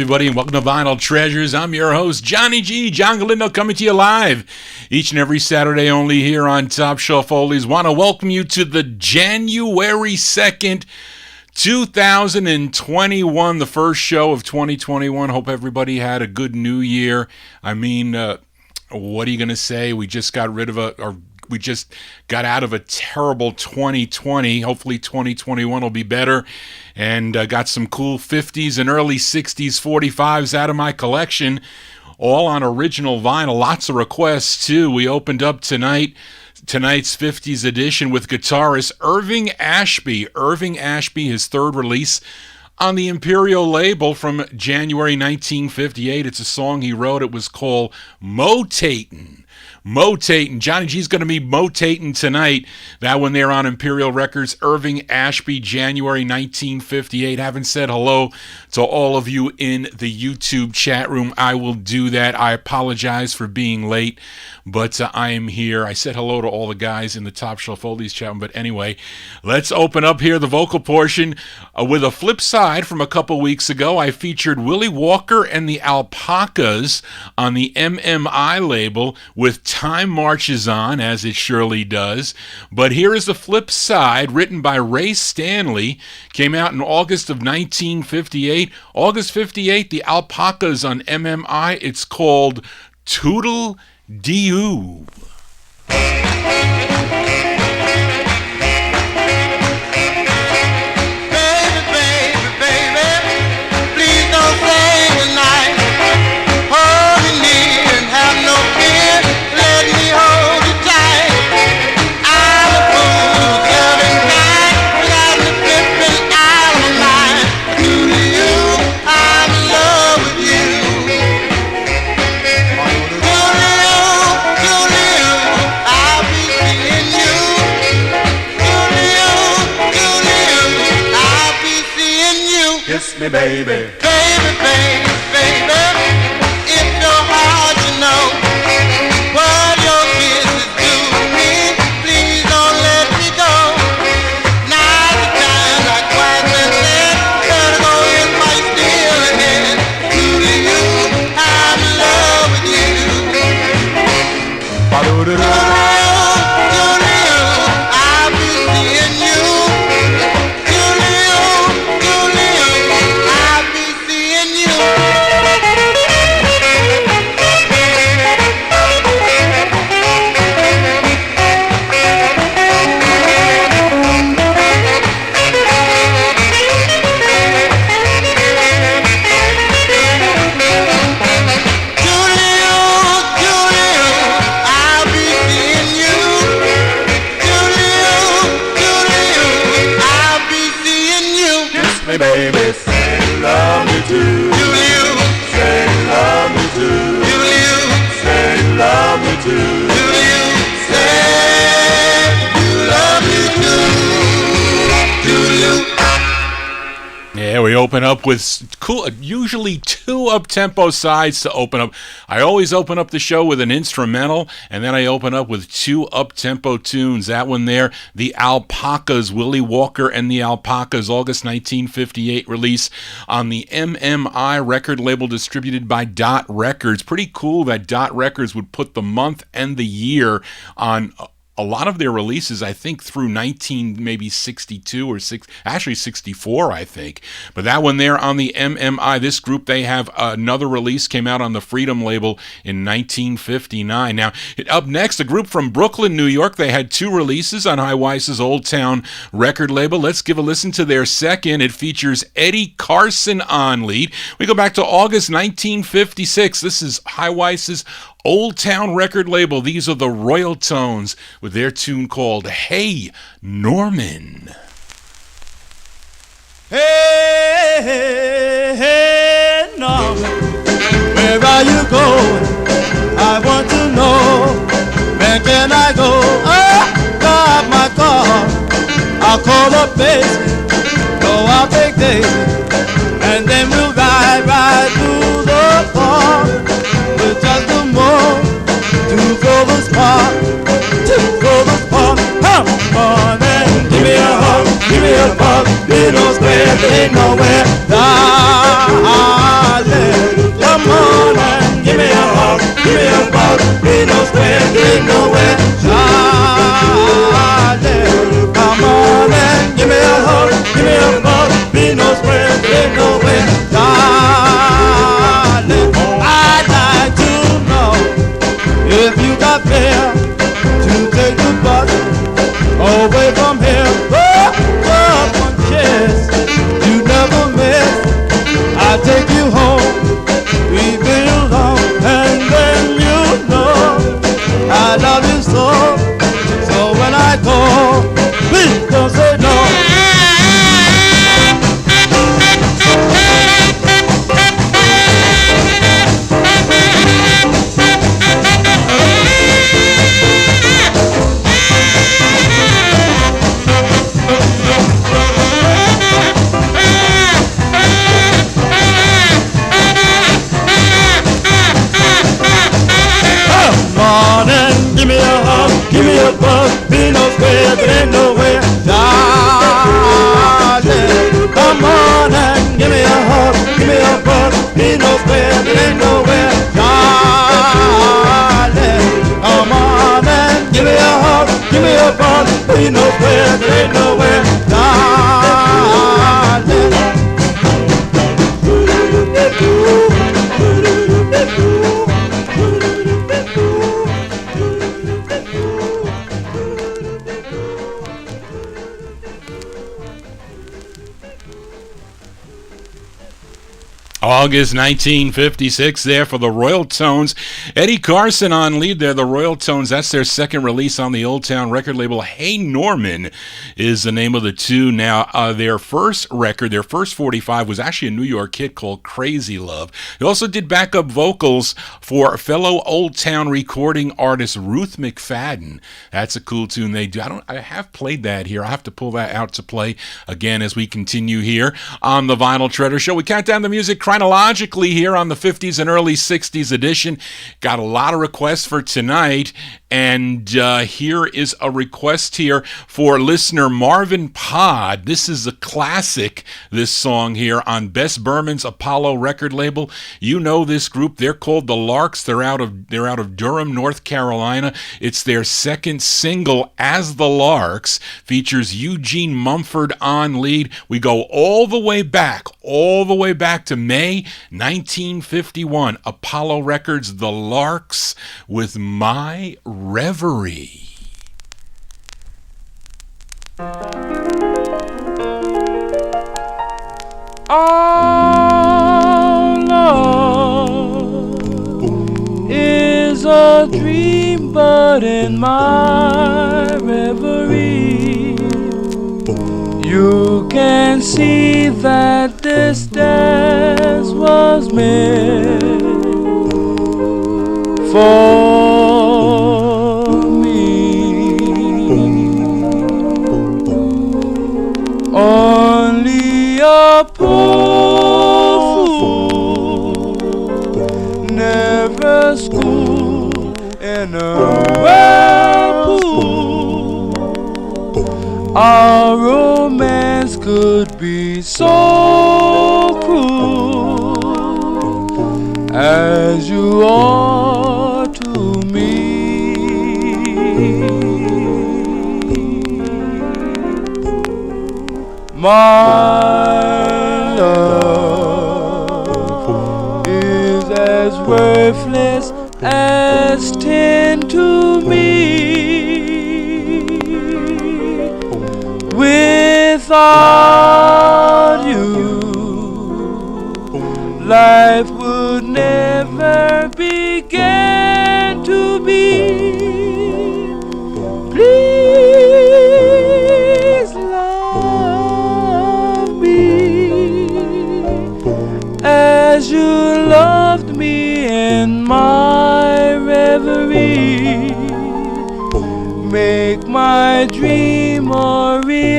everybody, and welcome to Vinyl Treasures. I'm your host, Johnny G, John Galindo, coming to you live each and every Saturday only here on Top Shelf Oldies. Want to welcome you to the January 2nd, 2021, the first show of 2021. Hope everybody had a good new year. I mean, what are you going to say? We just got out of a terrible 2020. Hopefully 2021 will be better. And got some cool 50's and early 60's 45s out of my collection, all on original vinyl. Lots of requests, too. We opened up tonight's 50's edition with guitarist Irving Ashby. Irving Ashby, his third release on the Imperial label from January 1958. It's a song he wrote. It was called Motatin'. Motatin'. Johnny G's going to be Motatin' tonight. That one there on Imperial Records. Irving Ashby, January 1958. Haven't said hello to all of you in the YouTube chat room. I will do that. I apologize for being late, but I am here. I said hello to all the guys in the Top Shelf Oldies chat room. But anyway, let's open up here the vocal portion with a flip side from a couple weeks ago. I featured Willie Walker and the Alpacas on the MMI label with Time Marches On, as it surely does. But here is the flip side, written by Ray Stanley. Came out in August of 1958. August 58, the Alpacas on MMI. It's called Toodle Dee-oo. Me, baby, baby, baby, baby. If your heart you know what your kisses do to me, please don't let me go. Now the time like twice and then gotta go in my steel again. To you, I'm in love with you. I'll be seeing you. Baby, say love me too. Do you? Say love me too. Do you? Say love me too. Do you? Say you love me too. Do you? Yeah, we open up with cool, usually two up-tempo sides to open up. I always open up the show with an instrumental, and then I open up with two up-tempo tunes. That one there, the Alpacas, Willie Walker and the Alpacas, August 1958 release on the MMI record label distributed by Dot Records. Pretty cool that Dot Records would put the month and the year on a lot of their releases, I think, through 62 or 64, I think. But that one there on the MMI, this group, they have another release, came out on the Freedom label in 1959. Now, up next, a group from Brooklyn, New York. They had two releases on High Weiss's Old Town record label. Let's give a listen to their second. It features Eddie Carson on lead. We go back to August 1956. This is High Weiss's Old Town record label. These are the Royal Tones with their tune called Hey Norman. Hey, hey, hey, Norman, where are you going? I want to know, where can I go? Oh, grab my car, I'll call up Basie, go I'll take Daisy, and then we'll ride through the park with just a more to Grover's Park, come on and give me a hug, give me a bug, little square, ain't nowhere, darling. give me a bug, be no square, but ain't nowhere, darling. Come on and give me a hug, give me a bug, be no square, but ain't nowhere, darling. Come on and give me a hug, give me a bug, be no square, but ain't nowhere, darling. August 1956 there for the Royal Tones. Eddie Carson on lead there. The Royal Tones, that's their second release on the Old Town record label. Hey Norman is the name of the tune. Now, their first record, their first 45, was actually a New York hit called Crazy Love. They also did backup vocals for fellow Old Town recording artist Ruth McFadden. That's a cool tune they do. I have played that here. I have to pull that out to play again as we continue here on the Vinyl Treasure Show. We count down the music chronologically here on the 50s and early 60s edition. Got a lot of requests for tonight, and here is a request here for listener Marvin Pod. This is a classic, this song here on Bess Berman's Apollo record label. You know this group. They're called the Larks. They're out of Durham, North Carolina. It's their second single as the Larks. Features Eugene Mumford on lead. We go all the way back to May 1951. Apollo Records, The Larks with My Reverie. Our love is a dream, but in my reverie you can see that this dance was meant for me. Only a poor fool, never schooled in a whirlpool, our romance could be so cruel as you are to me. My love is as worthless as tin to me. Without you, life would never begin to be. Please love me as you loved me in my reverie. Make my dream a reality.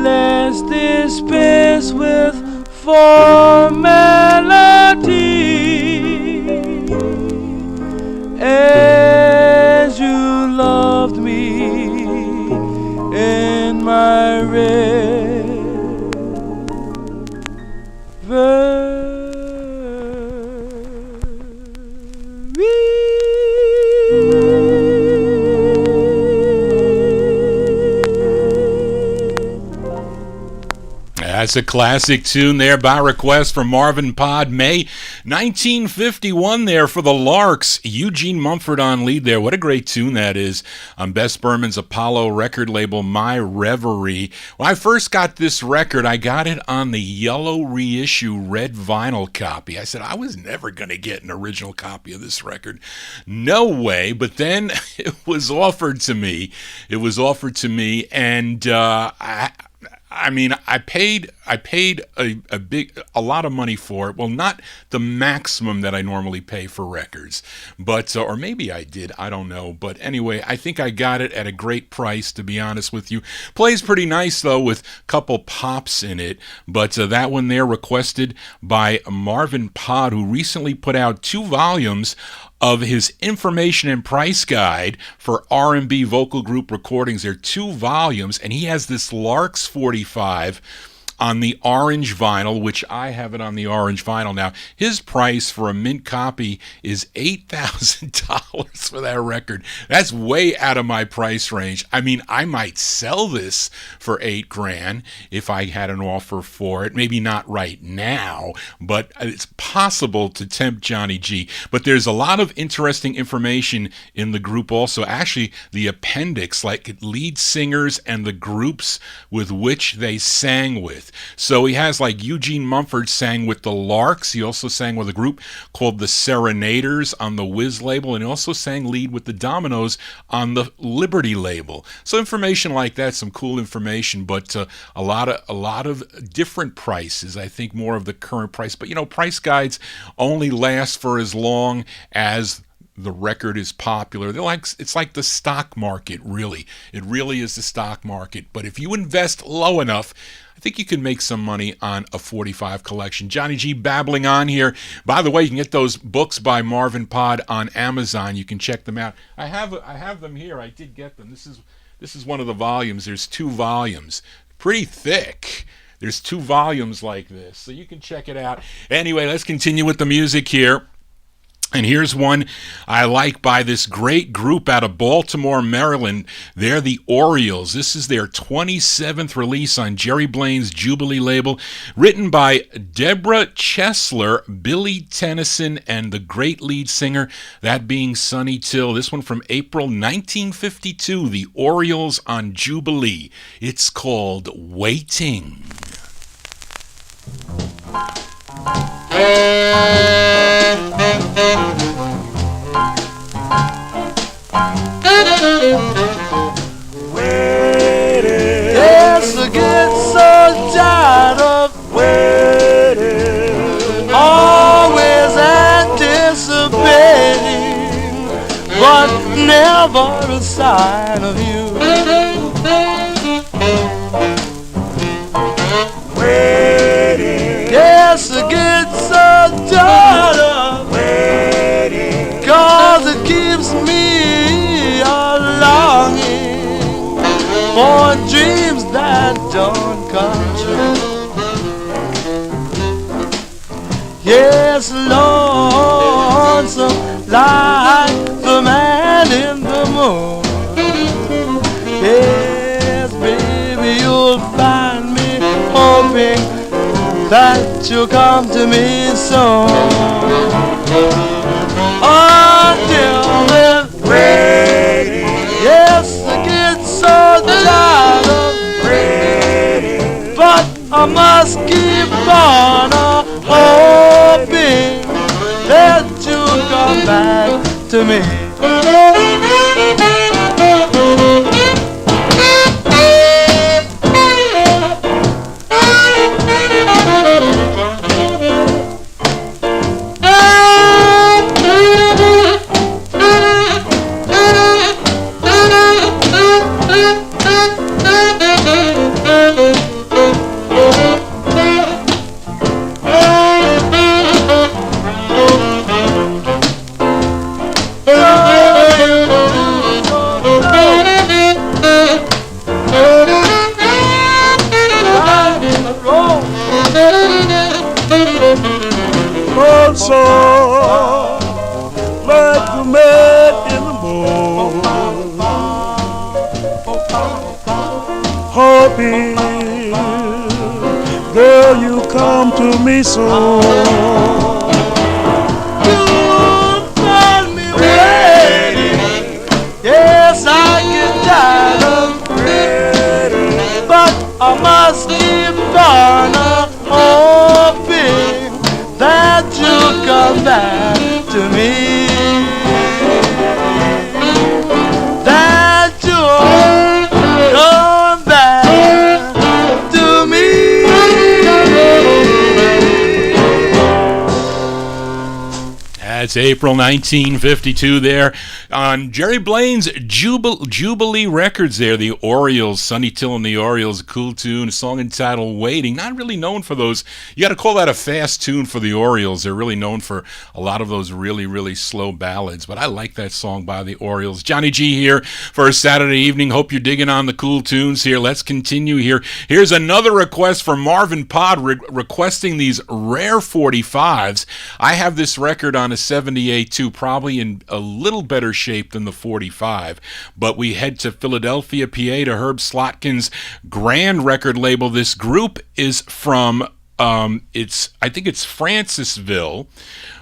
Let's dispense with formality. As you loved me in my That's a classic tune there by request from Marvin Pod. May 1951 there for the Larks. Eugene Mumford on lead there. What a great tune that is on Bess Berman's Apollo record label, My Reverie. When I first got this record, I got it on the yellow reissue red vinyl copy. I said, I was never going to get an original copy of this record. No way. But then it was offered to me. And I paid I paid a lot of money for it. Well, not the maximum that I normally pay for records, but or maybe I did. I don't know. But anyway, I think I got it at a great price, to be honest with you. Plays pretty nice though, with a couple pops in it. But that one there, requested by Marvin Pod, who recently put out 2 volumes of his information and price guide for R&B vocal group recordings. There are 2 volumes, and he has this Larks 45 on the orange vinyl, which I have it on the orange vinyl. Now, his price for a mint copy is $8,000 for that record. That's way out of my price range. I mean, I might sell this for $8,000 if I had an offer for it. Maybe not right now, but it's possible to tempt Johnny G. But there's a lot of interesting information in the group also. Actually, the appendix, like lead singers and the groups with which they sang with. So he has, like, Eugene Mumford sang with the Larks. He also sang with a group called the Serenaders on the Wiz label, and he also sang lead with the Dominoes on the Liberty label. So information like that, some cool information, but a lot of different prices. I think more of the current price, but price guides only last for as long as the record is popular. It's like the stock market, really. It really is the stock market. But if you invest low enough, I think you can make some money on a 45 collection. Johnny G babbling on here. By the way, you can get those books by Marvin Pod on Amazon. You can check them out. I have them here. I did get them. This is one of the volumes. There's 2 volumes. Pretty thick. There's 2 volumes like this, so you can check it out. Anyway, let's continue with the music here. And here's one I like by this great group out of Baltimore, Maryland. They're the Orioles. This is their 27th release on Jerry Blaine's Jubilee label, written by Deborah Chesler, Billy Tennyson, and the great lead singer, that being Sonny Till. This one from April 1952, the Orioles on Jubilee. It's called Waiting. Yes, I get so tired of waiting, always anticipating, but never a sign of you. Yes, I get so tired of waiting, 'cause it keeps me longing for dreams that don't come true. Yes, lonesome like the man in the moon. Yes, baby, you'll find me hoping that you'll come to me soon. Until then, waiting. Yes, I get so tired of waiting, but I must keep on hoping that you'll come back to me. Hoping, girl, you come to me soon. You'll find me waiting. Yes, I get tired of waiting, but I must keep on hoping that you'll come back to me. That you'll come back to me. That's April 1952 there on Jerry Blaine's Jubilee Records there. The Orioles, Sonny Till and the Orioles, a cool tune, a song entitled Waiting. Not really known for those. You got to call that a fast tune for the Orioles. They're really known for a lot of those really, really slow ballads. But I like that song by the Orioles. Johnny G here for a Saturday evening. Hope you're digging on the cool tunes here. Let's continue here. Here's another request from Marvin Pod requesting these rare 45s. I have this record on a 78 too, probably in a little better shape than the 45. But we head to Philadelphia, PA, to Herb Slotkin's Grand record label. This group is from I think it's Francisville,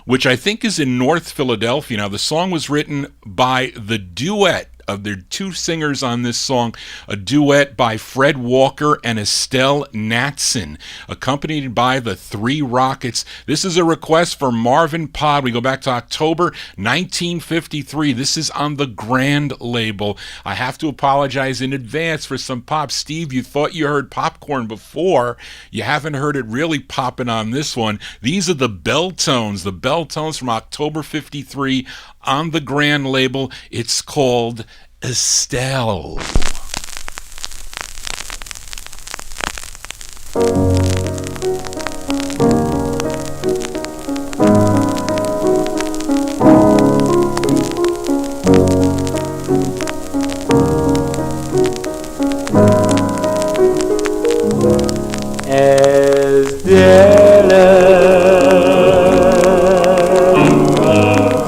which I think is in North Philadelphia. Now, the song was written by the duet of their two singers on this song, a duet by Fred Walker and Estelle Natson, accompanied by the Three Rockets. This is a request for Marvin Pod. We go back to October 1953. This is on the Grand label. I have to apologize in advance for some pop. Steve, you thought you heard Popcorn before. You haven't heard it really popping on this one. These are the Bell Tones from October 53 on the Grand label. It's called Estelle.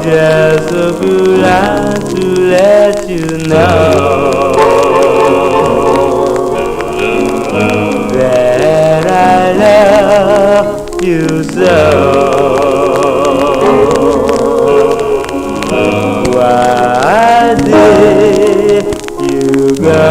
Just a few lines to let you know that I love you so. Why did you go?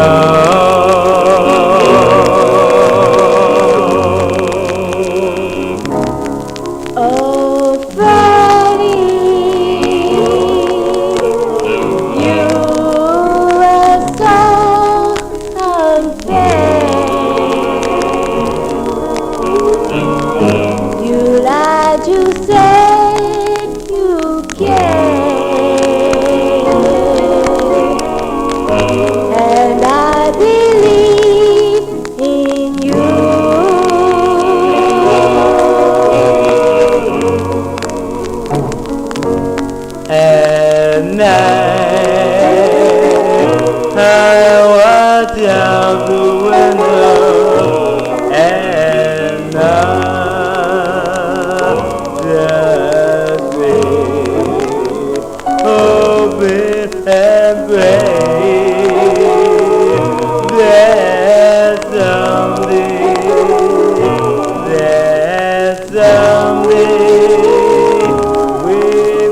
Out the window and just be hoping and praying that someday we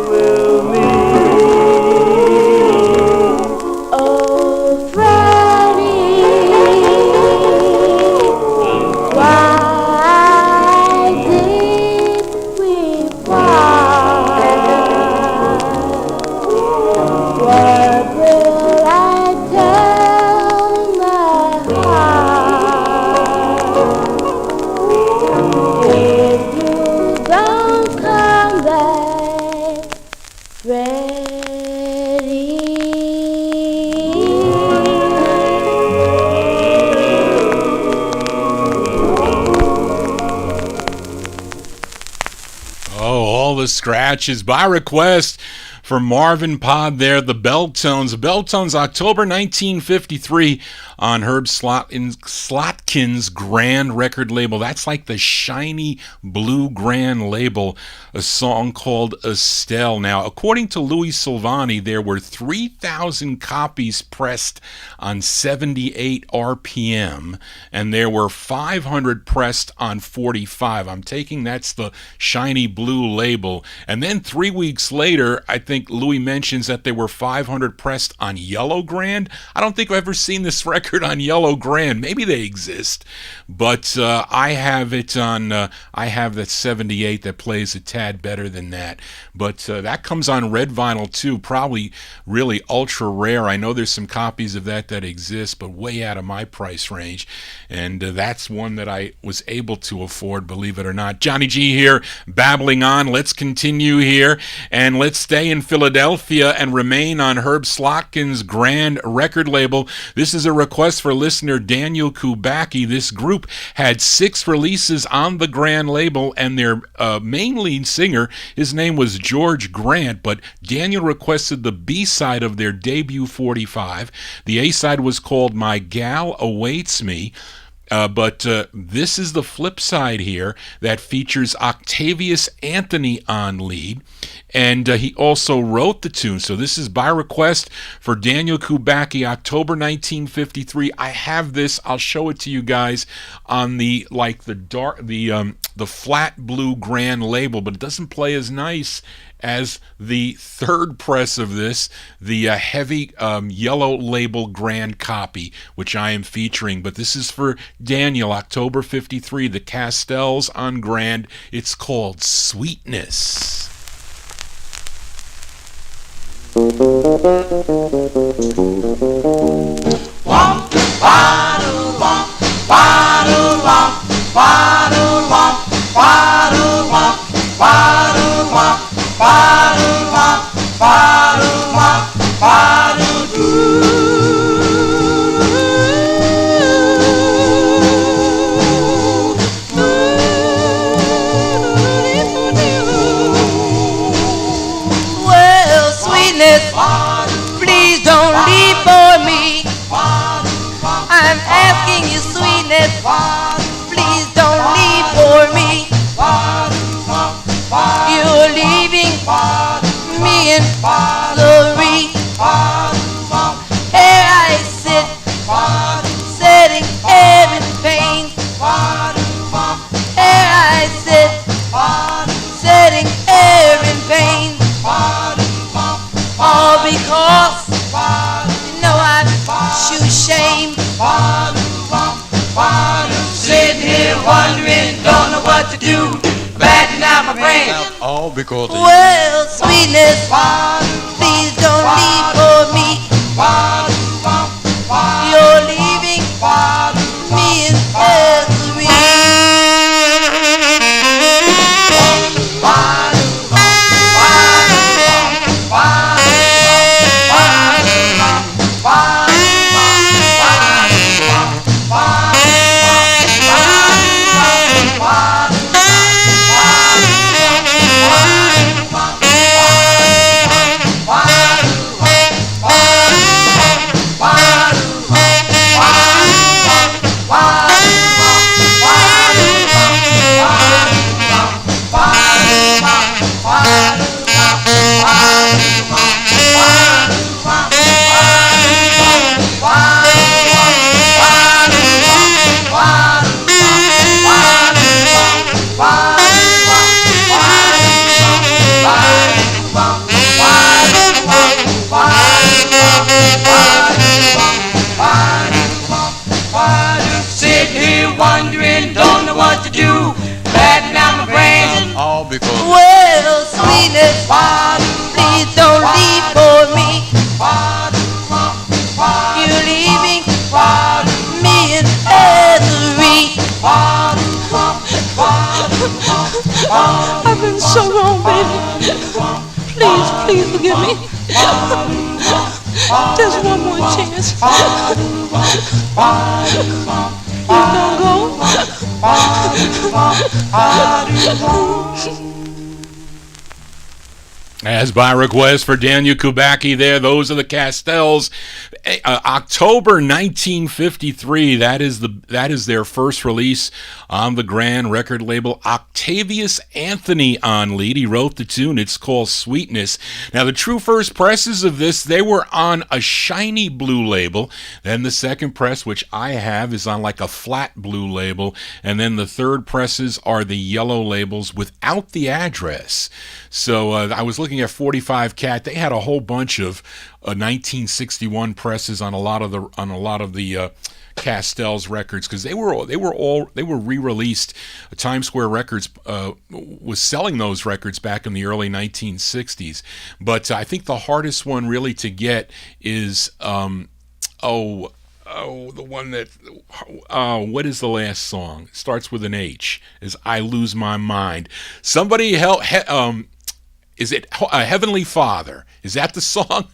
will meet. Oh, the scratches by request for Marvin Pod there, the Bell Tones. Bell Tones, October 1953 on Herb Slotkin's Grand record label. That's like the shiny blue Grand label, a song called Estelle. Now, according to Louis Silvani, there were 3,000 copies pressed on 78 RPM, and there were 500 pressed on 45. I'm taking that's the shiny blue label. And then 3 weeks later, I think Louis mentions that there were 500 pressed on Yellow Grand. I don't think I've ever seen this record on Yellow Grand. Maybe they exist, but I have it on. I have that 78 that plays a tad better than that. But that comes on red vinyl too, probably really ultra rare. I know there's some copies of that exist, but way out of my price range. And that's one that I was able to afford, believe it or not. Johnny G here, babbling on. Let's continue here, and let's stay in Philadelphia and remain on Herb Slotkin's Grand record label. This is a request for listener Daniel Kubacki. This group had 6 releases on the Grand label, and their main lead singer, his name was George Grant, but Daniel requested the B-side of their debut 45. The A-side was called My Gal Awaits Me. But this is the flip side here that features Octavius Anthony on lead, and he also wrote the tune. So this is by request for Daniel Kubacki, October 1953. I have this. I'll show it to you guys on the flat blue Grand label, but it doesn't play as nice as the third press of this, the heavy yellow label Grand copy, which I am featuring. But this is for Daniel, October 53, the Castells on Grand. It's called Sweetness. Well, sweetness, please don't leave for me. I'm asking you, sweetness, please don't leave for me. You're leaving me in misery. Here I sit, setting every pain. Here I sit, setting every pain. All because you know I shoot shame. Sitting here wondering, don't know what to do. Batting out my brain. All because of you. Well, sweetness, please don't leave for me. You're leaving me in misery. Sitting here wondering, don't know what to do. Batting out my brain. All because of you. Well, sweetness, please don't leave for me. You're leaving me in misery. I've been so wrong, baby. Please forgive me. Just one more chance. Please don't go. As by request for Daniel Kubacki there, those are the Castells. October 1953, that is their first release on the Grand record label. Octavius Anthony on lead. He wrote the tune. It's called Sweetness. Now, the true first presses of this, they were on a shiny blue label. Then the second press, which I have, is on like a flat blue label. And then the third presses are the yellow labels without the address. So I was looking at 45 Cat. They had a whole bunch of 1961 presses on a lot of the Castell's records, because they were re-released. Times Square Records was selling those records back in the early 1960s. But I think the hardest one really to get is the one that, what is the last song? It starts with an H. Is I Lose My Mind. Somebody help. Is it Heavenly Father? Is that the song?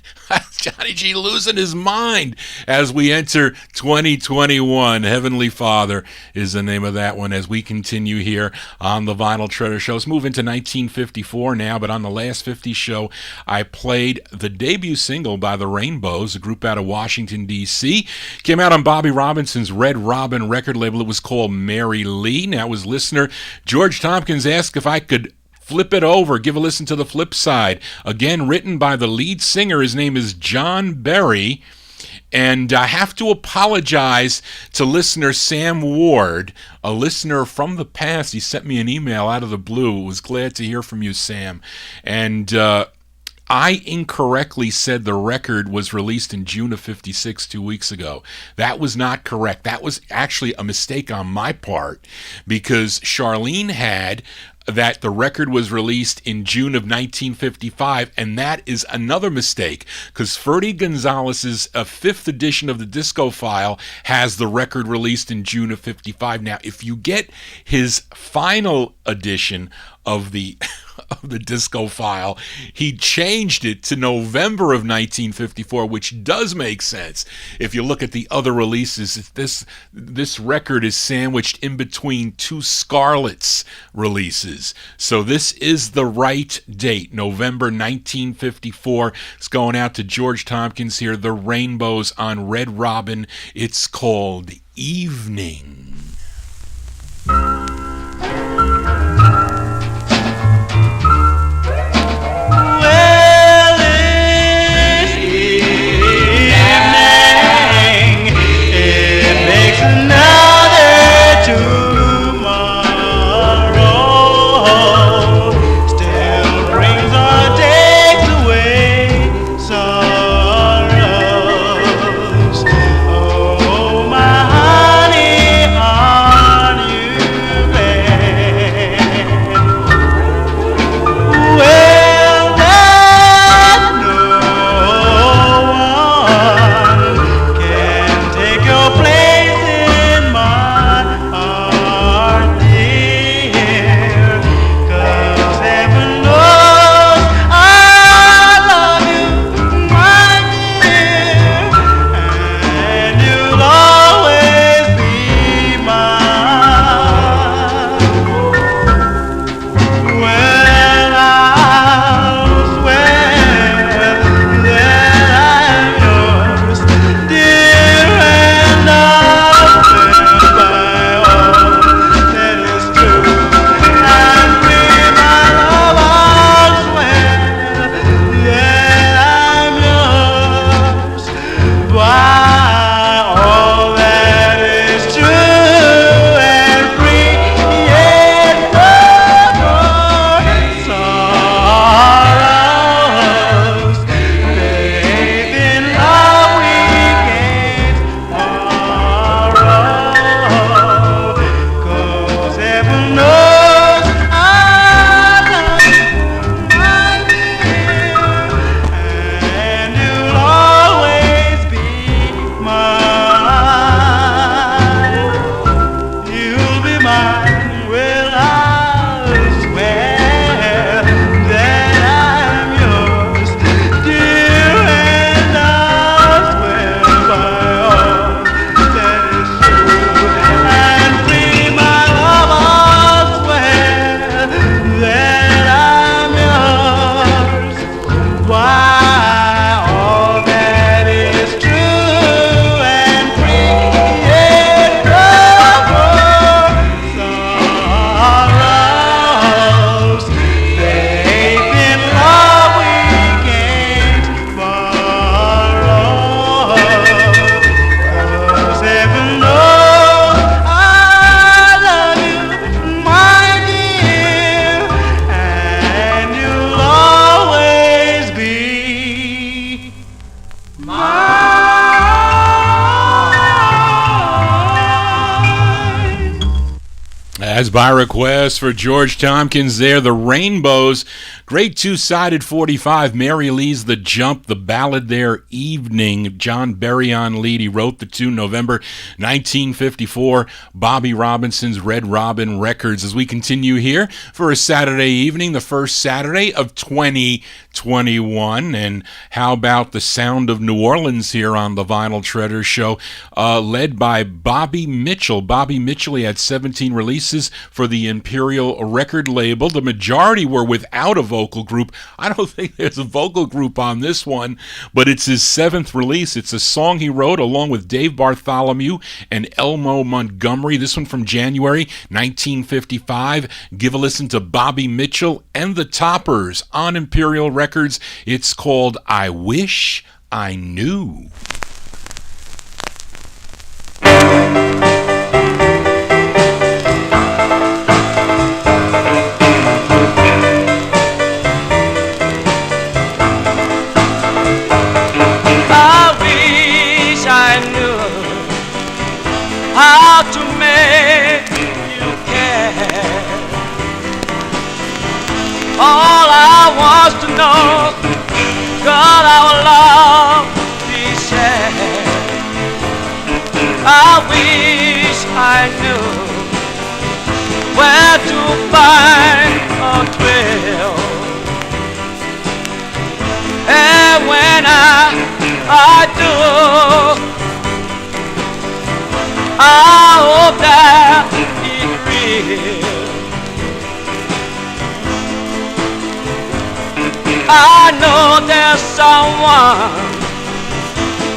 Johnny G losing his mind as we enter 2021. Heavenly Father is the name of that one as we continue here on the Vinyl Treasure Show. Let's move into 1954 now, but on the last 50 show, I played the debut single by the Rainbows, a group out of Washington, D.C. Came out on Bobby Robinson's Red Robin record label. It was called Mary Lee. Now, as listener George Tompkins asked if I could flip it over, give a listen to the flip side. Again, written by the lead singer. His name is John Berry. And I have to apologize to listener Sam Ward, a listener from the past. He sent me an email out of the blue. Was glad to hear from you, Sam. And I incorrectly said the record was released in June of 56 2 weeks ago. That was not correct. That was actually a mistake on my part, because Charlene had that the record was released in June of 1955, and that is another mistake, because Ferdy Gonzalez's 5th edition of the Disco File has the record released in June of 55. Now, if you get his final edition of the Disco File, he changed it to November of 1954, which does make sense. If you look at the other releases, this record is sandwiched in between two Scarlet's releases. So this is the right date, November 1954. It's going out to George Tompkins here, the Rainbows on Red Robin. It's called Evening. Oh, my honey, on you. As by request for George Tompkins there, the Rainbows. Great two-sided 45. Mary Lee's The Jump, the ballad there, Evening. John Berry on lead. He wrote the tune November 1954. Bobby Robinson's Red Robin Records. As we continue here for a Saturday evening, the first Saturday of 2021. And how about the sound of New Orleans here on the Vinyltreasure Show, led by Bobby Mitchell. Bobby Mitchell, he had 17 releases for the Imperial record label. The majority were without a vocal group. I don't think there's a vocal group on this one, but it's his 7th release. It's a song he wrote along with Dave Bartholomew and Elmo Montgomery. This one from January 1955. Give a listen to Bobby Mitchell and the Toppers on Imperial Records. It's called I Wish I Knew. How to make you care. All I want to know, God, our love be shared. I wish I knew where to find a thrill. And when I do, I hope that it's real. I know there's someone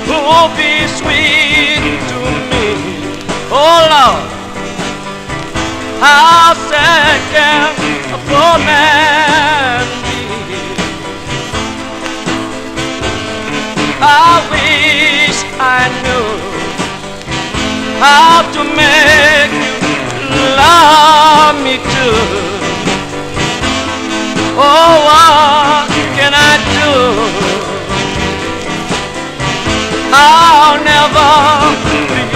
who'll be sweet to me. Oh Lord, how sad can a poor man be? I wish I knew how to make you love me too. Oh, what can I do? I'll never be free.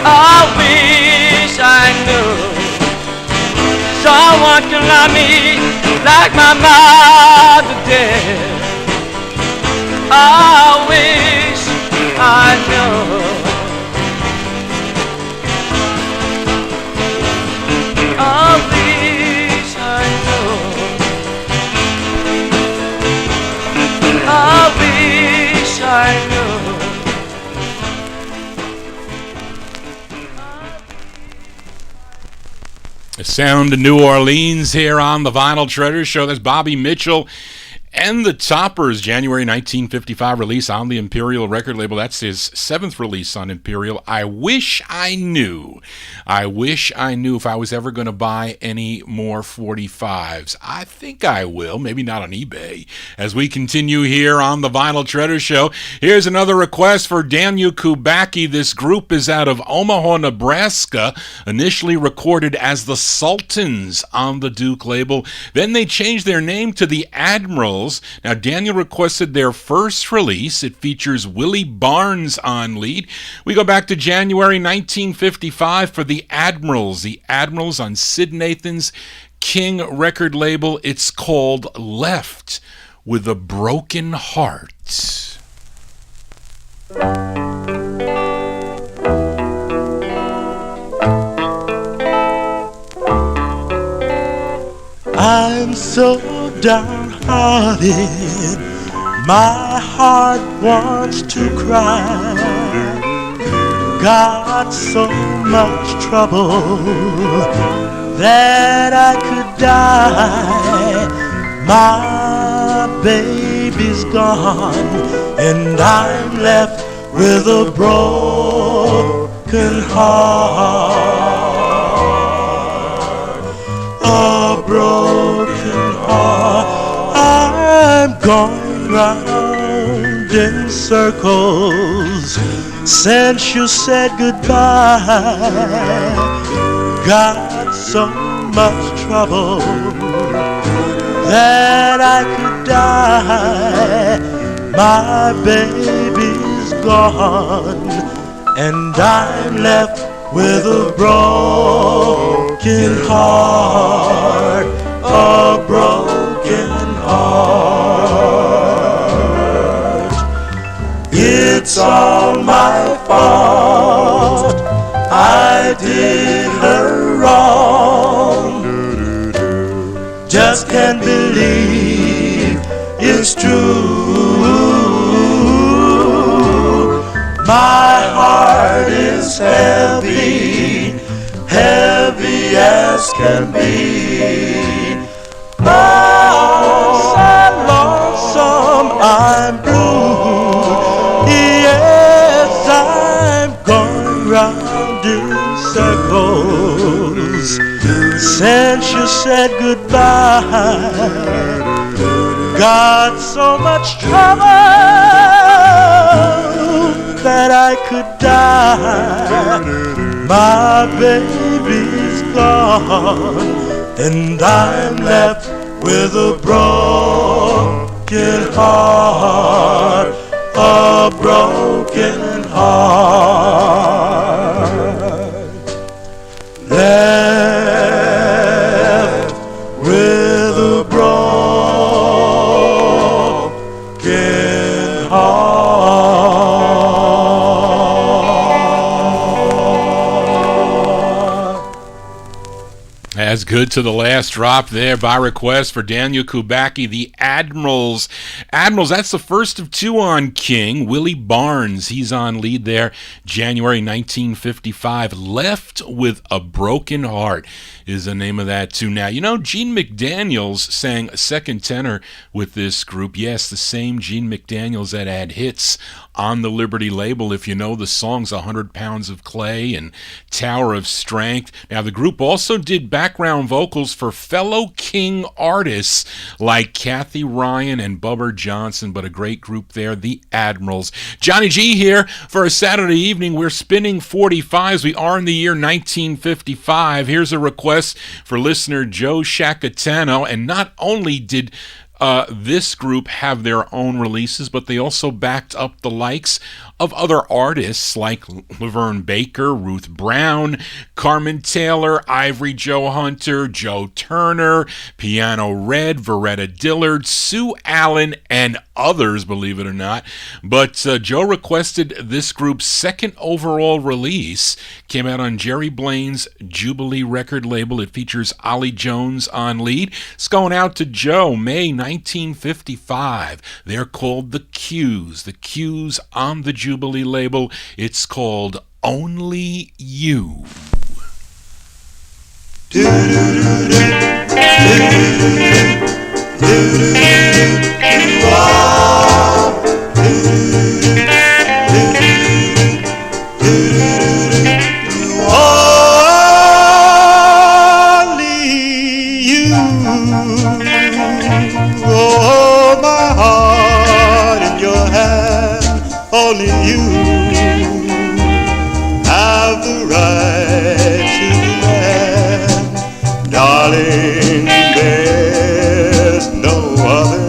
I wish I knew someone can love me like my mother did. I wish I knew. I wish I knew. I wish I knew. The sound of New Orleans here on the Vinyltreasure Show. That's Bobby Mitchell and the Toppers, January 1955 release on the Imperial record label. That's his 7th release on Imperial. I wish I knew. I wish I knew if I was ever going to buy any more 45s. I think I will, maybe not on eBay. As we continue here on the Vinyltreasure Show, here's another request for Daniel Kubacki. This group is out of Omaha, Nebraska, initially recorded as the Sultans on the Duke label. Then they changed their name to the Admirals. Now, Daniel requested their first release. It features Willie Barnes on lead. We go back to January 1955 for the Admirals. The Admirals on Sid Nathan's King record label. It's called Left with a Broken Heart. I'm so downhearted, my heart wants to cry. Got so much trouble that I could die. My baby's gone and I'm left with a broken heart. A broken heart. I'm going round in circles since you said goodbye. Got so much trouble that I could die. My baby's gone, and I'm left with a broken heart, a broken heart. It's all my fault, I did her wrong. Just can't believe it's true. My heart is heavy, heavy as can be. I'm lonesome, I'm blue. Yes, I'm going round in circles since you said goodbye. Got so much trouble that I could die. My baby's gone, and I'm left with a broken heart, a broken heart. Left with a broken heart. As good to the last drop there by request for Daniel Kubacki, the Admirals. Admirals, that's the first of two on King. Willie Barnes, he's on lead there, January 1955. Left with a Broken Heart is the name of that too. Now, you know, Gene McDaniels sang second tenor with this group. Yes, the same Gene McDaniels that had hits on the Liberty label. If you know the songs 100 Pounds of Clay and Tower of Strength. Now, the group also did background vocals for fellow King artists like Kathy Ryan and Bubba Johnson, but a great group there, the Admirals. Johnny G here for a Saturday evening. We're spinning 45s. We are in the year 1955. Here's a request for listener Joe Shacatano, and not only did this group have their own releases, but they also backed up the likes of other artists like Laverne Baker, Ruth Brown, Carmen Taylor, Ivory Joe Hunter, Joe Turner, Piano Red, Veretta Dillard, Sue Allen, and others, believe it or not. But Joe requested this group's second overall release. Came out on Jerry Blaine's Jubilee record label. It features Ollie Jones on lead. It's going out to Joe, May 1955. They're called The Q's. The Q's on the Jubilee label. It's called Only You. Only you have the right to demand, darling, there's no other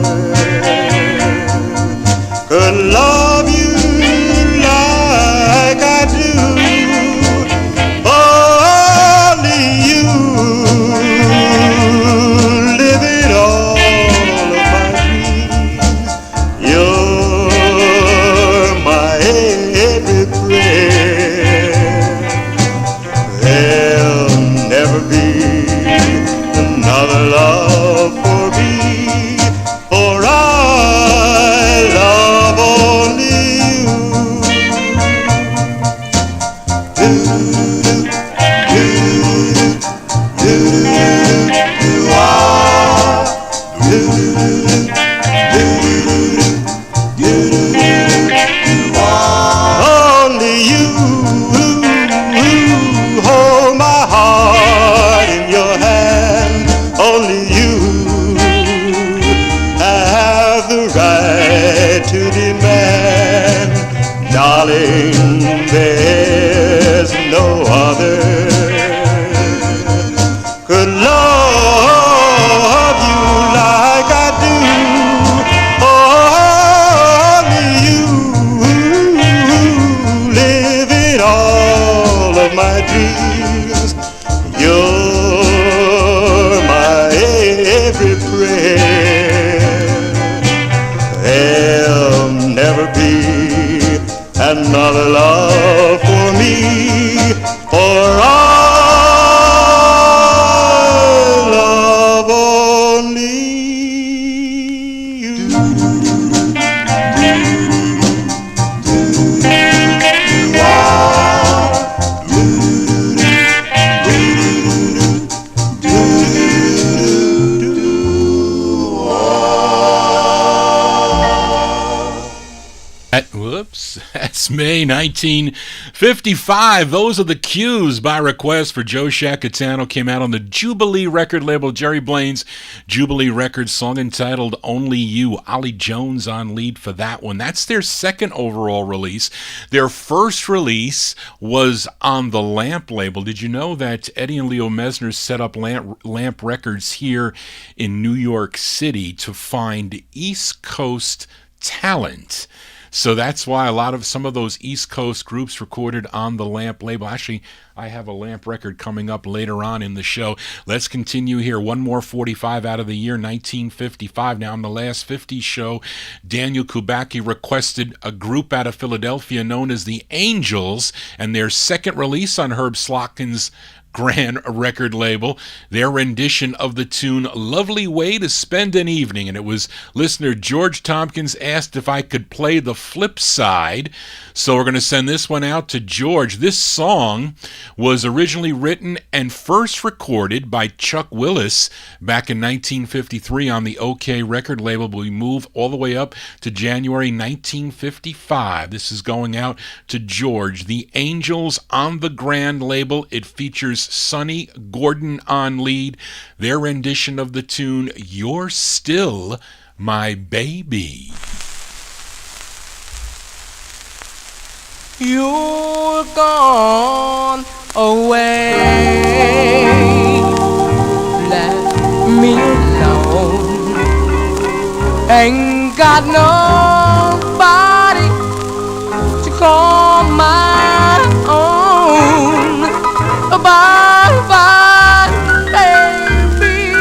could love you like I do. Only you live in all of my dreams. You're my every prayer. There'll never be another love for me, for I love only you. Do, do, do, do, ah, do, do, do, only you hold my heart in your hand. Only you have the right to demand, darling, there's no other could love prayer. There'll never be another love for me, for I love only you. That's May 1955. Those are the cues by request for Joe Shacatano. Came out on the Jubilee record label, Jerry Blaine's Jubilee Records, song entitled Only You. Ollie Jones on lead for that one. That's their second overall release. Their first release was on the Lamp label. Did you know that Eddie and Leo Mesner set up Lamp Records here in New York City to find East Coast talent? So that's why some of those East Coast groups recorded on the Lamp label. Actually, I have a Lamp record coming up later on in the show. Let's continue here. One more 45 out of the year 1955. Now, on the last 50's show, Daniel Kubacki requested a group out of Philadelphia known as the Angels, and their second release on Herb Slotkin's Grand record label, their rendition of the tune Lovely Way to Spend an Evening. And it was listener George Tompkins asked if I could play the flip side. So we're going to send this one out to George. This song was originally written and first recorded by Chuck Willis back in 1953 on the OK record label. But we move all the way up to January 1955. This is going out to George. The Angels on the Grand label. It features Sonny Gordon on lead. Their rendition of the tune You're Still My Baby. You're gone away, left me alone, ain't got nobody to call my own. Bye bye, baby,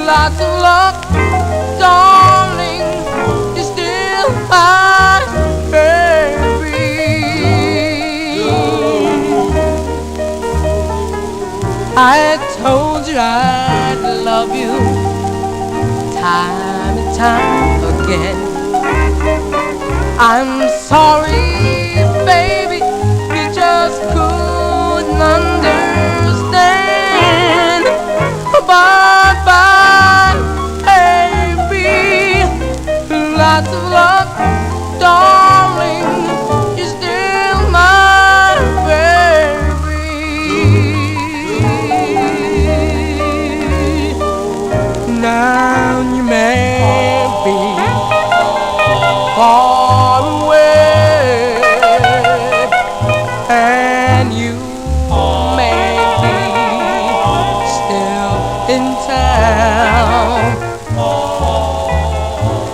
lots of luck, darling, you're still my baby. I told you I'd love you time and time again. I'm sorry, baby, you just couldn't understand. Bye bye, baby, lots of luck, darling, you're still my baby. Now you may be far away, and you may be still in town,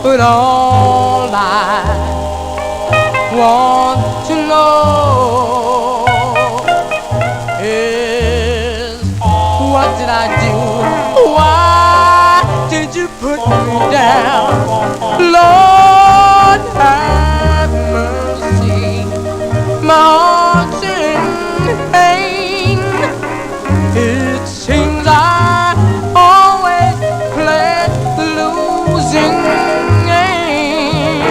but all I want to know is, what did I do? Why did you put me down? Lord have mercy, my heart's in pain. It seems I always play the losing game.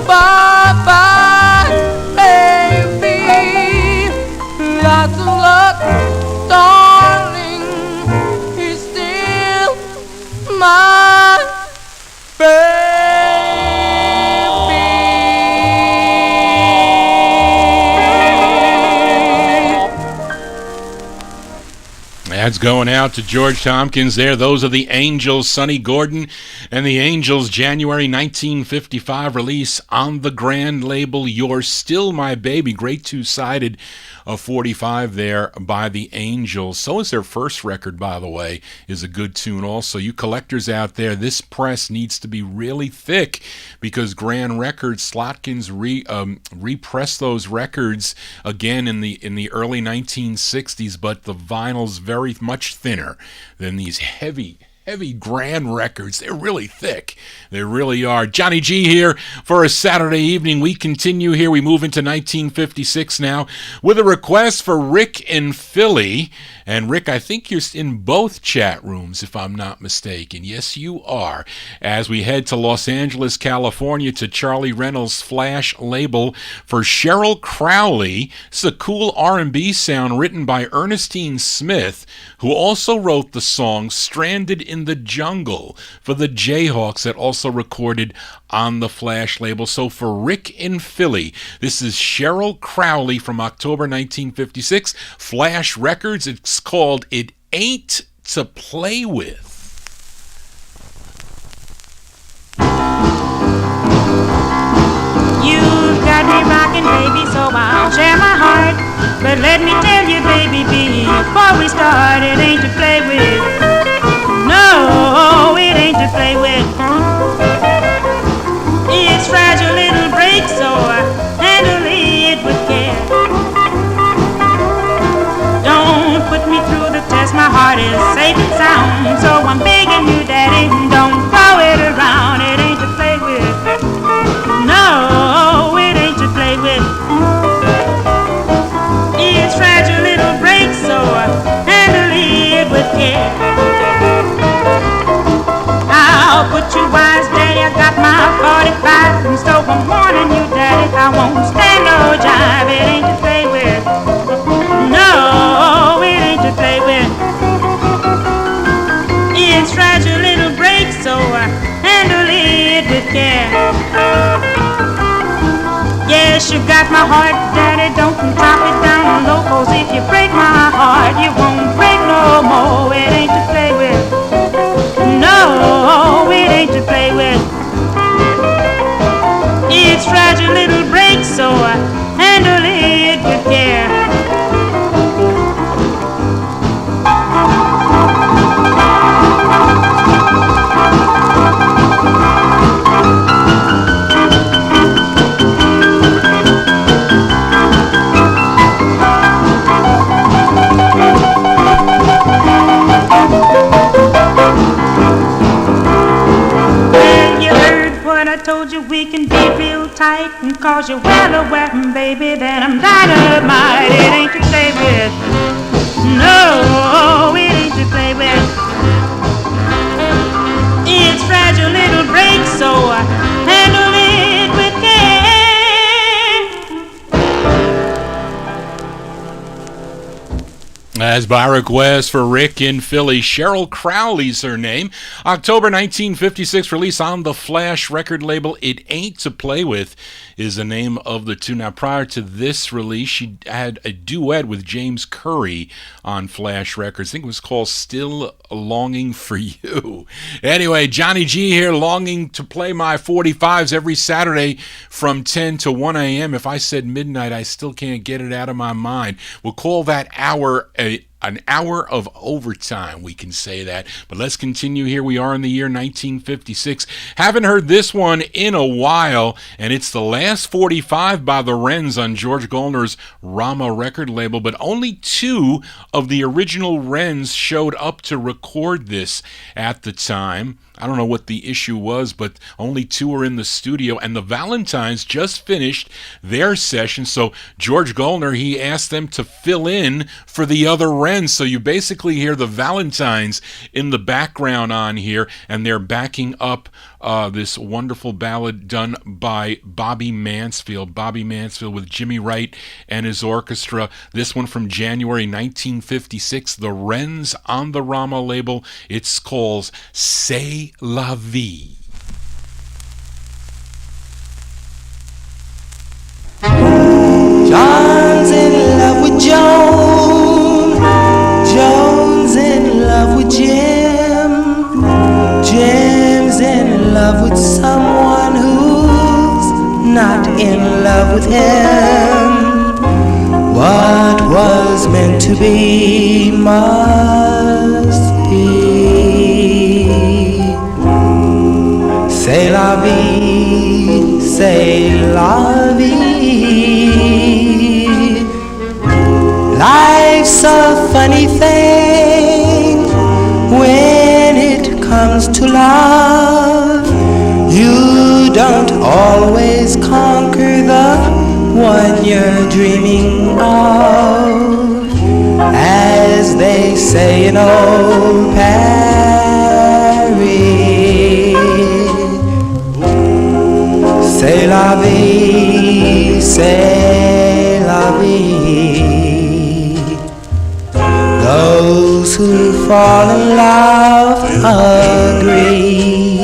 Bye bye, baby, lots of luck, darling, he's still my baby. That's going out to George Tompkins there. Those are the Angels, Sonny Gordon and the Angels' January 1955 release on the Grand label, You're Still My Baby. Great two-sided 45 there by the Angels. So is their first record, by the way, is a good tune also. You collectors out there, this press needs to be really thick because Grand Records, Slotkins repressed those records again in the early 1960s, but the vinyl's very much thinner than these heavy heavy grand records. They're really thick. They really are. Johnny G here for a Saturday evening. We continue here. We move into 1956 now with a request for Rick in Philly. And Rick, I think you're in both chat rooms, if I'm not mistaken. Yes, you are. As we head to Los Angeles, California, to Charlie Reynolds' Flash label for Cheryl Crowley. It's a cool R&B sound written by Ernestine Smith, who also wrote the song Stranded in the Jungle for the Jayhawks, that also recorded on the Flash label. So for Rick in Philly, this is Cheryl Crowley from October 1956, Flash Records. It's called It Ain't to Play With. You've got me rocking, baby, so I'll share my heart. But let me tell you, baby, before we start, it ain't to play with. No, it ain't to play with. It's fragile little break, so handle it with care. Don't put me through the test, my heart is safe and sound. So I'm begging you, daddy, don't throw it around. It ain't to play with. No, it ain't to play with. It's fragile little break, so handle it with care. I'll put you wise, daddy, I got my 45, and so I'm warning you, daddy, I won't stand no jive. It ain't to play with. No, it ain't to play with. It's fragile little break, so handle it with care. Yes, you got my heart, daddy, don't drop it down low, 'cause if you break my heart, you won't break no more. It ain't to play with. No, it ain't to play with. It's fragile little break, so handle it with care. I told you we can be real tight, and 'cause you're well aware, baby, that I'm dynamite. It ain't to play with. No, it ain't to play with. It's fragile little break, so handle it with care. As by request for Rick in Philly, Cheryl Crowley's her name. October 1956, release on the Flash record label. It Ain't to Play With is the name of the tune. Now, prior to this release, she had a duet with James Curry on Flash Records. I think it was called Still Longing for You. Anyway, Johnny G here, longing to play my 45s every Saturday from 10 to 1 a.m. If I said midnight, I still can't get it out of my mind. We'll call that hour an hour of overtime, we can say that. But let's continue here. We are in the year 1956. Haven't heard this one in a while, and it's the last 45 by the Wrens on George Gollner's Rama record label, but only 2 of the original Wrens showed up to record this at the time. I don't know what the issue was, but only 2 were in the studio, and the Valentines just finished their session, so George Gollner, he asked them to fill in for the other Wrens. So you basically hear the Valentines in the background on here, and they're backing up this wonderful ballad done by Bobby Mansfield. Bobby Mansfield with Jimmy Wright and his orchestra. This one from January 1956, the Wrens on the Rama label. It's called C'est la Vie. John's in love with Joan. Joan's in love with Jim. Jim's in love with someone who's not in love with him. What was meant to be must be. C'est la vie, c'est la vie. Life's a funny thing when it comes to love, you don't always conquer the one you're dreaming of. As they say in old Paris, c'est la vie, c'est la vie. Those who fall in love agree.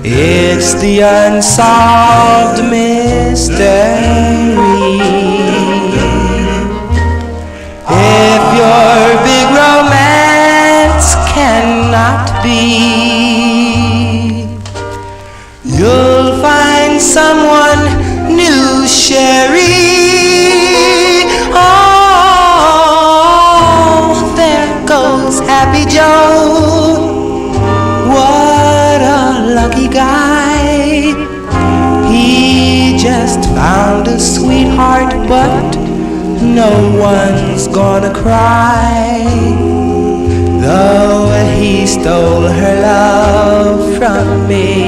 It's the unsolved mystery. If your big romance cannot be, you'll find someone new, Sherry. Oh, there goes Happy Joe. What a lucky guy. He just found a sweetheart, but no one's gonna cry, though he stole her love from me.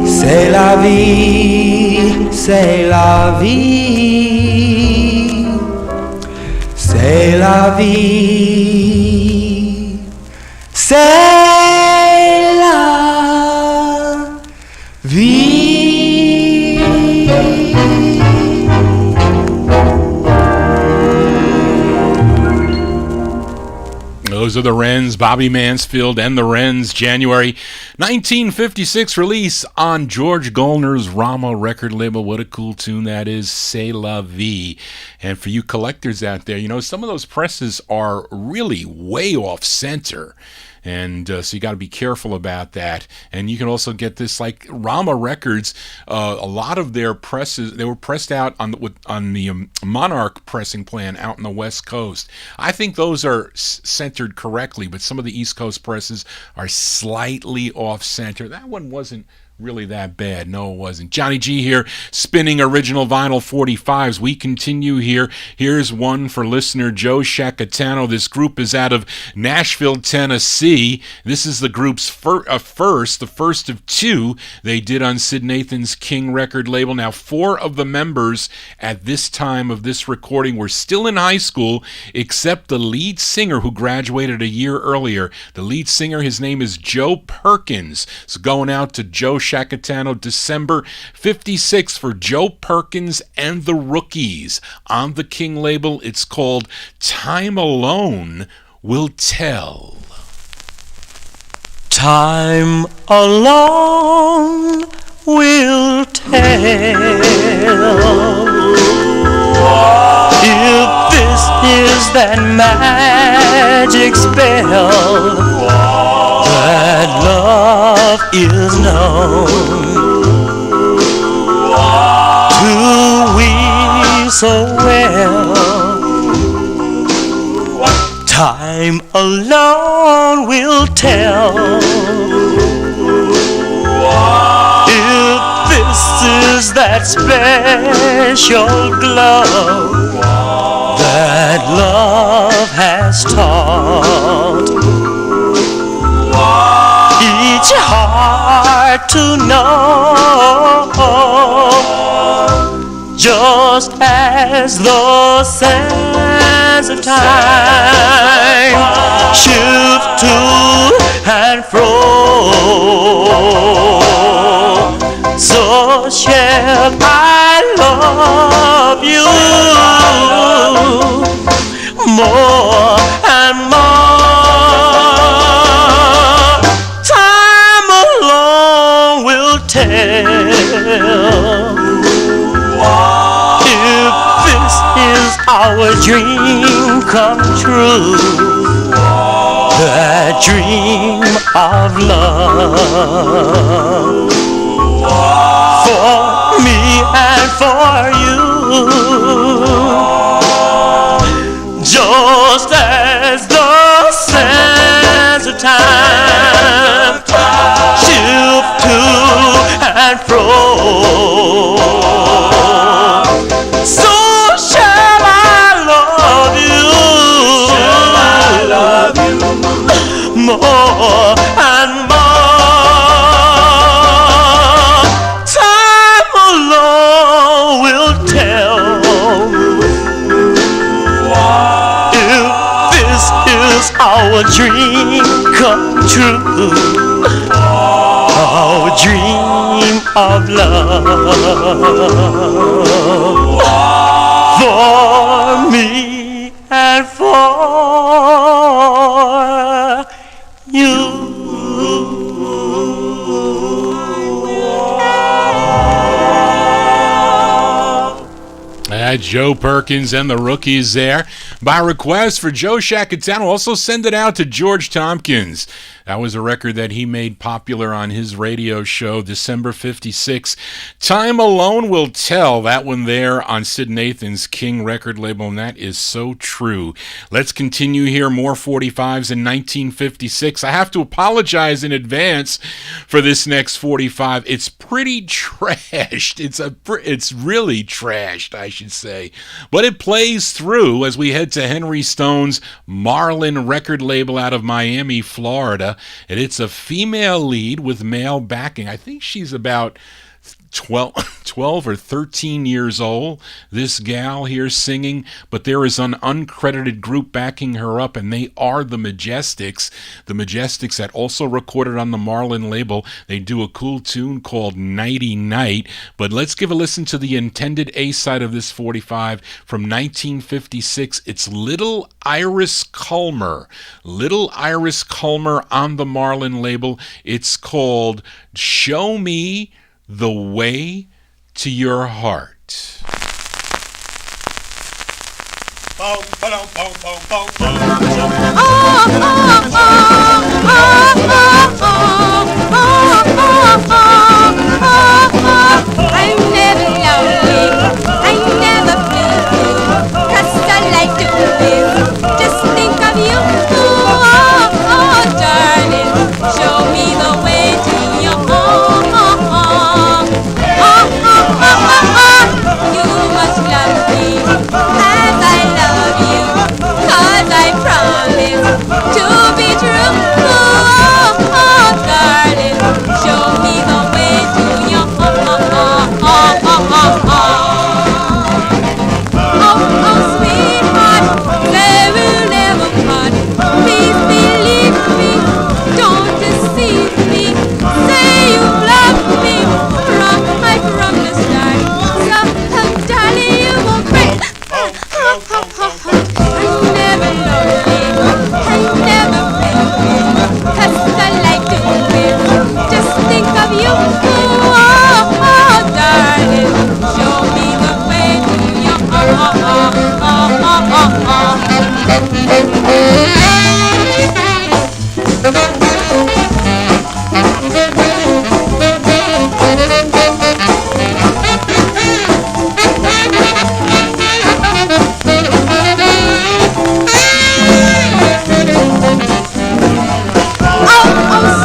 C'est la vie, c'est la vie, c'est la vie, c'est la vie. Those are the Wrens, Bobby Mansfield and the Wrens, January 1956 release on George Goldner's Rama record label. What a cool tune that is, C'est la vie. And for you collectors out there, you know, some of those presses are really way off center. And so you got to be careful about that. And you can also get this, like Rama Records, a lot of their presses, they were pressed out on the Monarch pressing plant out in the West Coast. I think those are centered correctly, but some of the East Coast presses are slightly off center. That one wasn't really that bad. No, it wasn't. Johnny G here, spinning original vinyl 45s. We continue here. Here's one for listener Joe Shacatano. This group is out of Nashville, Tennessee. This is the group's the first of two they did on Sid Nathan's King record label. Now, 4 of the members at this time of this recording were still in high school, except the lead singer who graduated a year earlier. The lead singer, his name is Joe Perkins. It's going out to Joe Shacatano, December 56 for Joe Perkins and the Rookies. On the King label, it's called Time Alone Will Tell. Time alone will tell if this is that magic spell that love is known to we so well. Time alone will tell if this is that special glow that love has taught each heart to know, just as the sands of time shift to and fro, so shall I love you more and more. Time alone will tell if this is our dream come true, that dream of love for me and for you, just as the sands of time shift to and fro, so shall I love you our dream come true. Our dream of love for me and for you. Joe Perkins and the Rookies there. By request for Joe Shacatano, also send it out to George Tompkins. That was a record that he made popular on his radio show, December 56. Time Alone Will Tell, that one there on Sid Nathan's King record label, and that is so true. Let's continue here, more 45s in 1956. I have to apologize in advance for this next 45. It's pretty trashed. It's really trashed, I should say. But it plays through as we head to Henry Stone's Marlin record label out of Miami, Florida. And it's a female lead with male backing. I think she's about 12 or 13 years old, this gal here singing, but there is an uncredited group backing her up, and they are the Majestics. The Majestics that also recorded on the Marlin label. They do a cool tune called Nighty Night, but let's give a listen to the intended A-side of this 45 from 1956. It's Little Iris Culmer. Little Iris Culmer on the Marlin label. It's called Show Me the Way to Your Heart. I'm never lonely, I'm never blue, 'cause I like to live, just think of you. Oh, darling, show me the way to your home. You must love me as I love you, 'cause I promise to be true. Oh, darling, show me the way to your home. Oh, sweetheart, they will never part. Please believe me, don't deceive me. Say you love me right from the start. So, darling, you won't break. I'm never lonely, I'm never lonely, 'cause I like to live, just think of you. Oh, darling, show me the way to your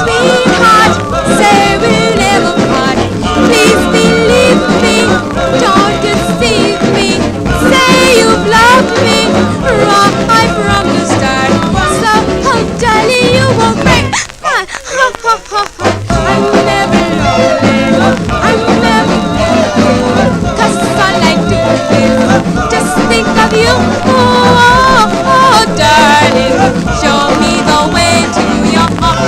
sweetheart, say we'll never part. Please believe me, don't deceive me. Say you've loved me right from the start. So, darling, you won't break. I'm never lonely, I'm never lonely, 'cause I like to live, just think of you. Oh, darling, show me the way to your heart.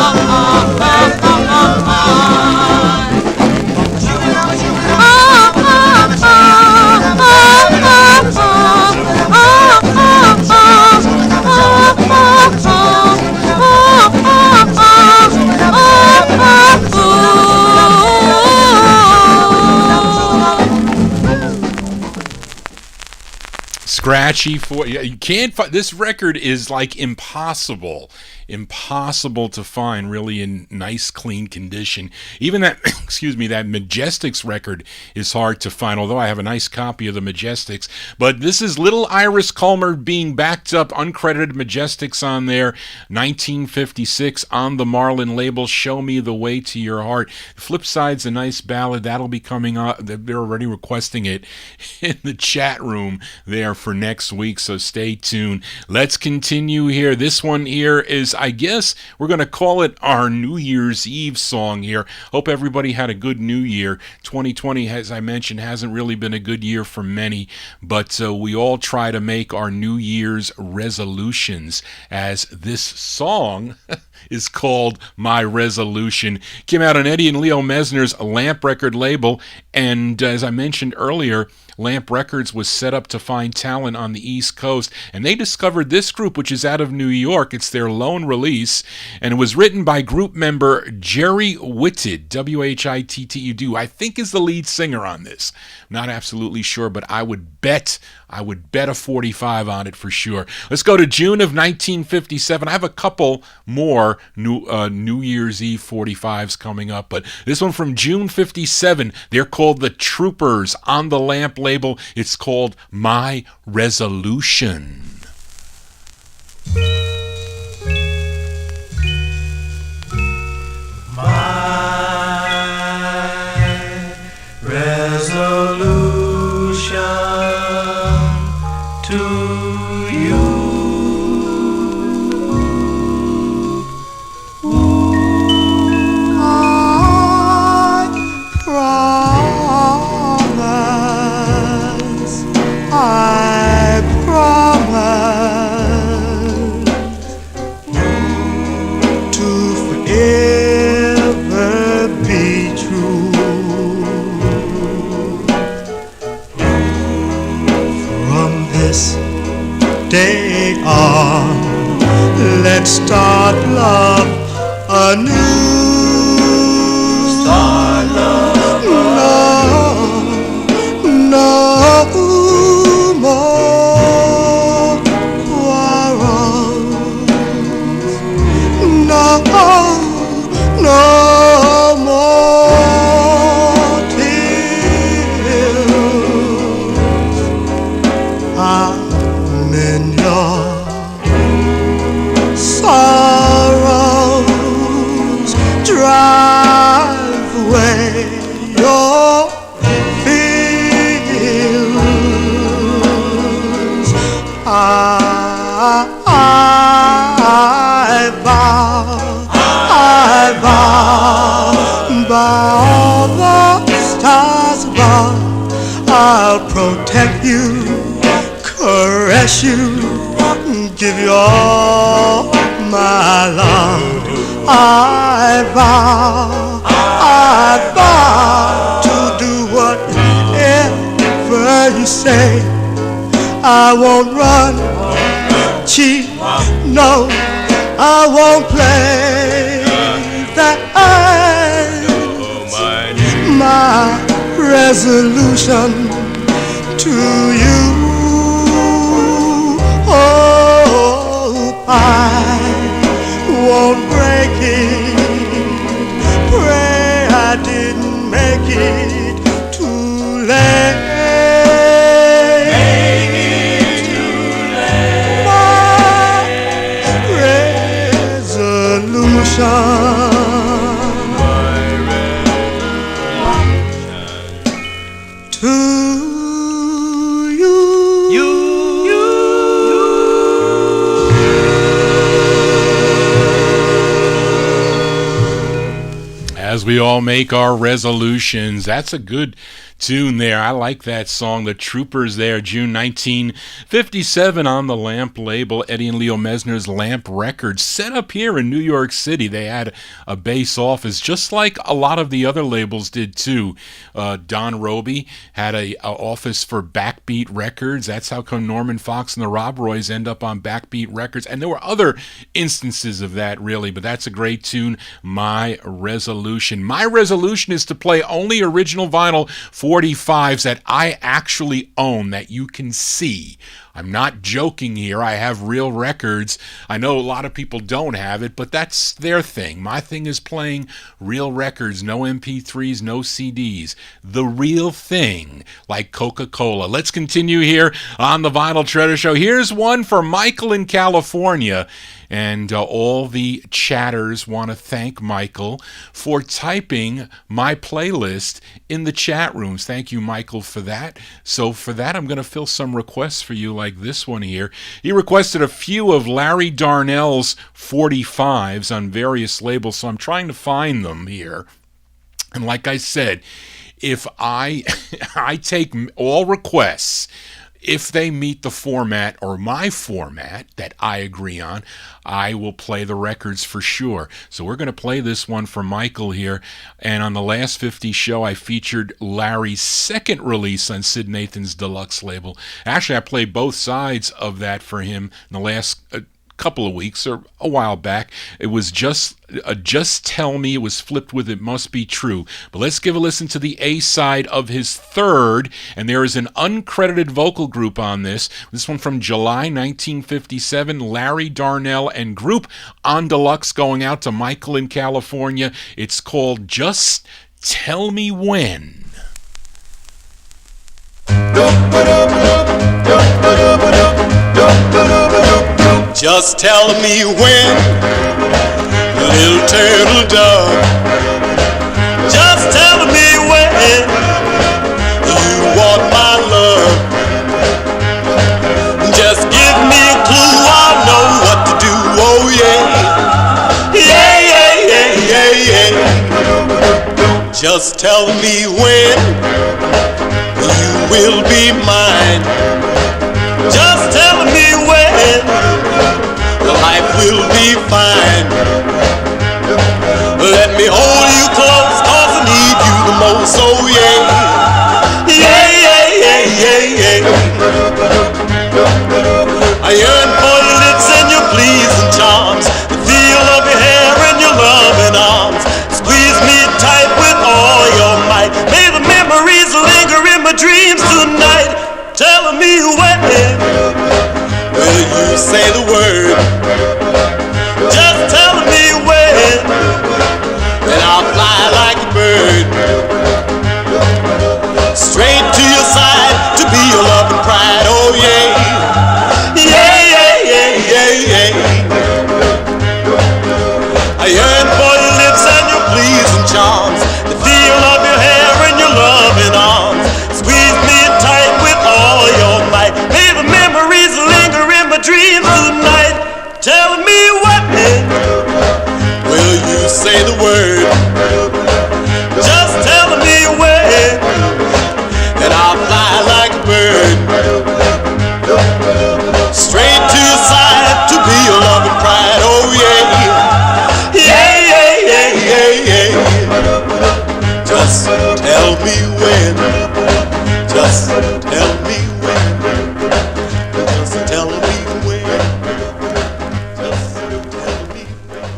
Scratchy for you can't find this record is like impossible to find really in nice clean condition. Even that that Majestics record is hard to find, although I have a nice copy of the Majestics. But this is Little Iris Culmer being backed up, uncredited Majestics on there, 1956 on the Marlin label, Show Me the Way to Your Heart. Flip side's a nice ballad that'll be coming up. They're already requesting it in the chat room there for next week, so stay tuned. Let's continue here. This one here is is, I guess, we're going to call it our New Year's Eve song here. Hope everybody had a good New Year. 2020, as I mentioned, hasn't really been a good year for many, but we all try to make our New Year's resolutions, as this song is called My Resolution. Came out on Eddie and Leo Mesner's Lamp record label, and as I mentioned earlier, Lamp Records was set up to find talent on the East Coast, and they discovered this group, which is out of New York. It's their lone release, and it was written by group member Jerry Whitted, W-H-I-T-T-U-D, I think is the lead singer on this. I'm not absolutely sure, but I would bet a 45 on it for sure. Let's go to June of 1957. I have a couple more New Year's Eve 45s coming up, but this one from June 57, they're called the Troopers on the Lamp label. It's called My Resolution. My resolution to you. I promise to forever be true. From this day on, let's start love anew. Start love anew. No more quarrels. No more tears. I'm in your sorrows. Drive away your fears. I vow by all the stars above, I'll protect you, caress you, give you all my love. I vow to do whatever you say. I won't run, cheat, no, I won't play that. My resolution to you. Oh, I won't break it. Pray I didn't make it too late. As we all make our resolutions. That's a good tune there. I like that song. The Troopers there, June 1957 on the Lamp label. Eddie and Leo Mesner's Lamp Records, set up here in New York City. They had a base office, just like a lot of the other labels did too. Don Roby had a office for Backbeat Records. That's how come Norman Fox and the Rob Roys end up on Backbeat Records. And there were other instances of that, really, but that's a great tune, My Resolution. My resolution is to play only original vinyl 45s that I actually own, that you can see. I'm not joking here. I have real records. I know a lot of people don't have it, but that's their thing. My thing is playing real records, no MP3s, no CDs. The real thing, like Coca-Cola. Let's continue here on the Vinyl Treasure Show. Here's one for Michael in California. And all the chatters want to thank Michael for typing my playlist in the chat rooms. Thank you, Michael, for that. So for that, I'm going to fill some requests for you like this one here. He requested a few of Larry Darnell's 45s on various labels, so I'm trying to find them here. And like I said, if I take all requests, if they meet the format or my format that I agree on, I will play the records for sure. So we're going to play this one for Michael here. And on the last 50 show, I featured Larry's second release on Sid Nathan's Deluxe label. Actually, I played both sides of that for him in the last couple of weeks or a while back. It was just Tell Me. It was flipped with It Must Be True. But let's give a listen to the A side of his third, and there is an uncredited vocal group on this one from July 1957, Larry Darnell and group on Deluxe, going out to Michael in California. It's called Just Tell Me When. Just tell me when, little turtle dove. Just tell me when you want my love. Just give me a clue, I'll know what to do. Oh yeah, yeah, yeah, yeah, yeah. Just tell me when you will be mine. Just tell me when life will be fine. Let me hold you close, 'cause I need you the most. Oh yeah, yeah, yeah, yeah, yeah, yeah. I yearn for your lips and your pleasing charms, the feel of your hair and your loving arms. Squeeze me tight with all your might. May the memories linger in my dreams tonight. Tell me when will you say the word? Just tell me when, and I'll fly like a bird, straight to your side to be your love and pride. Oh yeah, yeah, yeah, yeah, yeah, yeah. I yearn for your lips and your pleasing charms, the feel of your hair and your loving arms. Squeeze me tight with all your might. May the memories linger in my dreams tonight. Tell me what will you say the word? Just tell me when, and I'll fly like a bird, straight to your side to be your love and pride. Oh yeah, yeah, yeah, yeah, yeah, yeah. Just tell me when. Just tell me when. Just tell me when. Just tell me when.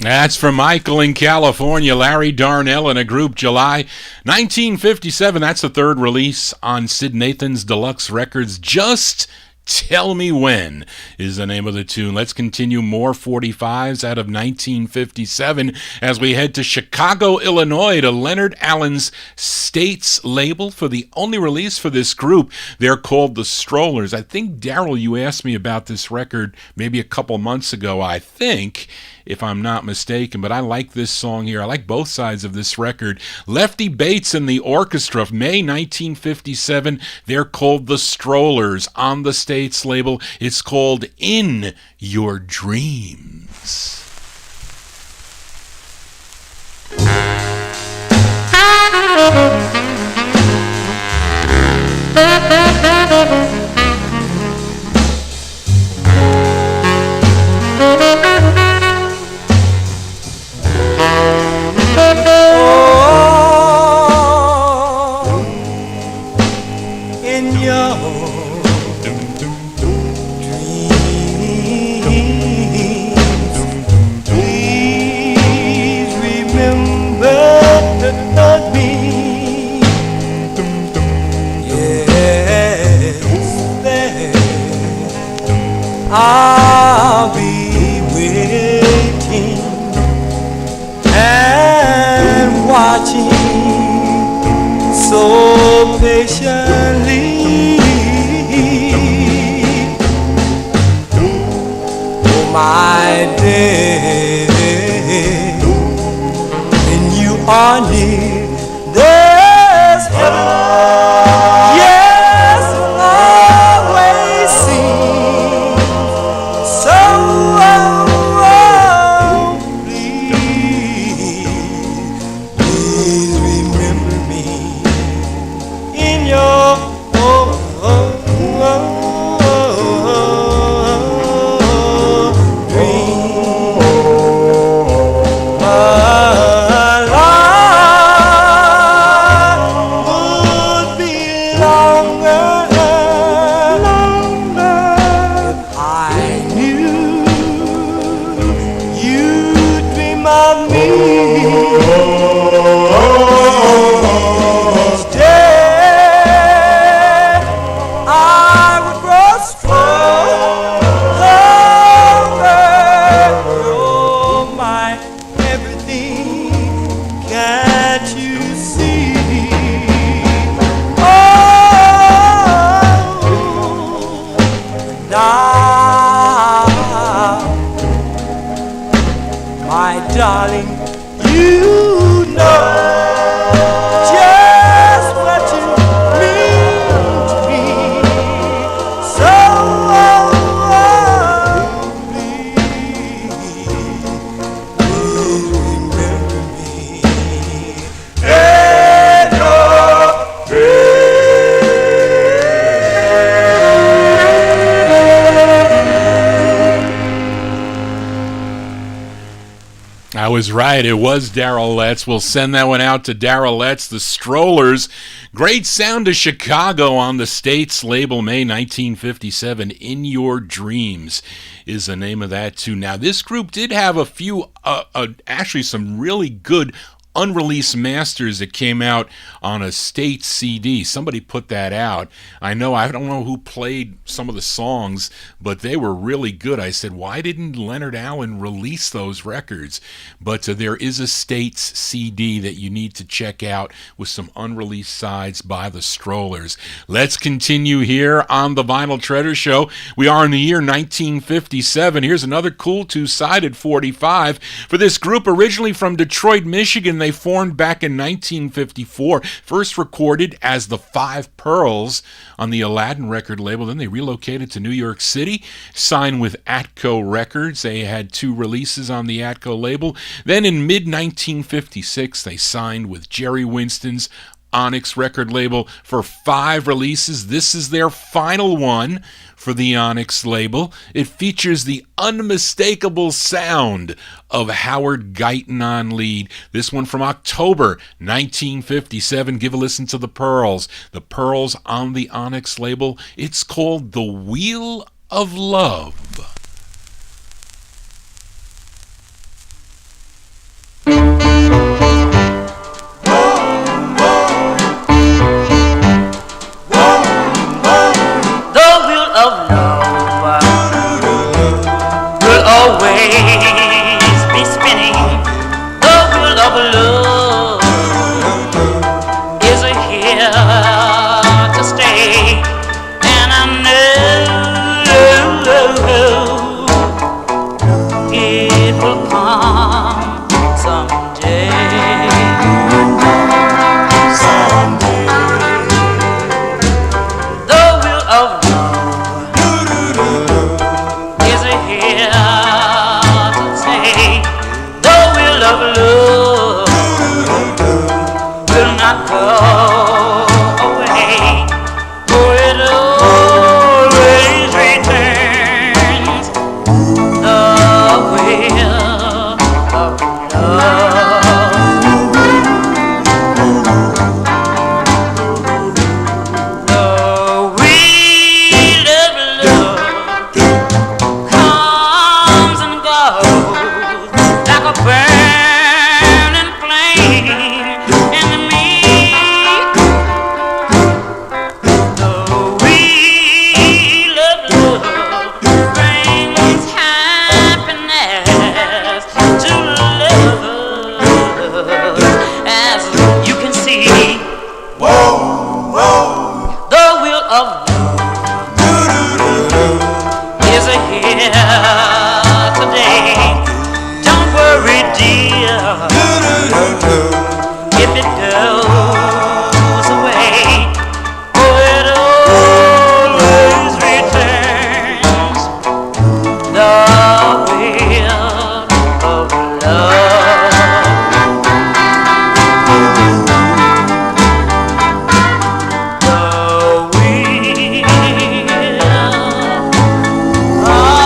That's from Michael in California, Larry Darnell and a group, July 1957. That's the third release on Sid Nathan's Deluxe Records. Just Tell Me When is the name of the tune. Let's continue more 45s out of 1957 as we head to Chicago, Illinois, to Leonard Allen's States label for the only release for this group. They're called the Strollers. I think, Daryl, you asked me about this record maybe a couple months ago, I think, if I'm not mistaken, but I like this song here. I like both sides of this record. Lefty Bates and the Orchestra, May 1957. They're called the Strollers on the States label. It's called In Your Dreams. I'll be waiting and watching so patiently. are near, there's heaven. Yes, it always seems so. Please remember me in your darling, you know just what you mean to me. So please remember me and your I was right. It was Darrell Letts. We'll send that one out to Darrell Letts. The Strollers. Great Sound of Chicago on the States label, May 1957. In Your Dreams is the name of that, too. Now, this group did have a few, actually some really good unreleased masters that came out on a state CD. Somebody put that out. I don't know who played some of the songs, but they were really good. I said, why didn't Leonard Allen release those records? But there is a states CD that you need to check out with some unreleased sides by the Strollers. Let's continue here on the Vinyl Treasure Show. We are in the year 1957. Here's another cool two-sided 45 for this group originally from Detroit, Michigan. They formed back in 1954, first recorded as the Five Pearls on the Aladdin record label. Then they relocated to New York City, signed with Atco Records. They had 2 releases on the Atco label. Then in mid-1956, they signed with Jerry Winston's Onyx record label for 5 releases. This is their final one for the Onyx label. It features the unmistakable sound of Howard Guyton on lead. This one from October 1957. Give a listen to the Pearls. The Pearls on the Onyx label. It's called The Wheel of Love. Always be spinning. The wheel of love is here to stay, and I know it will come someday. The wheel of love is here. Of love will not go away, for it always returns. The wheel of love, the wheel of love comes and goes like a bird. Today, don't worry, dear. it goes away, oh, it always returns. The wheel of love. The wheel of love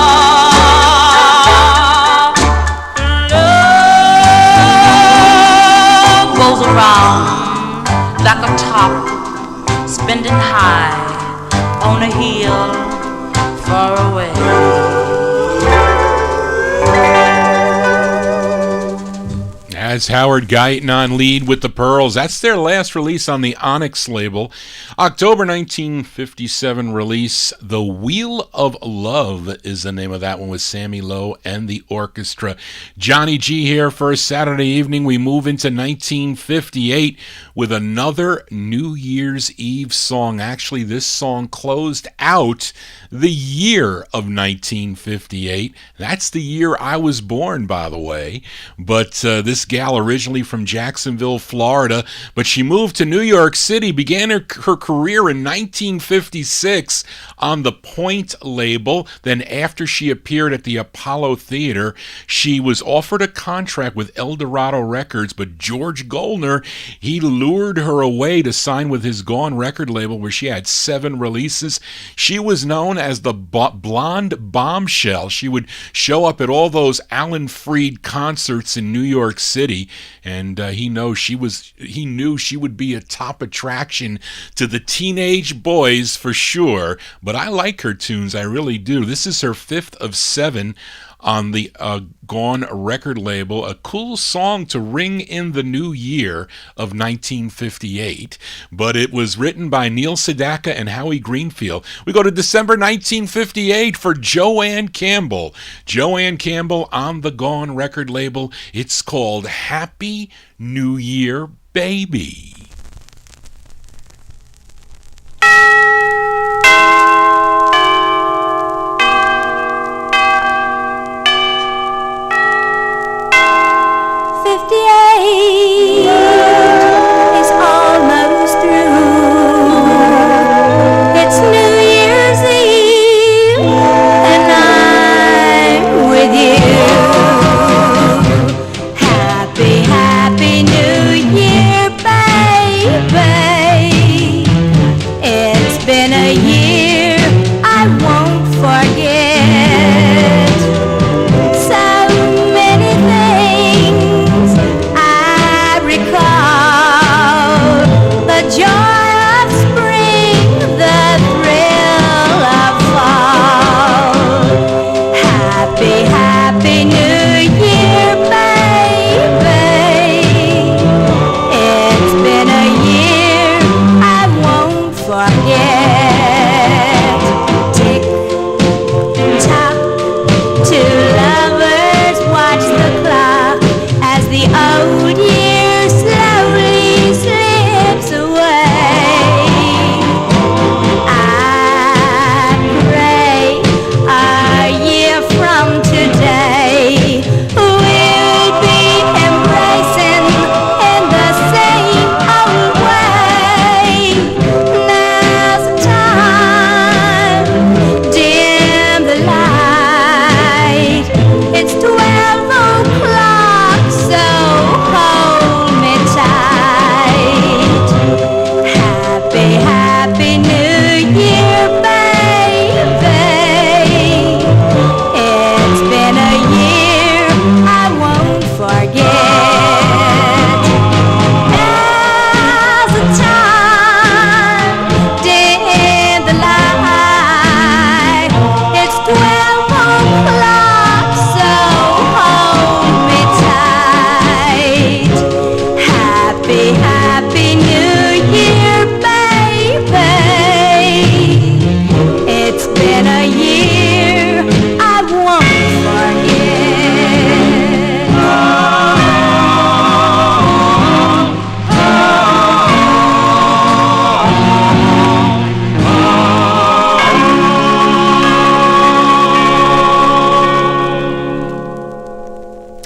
goes around like a top spinning high on a hill far away. As Howard Guyton on lead with the Pearls. That's their last release on the Onyx label. October 1957 release. The Wheel of Love is the name of that one with Sammy Lowe and the orchestra. Johnny G here for a Saturday evening. We move into 1958 with another New Year's Eve song. Actually, this song closed out the year of 1958. That's the year I was born, by the way. But this gal originally from Jacksonville, Florida, but she moved to New York City, began her career in 1956 on the Point label. Then after she appeared at the Apollo Theater, she was offered a contract with El Dorado Records, but George Goldner, he lured her away to sign with his Gone record label, where she had 7 releases. She was known as the Blonde Bombshell. She would show up at all those Alan Freed concerts in New York City, and he knew she would be a top attraction to the teenage boys for sure. But I like her tunes, I really do. This is her 5th of 7 on the Gone record label. A cool song to ring in the new year of 1958, but it was written by Neil Sedaka and Howie Greenfield. We go to December 1958 for Joanne Campbell. Joanne Campbell on the Gone record label. It's called Happy New Year, Baby. Is almost through. It's New Year's Eve, and I'm with you. Happy, happy New Year, baby. It's been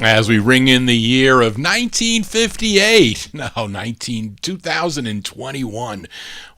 As we ring in the year of 1958. No, 2021.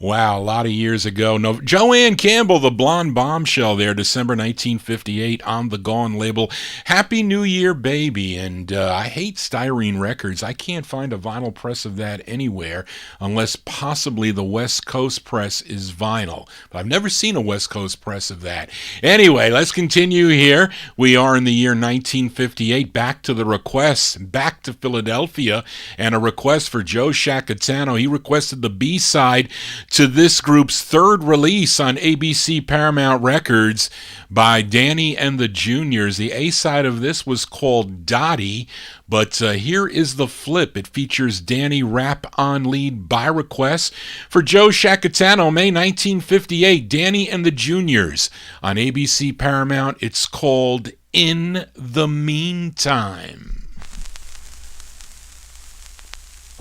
Wow, a lot of years ago. No, Joanne Campbell, the blonde bombshell there, December 1958 on the Gone label. Happy New Year, baby. And I hate Styrene Records. I can't find a vinyl press of that anywhere unless possibly the West Coast press is vinyl. But I've never seen a West Coast press of that. Anyway, let's continue here. We are in the year 1958. Back to the requests, back to Philadelphia, and a request for Joe Shacatano. He requested the B-side to this group's third release on ABC Paramount Records by Danny and the Juniors. The A-side of this was called Dottie, but here is the flip. It features Danny rap on lead by request for Joe Shacatano, May 1958. Danny and the Juniors on ABC Paramount. It's called In the Meantime.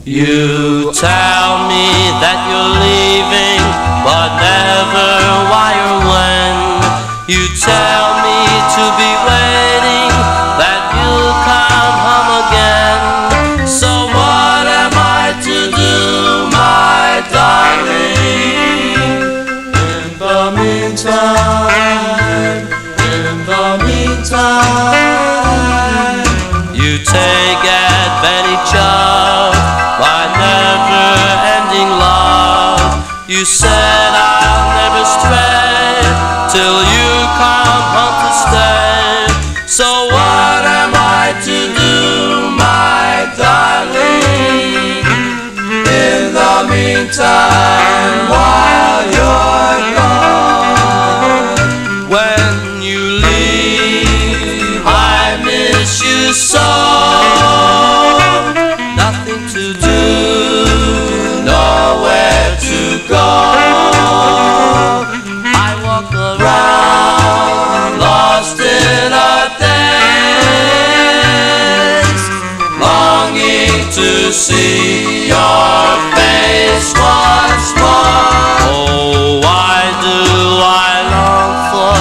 You tell me that you're leaving, but never why or when. You tell me to be waiting, that you'll come home again. So what am I to do, my darling? In the meantime, you take advantage of my never-ending love. You said I'll never stray till you come home to stay. So what am I to do, my darling? In the meantime, while you're gone, when you leave, I miss you so. Nothing to do, nowhere to go. I walk around, lost in a daze, longing to see your face once more. Oh, why do I long for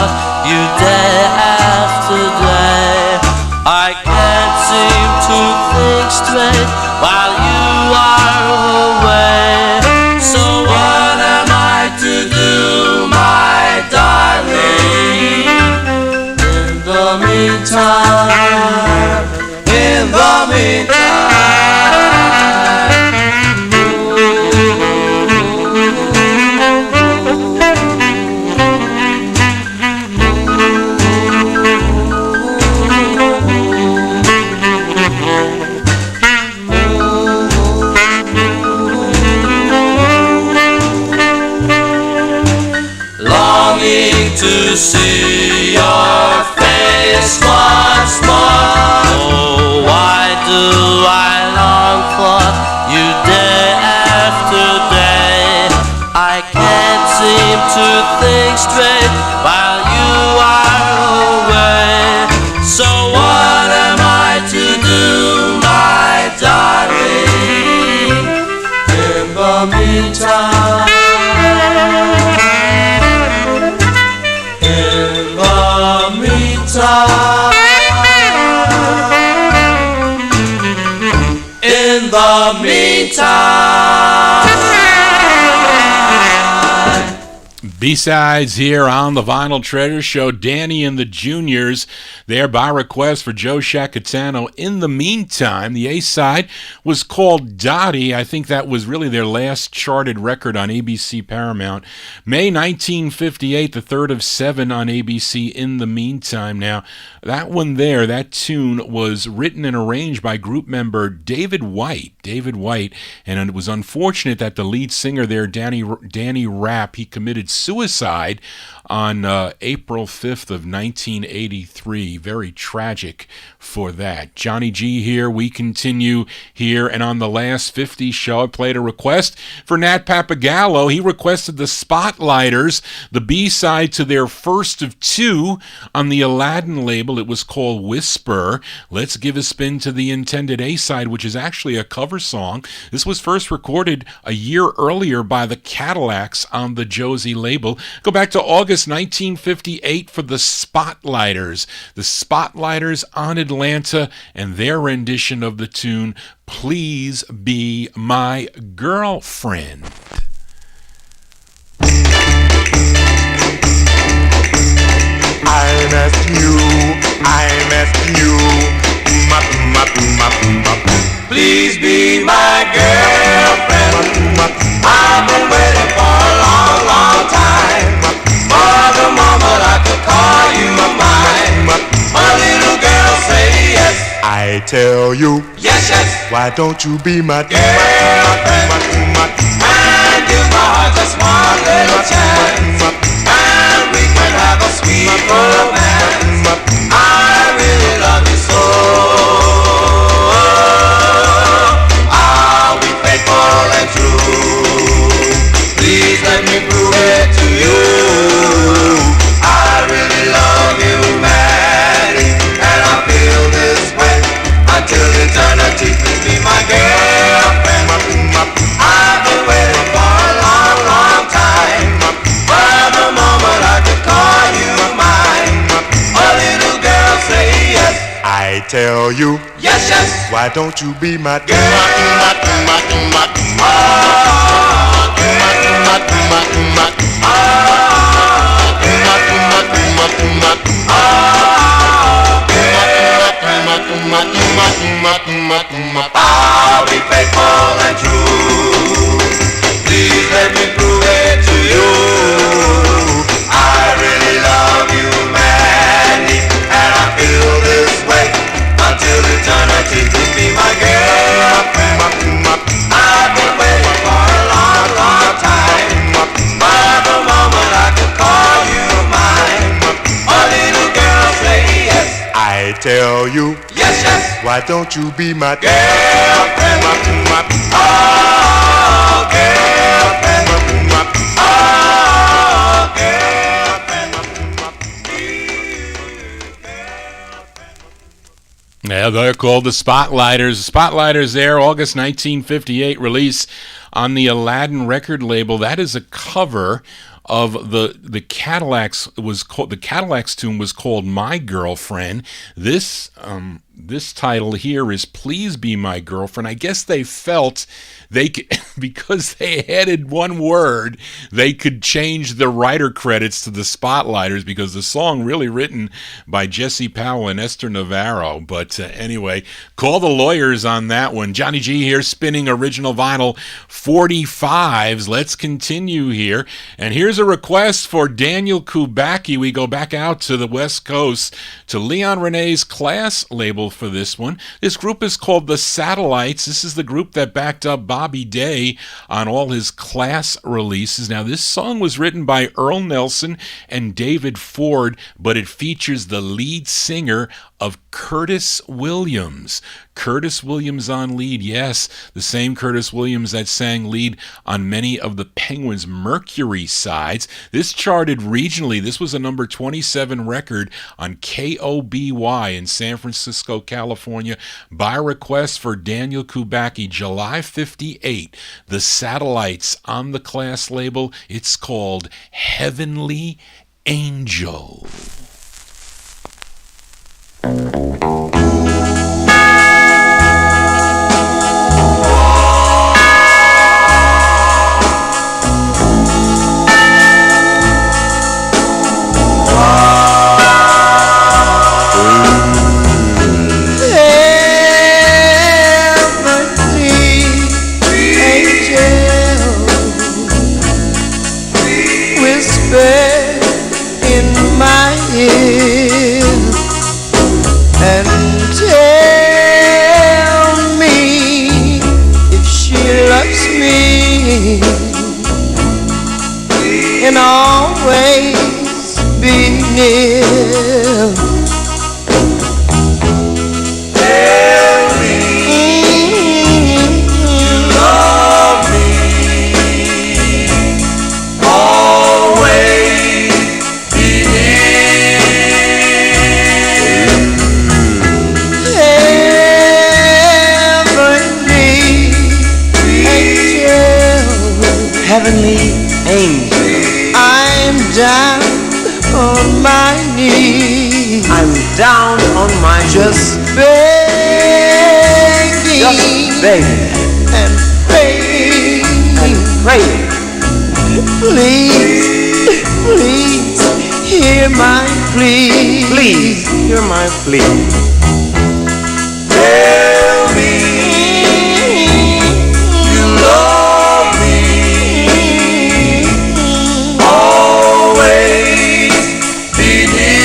you day after day? I can't seem to think straight while you are away. So what am I to do, my darling? In the meantime, in the meantime. To see your face once more. Oh, why do I long for you day after day? I can't seem to think straight while you are away. So what am I to do, my darling? In the meantime, in the meantime. B-sides here on the Vinyl Treasure Show. Danny and the Juniors there by request for Joe Shacatano. In the Meantime, the A-side was called Dottie. I think that was really their last charted record on ABC Paramount. May 1958, the third of 7 on ABC, In the Meantime. Now, that one there, that tune was written and arranged by group member David White, and it was unfortunate that the lead singer there, Danny Rapp, he committed suicide on April 5th of 1983. Very tragic for that. Johnny G here. We continue here, and on the last 50's show, I played a request for Nat Papagallo. He requested the Spotlighters, the B-side to their first of 2 on the Aladdin label. It was called Whisper. Let's give a spin to the intended A-side, which is actually a cover song. This was first recorded a year earlier by the Cadillacs on the Josie label. label. Go back to August 1958 for the Spotlighters. The Spotlighters on Atlanta and their rendition of the tune, Please Be My Girlfriend. I'm asking you, Please be my girlfriend. I've been waiting for a long, long time, for the moment I could call you mine. My little girl, say yes. I tell you, Yes, yes. why don't you be my Girlfriend, and give my heart just one little chance, and we can have a sweet romance. I really love you so. I'll be faithful and true. Please let me prove it to you. I really love you, madly, and I feel this way until eternity. Please be my girlfriend. I've been waiting for a long, long time, for the moment I could call you mine. A little girl, say yes. I tell you, Yes, yes. why don't you be my I'll be faithful and true. Please let me prove it to you. I really love you, madly, and I feel this way until eternity. Please be my girlfriend. I've been waiting for a long, long time, for the moment I could call you mine. A little girl, say yes. I tell you, Yes, yes. why don't you be my Girlfriend. Oh, girlfriend. Oh, girlfriend. Yeah, they're called the Spotlighters. Spotlighters there, August 1958 release on the Aladdin record label. That is a cover of the Cadillacs. The Cadillacs tune was called My Girlfriend. This title here is Please Be My Girlfriend. I guess they felt they could, because they added one word, they could change the writer credits to the Spotlighters, because the song really written by Jesse Powell and Esther Navarro. But anyway, call the lawyers on that one. Johnny G here, spinning original vinyl 45s. Let's continue here. And here's a request for Daniel Kubacki. We go back out to the West Coast to Leon Renee's Class label for this one. This group is called the Satellites. This is the group that backed up Bobby Day on all his Class releases. Now, this song was written by Earl Nelson and David Ford, but it features the lead singer of Curtis Williams. Curtis Williams on lead, yes, the same Curtis Williams that sang lead on many of the Penguins' Mercury sides. This charted regionally. This was a number 27 record on KOBY in San Francisco, California, by request for Daniel Kubacki, July 58. The Satellites on the Class label. It's called Heavenly Angel. And always be near. Tell me you love me. Always be near. Heavenly angel. Heavenly angel. I down on my just begging, just begging and praying, and praying. Please, please hear my plea. Please hear my plea. Tell me you love me, always be near.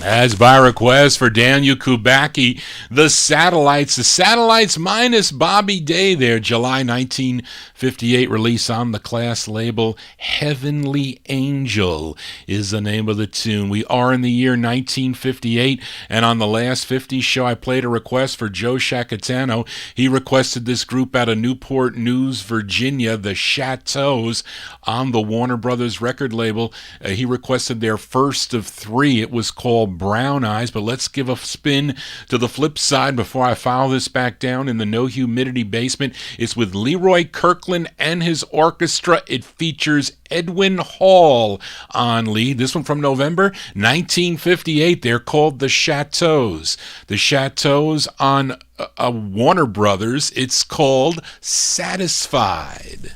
As by request for Daniel Kubacki, the Satellites minus Bobby Day there, July 1958 release on the Class label. Heavenly Angel is the name of the tune. We are in the year 1958, and on the last 50s show I played a request for Joe Shacatano. He requested this group out of Newport News, Virginia, the Chateaus, on the Warner Brothers record label. He requested their first of three. It was called Brown Eyes, but let's give a spin to the flip side before I file this back down in the No Humidity basement. It's with Leroy Kirkland and his orchestra. It features Edwin Hall on lead. This one from November 1958. They're called the Chateaus. The Chateaus on Warner Brothers. It's called Satisfied.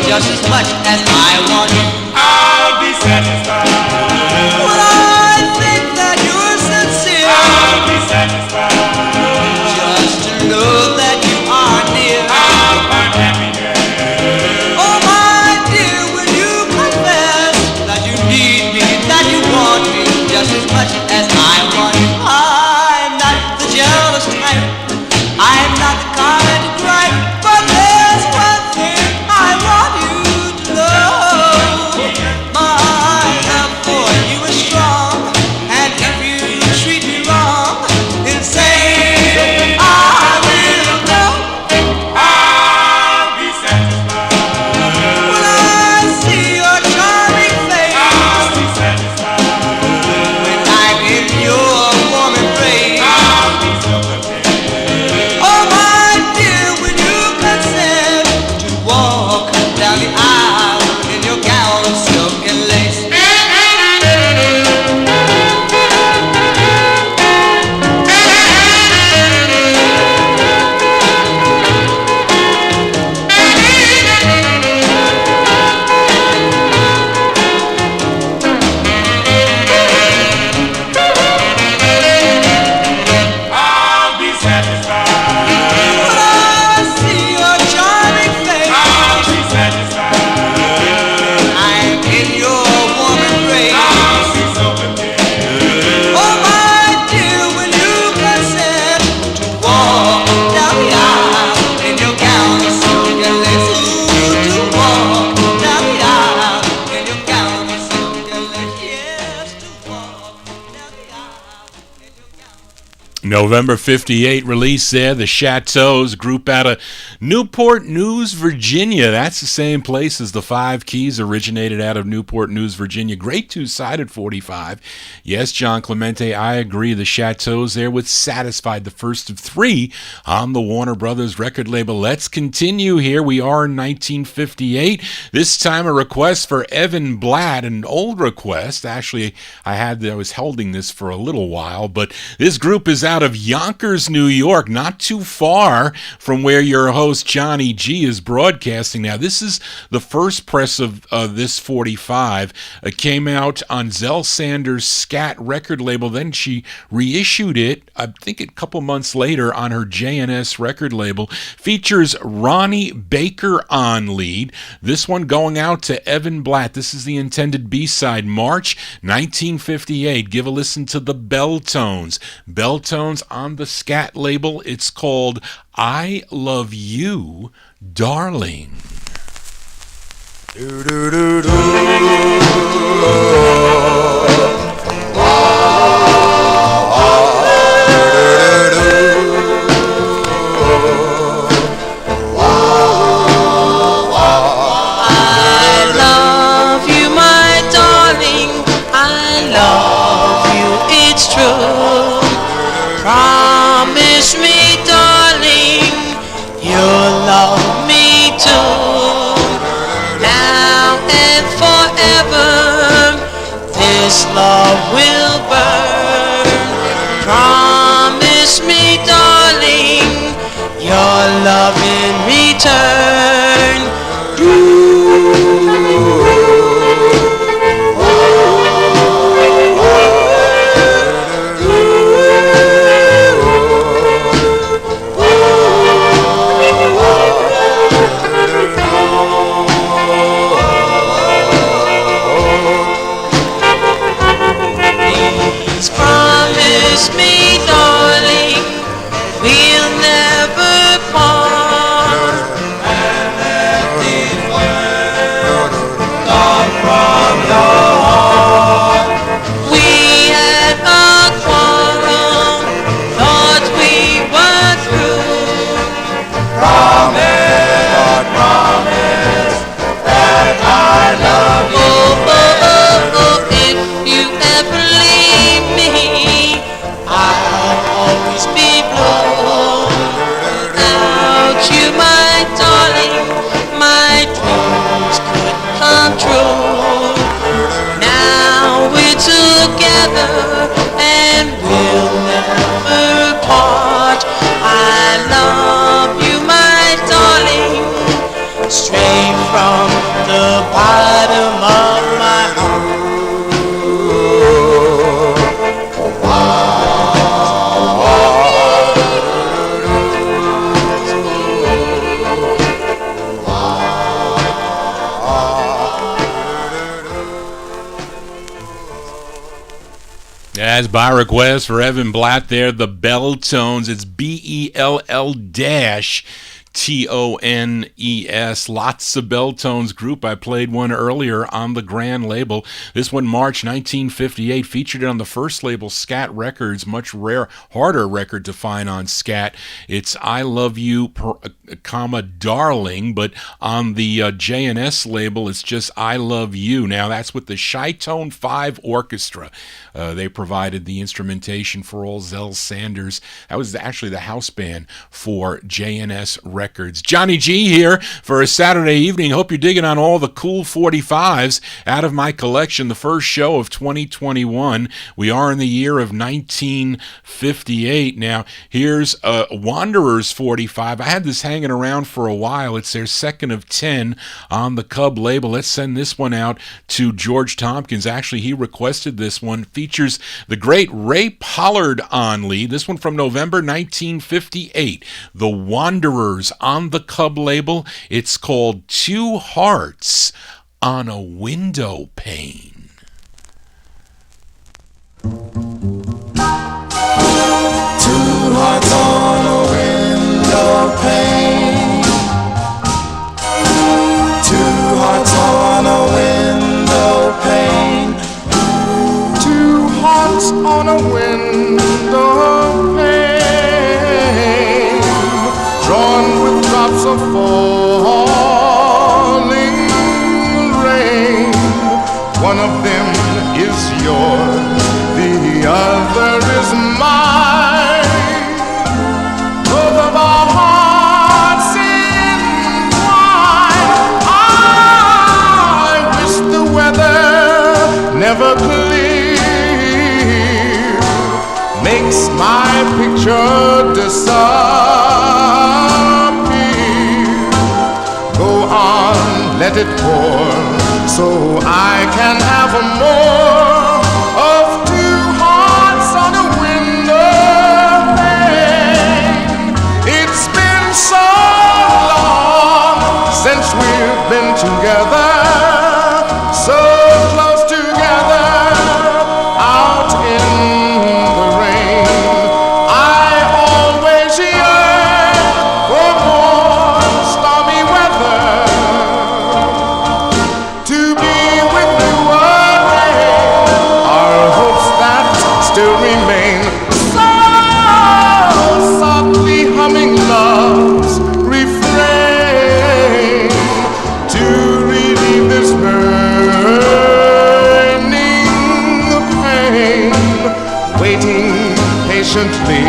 Just as much as I want you, I'll be satisfied. When I think that you're sincere, I'll be satisfied. Just to know that you are near, I'll find happiness. Oh my dear, will you confess that you need me, that you want me, just as much as I want you? I'm not the jealous type, I'm not the kind to gripe, but there's one thing I want you. November 58 release there, the Chateaus, group out of Newport News, Virginia. That's the same place as the Five Keys, originated out of Newport News, Virginia. Great two-sided 45. Yes, John Clemente, I agree. The Chateaus there with Satisfied, the first of three on the Warner Brothers record label. Let's continue here. We are in 1958. This time a request for Evan Blatt, an old request. Actually, I was holding this for a little while, but this group is out out of Yonkers, New York, not too far from where your host Johnny G is broadcasting now. This is the first press of this 45. It came out on Zell Sanders' Scat record label. Then she reissued it, I think a couple months later, on her JNS record label. Features Ronnie Baker on lead. This one going out to Evan Blatt. This is the intended B-side, March 1958. Give a listen to the Belltones. Belltones on the Scat label. It's called I Love You, Darling. Do, do, do, do. Promise me, darling, you'll love me too. Now and forever, this love will burn. Promise me, darling, your love in return. And we'll never part. I love you, my darling, straight from the bottom of my heart. As by request for Evan Blatt there, the Belltones. It's BELL-TONES. Lots of Belltones group. I played one earlier on the Grand label. This one, March 1958, featured on the first label, Scat Records. Much harder record to find on Scat. It's I Love You, Darling, but on the JNS label, it's just I Love You. Now, that's with the Chi-Tone 5 Orchestra. They provided the instrumentation for all Zell Sanders. That was actually the house band for JNS Records. Johnny G here for a Saturday evening. Hope you're digging on all the cool 45s out of my collection. The first show of 2021. We are in the year of 1958. Now, here's a Wanderers 45. I had this hanging around for a while. It's their second of 10 on the Cub label. Let's send this one out to George Tompkins. Actually, he requested this one. Features the great Ray Pollard on lead. This one from November 1958. The Wanderers on the Cub label. It's called Two Hearts on a Window Pane. Two hearts on a window pane. Two hearts on a window pane. Two hearts on a window pane, drawn with drops of falling rain. One of them is yours, the other is mine. Both of our hearts entwined. I wish the weather never clear, makes my picture should disappear. Go on, let it pour, so I can have a more of two hearts on a window pane. It's been so long since we've been together, so close together, out in the rain. I always yearn for more stormy weather, to be with you again. Our hopes that still remain, so softly humming love's refrain, to relieve this burning pain. Waiting patiently,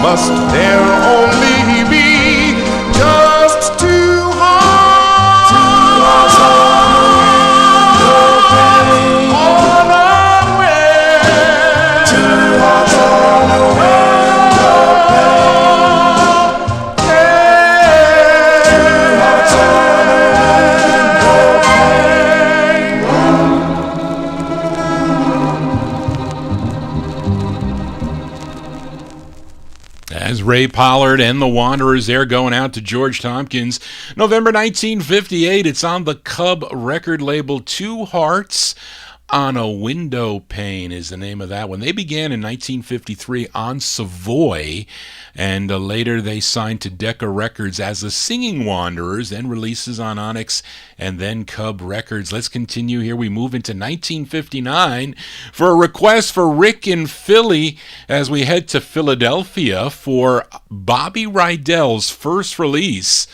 must there only be just two hearts on a window, two hearts on a window pane, two hearts on As Ray Pollard and the Wanderers there going out to George Tompkins. November 1958, it's on the Cub record label. Two Hearts on a Window Pane is the name of that one. They began in 1953 on Savoy, and later they signed to Decca Records as the Singing Wanderers, then releases on Onyx and then Cub Records. Let's continue here. We move into 1959 for a request for Rick in Philly as we head to Philadelphia for Bobby Rydell's first release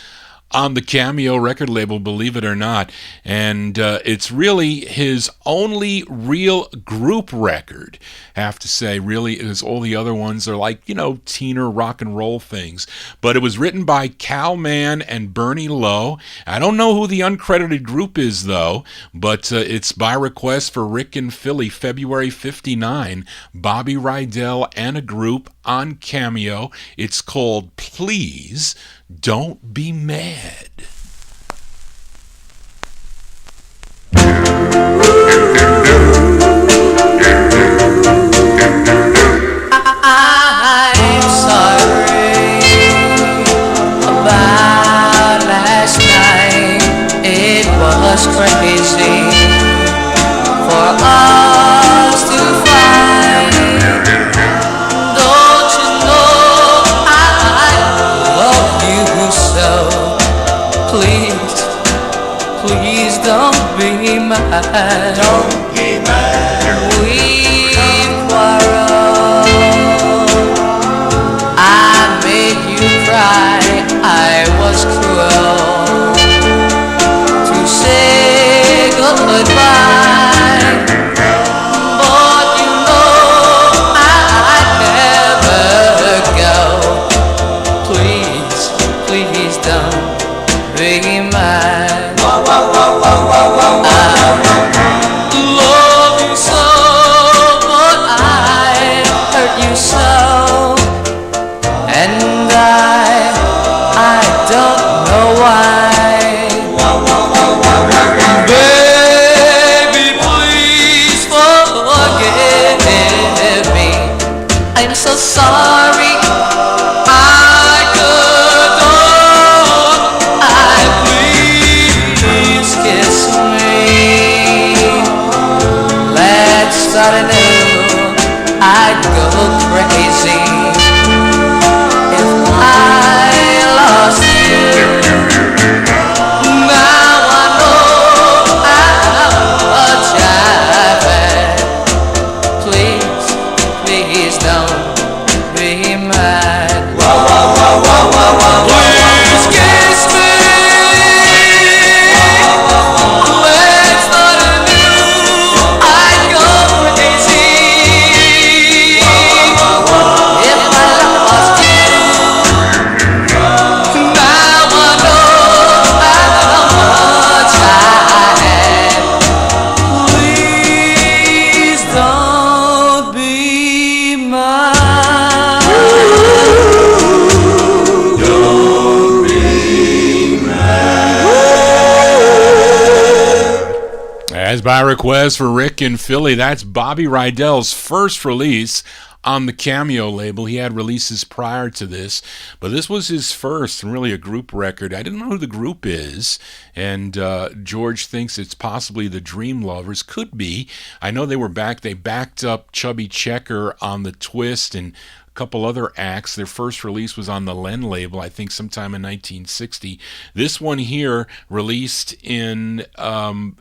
on the Cameo record label, believe it or not. And it's really his only real group record, have to say, really, as all the other ones are like, teener rock and roll things. But it was written by Cal Mann and Bernie Lowe. I don't know who the uncredited group is, though, but it's by request for Rick in Philly, February 59, Bobby Rydell and a group on Cameo. It's called Please Don't Be Mad. I'm sorry about last night. It was crazy for us to fight. Don't you know I love you so? Please, please don't be mad. Don't be mad. We quarreled. I made you cry. I was cruel to say goodbye. But you know I'd never go. Please, please don't be mad. I love you so, but I hurt you so, and I don't know why. Baby, please forgive me. I'm so sorry. Start anew, I'd go crazy if I lost you. Now I know how much I've had. Please, please don't be mad. Please kiss me. Let's start anew. I'd go crazy As by request for Rick in Philly, that's Bobby Rydell's first release on the Cameo label. He had releases prior to this, but this was his first and really a group record. I didn't know who the group is, and George thinks it's possibly the Dream Lovers. Could be. I know they were back. They backed up Chubby Checker on the Twist and couple other acts. Their first release was on the Len label, I think sometime in 1960. This one here released in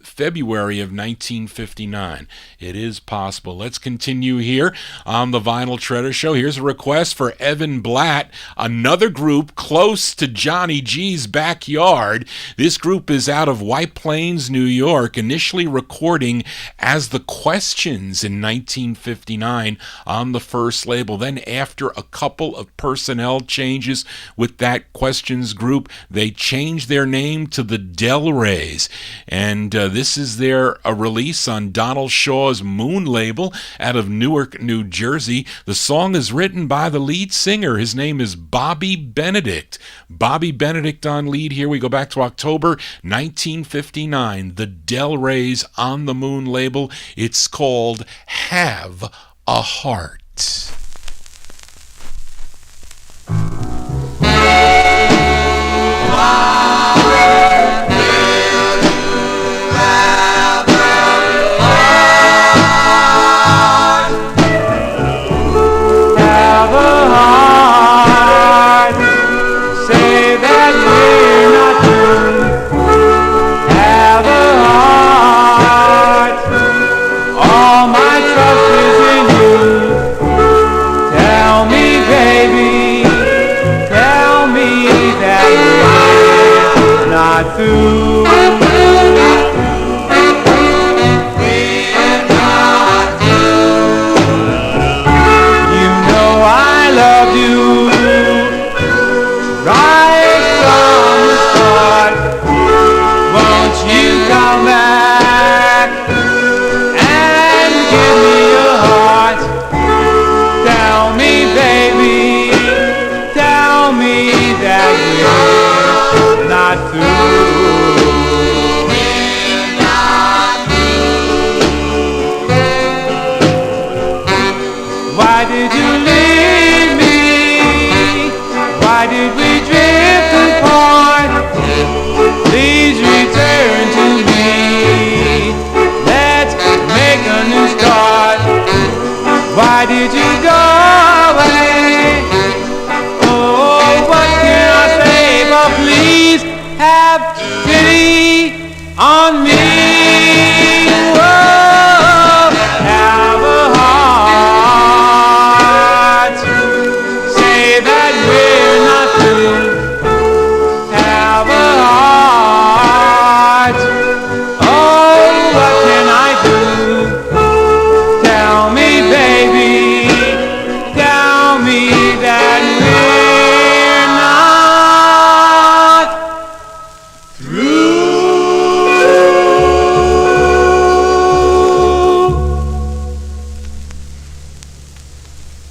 February of 1959. It is possible. Let's continue here on the Vinyltreasure Show. Here's a request for Evan Blatt, another group close to Johnny G's backyard. This group is out of White Plains, New York, initially recording as The Questions in 1959 on the first label. Then after a couple of personnel changes with that Questions group, they changed their name to the Del Reys. And this is their release on Donald Shaw's Moon label out of Newark, New Jersey. The song is written by the lead singer. His name is Bobby Benedict. Bobby Benedict on lead here. We go back to October 1959. The Del Reys on the Moon label. It's called Have a Heart.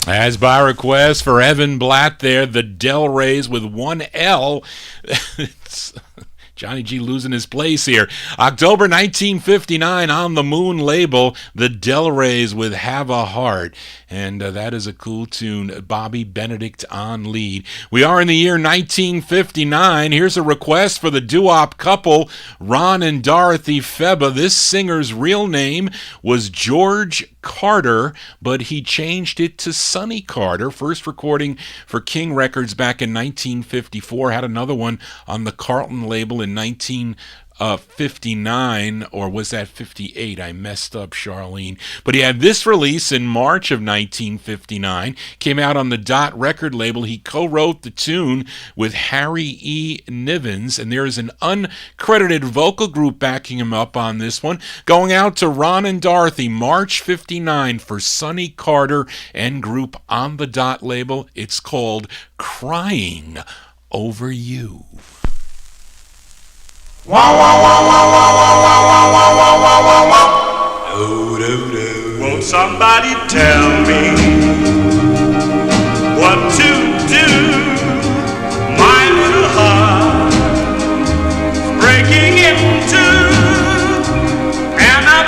As by request for Evan Blatt there, the Del Reys with one L. It's Johnny G losing his place here. October 1959 on the Moon label, the Del Reys with Have a Heart. And that is a cool tune. Bobby Benedict on lead. We are in the year 1959. Here's a request for the doo-wop couple, Ron and Dorothy Feba. This singer's real name was George Carter, but he changed it to Sonny Carter. First recording for King Records back in 1954. Had another one on the Carlton label in 1959, or was that 58? I messed up, Charlene. But he had this release in March of 1959. Came out on the Dot record label. He co-wrote the tune with Harry E. Nivens, and there is an uncredited vocal group backing him up on this one. Going out to Ron and Dorothy, March 59 for Sonny Carter and group on the Dot label. It's called Crying Over You. Wow, wow, wow, wow, wow, wow, wow, wow, wow, wow, wow, wow. Do, do, do. Won't somebody tell me what to do? My little heart breaking in two, and I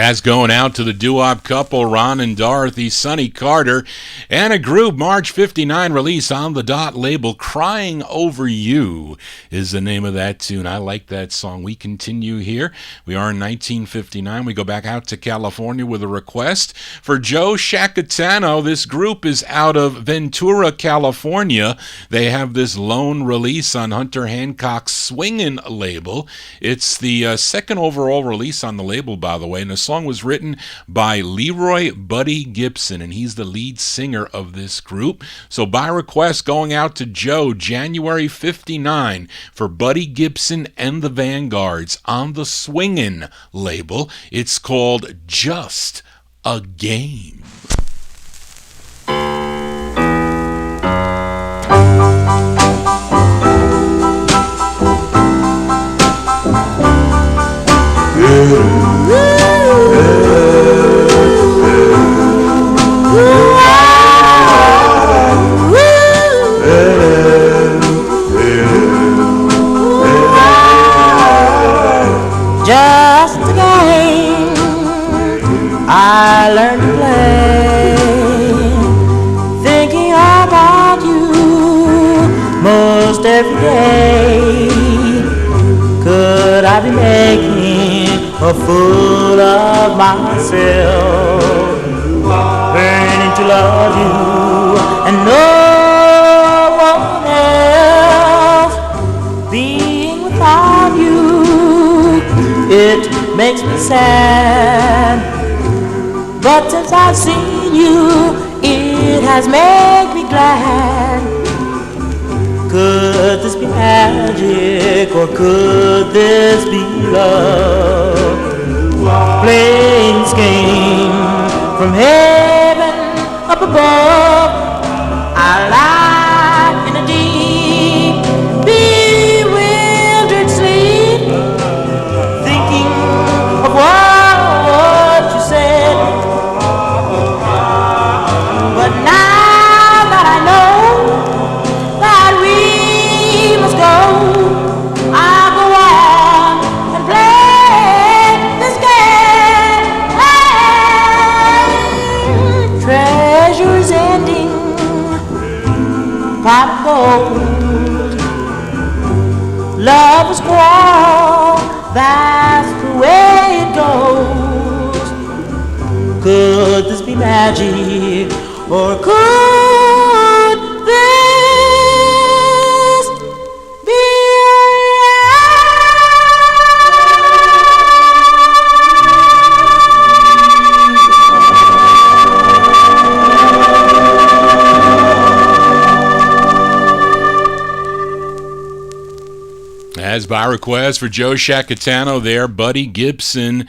That's going out to the doo-wop couple, Ron and Dorothy, Sonny Carter, and a group March 59 release on the Dot label. Crying Over You is the name of that tune. I like that song. We continue here. We are in 1959. We go back out to California with a request for Joe Shacatano. This group is out of Ventura, California. They have this lone release on Hunter Hancock's Swingin' label. It's the second overall release on the label, by the way, and the song was written by Leroy Buddy Gibson, and he's the lead singer of this group. So by request, going out to Joe, January 59, for Buddy Gibson and the Vanguards on the Swingin' label. It's called Just a Game. Just a game I learned to play, thinking about you most every day. Could I be making a fool of myself, learning to love you and no one else, being without you? It makes me sad, but since I've seen you, it has made me glad. Could this be magic, or could this be love? Playing this game from heaven up above. I lie in a deep, bewildered sleep, thinking of what you said. But now that I know that we must go, I'll go on and play this game. Treasure's ending, pot of gold, love is quarrel, that's the way it goes. Could this be magic, or could this be As by request for Joe Shacatano there, Buddy Gibson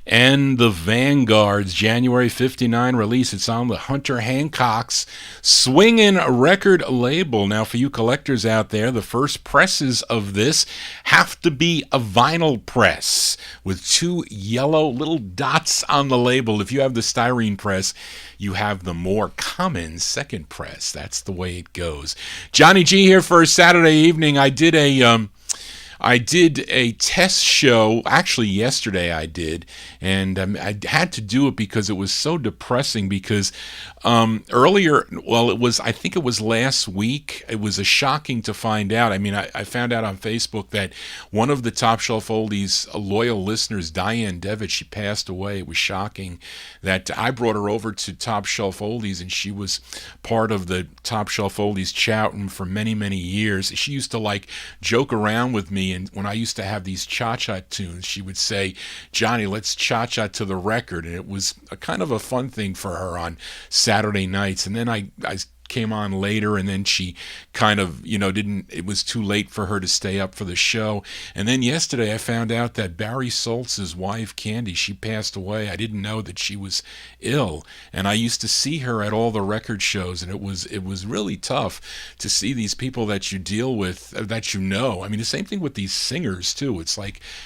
and the Vanguards, January 59 release. It's on the Hunter Hancock's Swingin' record label. Now, for you collectors out there, the first presses of this have to be a vinyl press with two yellow little dots on the label. If you have the styrene press, you have the more common second press. That's the way it goes. Johnny G here for a Saturday evening. I did a test show, actually yesterday I did, and I had to do it because it was so depressing because earlier, I think it was last week, it was shocking to find out. I mean, I found out on Facebook that one of the Top Shelf Oldies loyal listeners, Diane Devitt, she passed away. It was shocking that I brought her over to Top Shelf Oldies, and she was part of the Top Shelf Oldies chat room for many, many years. She used to joke around with me, and when I used to have these cha-cha tunes, she would say, "Johnny, let's cha-cha to the record," and it was a kind of a fun thing for her on Saturday nights. And then I came on later, and then she kind of, it was too late for her to stay up for the show. And then yesterday I found out that Barry Soltz's wife, Candy, she passed away. I didn't know that she was ill, and I used to see her at all the record shows, and it was really tough to see these people that you deal with, that you know. I mean, the same thing with these singers too. It's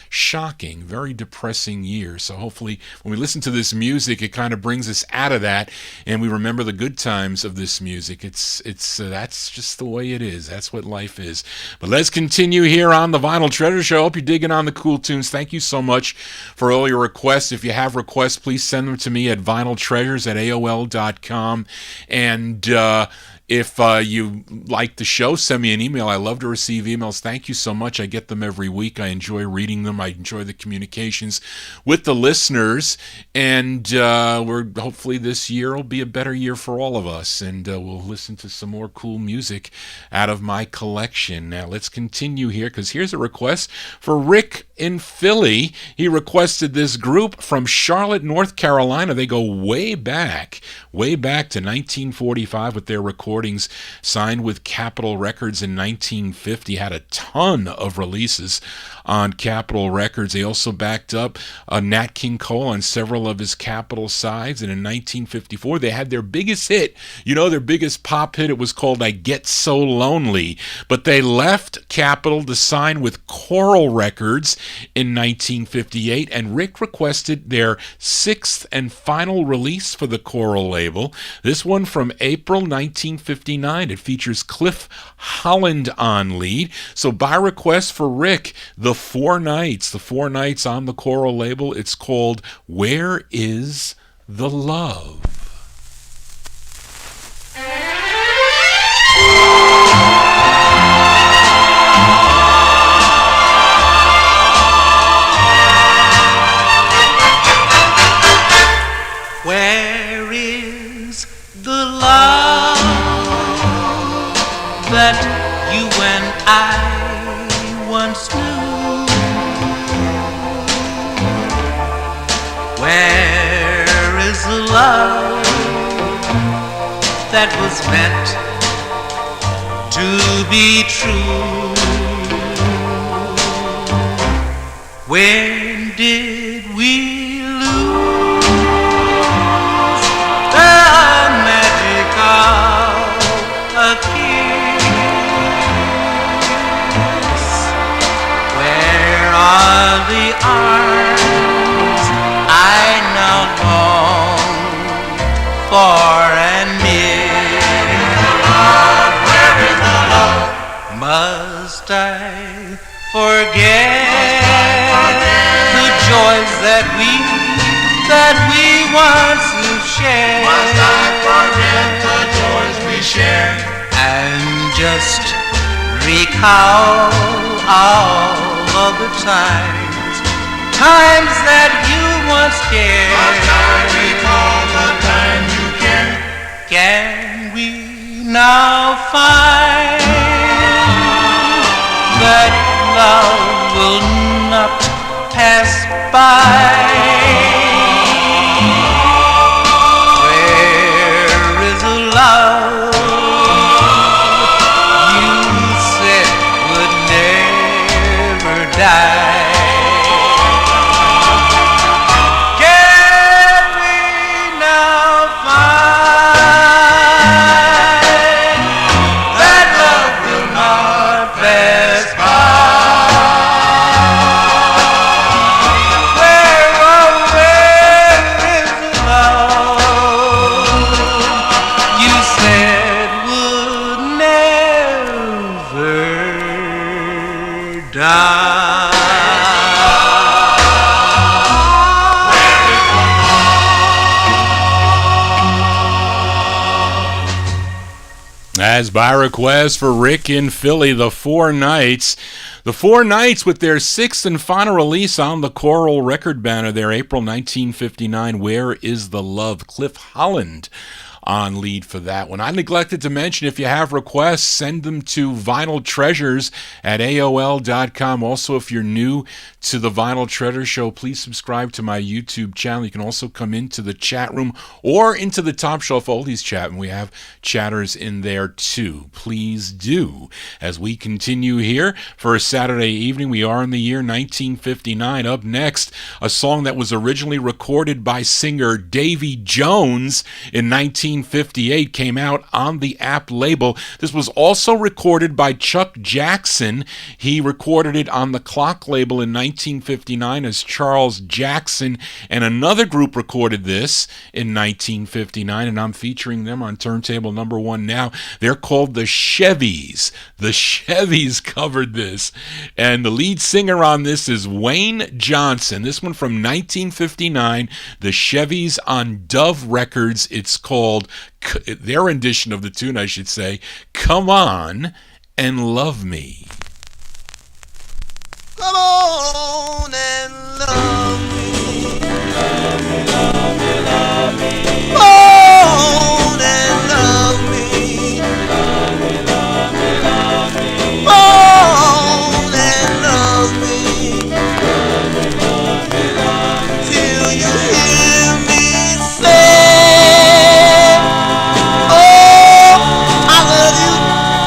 shocking, very depressing year. So hopefully when we listen to this music, it kind of brings us out of that, and we remember the good times of this music. music. It's that's just the way it is. That's what life is. But let's continue here on the Vinyl Treasure Show. Hope you're digging on the cool tunes. Thank you so much for all your requests. If you have requests, please send them to me at vinyltreasures@aol.com. And if you like the show, send me an email. I love to receive emails. Thank you so much. I get them every week. I enjoy reading them. I enjoy the communications with the listeners. And we're hopefully this year will be a better year for all of us. And we'll listen to some more cool music out of my collection. Now, let's continue here, because here's a request for Rick in Philly. He requested this group from Charlotte, North Carolina. They go way back to 1945 with their recordings, signed with Capitol Records in 1950, had a ton of releases on Capitol Records. They also backed up Nat King Cole on several of his Capitol sides, and in 1954 they had their biggest hit, their biggest pop hit. It was called I Get So Lonely, but they left Capitol to sign with Coral Records in 1958, and Rick requested their sixth and final release for the Coral label, this one from April 1959. It features Cliff Holland on lead. So by request for Rick, the Four Nights on the Coral label. It's called Where Is the Love? Where is the love that you and I once knew? Where is the love that was meant to be true? When did we lose the magic of a kiss? Where are the arms I now long for and miss? Where is the love? Must I forget the joys that we once shared? Must I forget the joys we shared and just recall all of the times that you once cared? Must I recall the time you cared? Can we now find that love will not pass by? Where is a love you said would never die? Can we now find that love will not pass by? As by request for Rick in Philly, the Four Nights. The Four Nights with their sixth and final release on the Coral record banner, their April 1959, Where Is the Love? Cliff Holland on lead for that one. I neglected to mention, if you have requests, send them to vinyltreasures@aol.com. Also, if you're new to the Vinyl Treasure Show, please subscribe to my YouTube channel. You can also come into the chat room or into the Top Shelf Oldies chat, and we have chatters in there too. Please do. As we continue here for a Saturday evening, we are in the year 1959. Up next, a song that was originally recorded by singer Davy Jones in 1959. 1958, came out on the App label. This was also recorded by Chuck Jackson. He recorded it on the Clock label in 1959 as Charles Jackson, and another group recorded this in 1959, and I'm featuring them on turntable number 1 now. They're called the Chevys. The Chevys covered this, and the lead singer on this is Wayne Johnson. This one from 1959, the Chevys on Dove Records. It's called, their rendition of the tune, I should say, Come On and Love Me. Come on and love me. Love me, love me, love me. Come on and love me. Love me, love me, love me. Come on and love me. Love me, love me, love me. Till you hear me say, oh, I love you,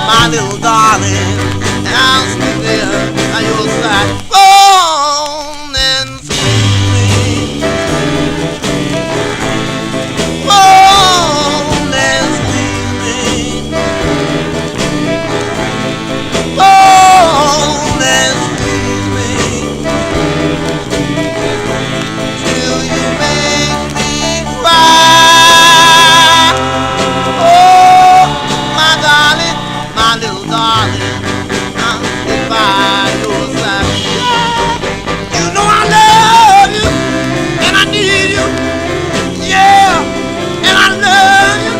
my little darling. And I'll stick there by your side. Come on and squeeze me. Come on and squeeze me. Come on and squeeze me. Till you make me cry. Oh, my darling, my little darling. I'll stick by your side. You know I love you, and I need you. Yeah, and I love you.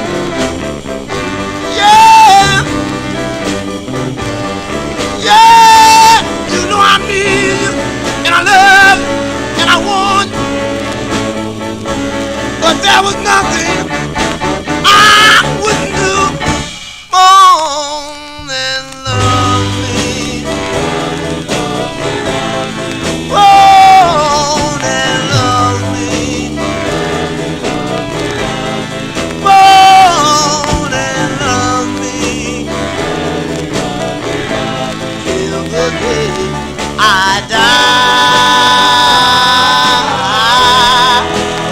Yeah, yeah. You know I need you, and I love you, and I want you. But there was nothing I wouldn't do. Come on and love me. Come on and love me. Come on and love me. Till the day I die.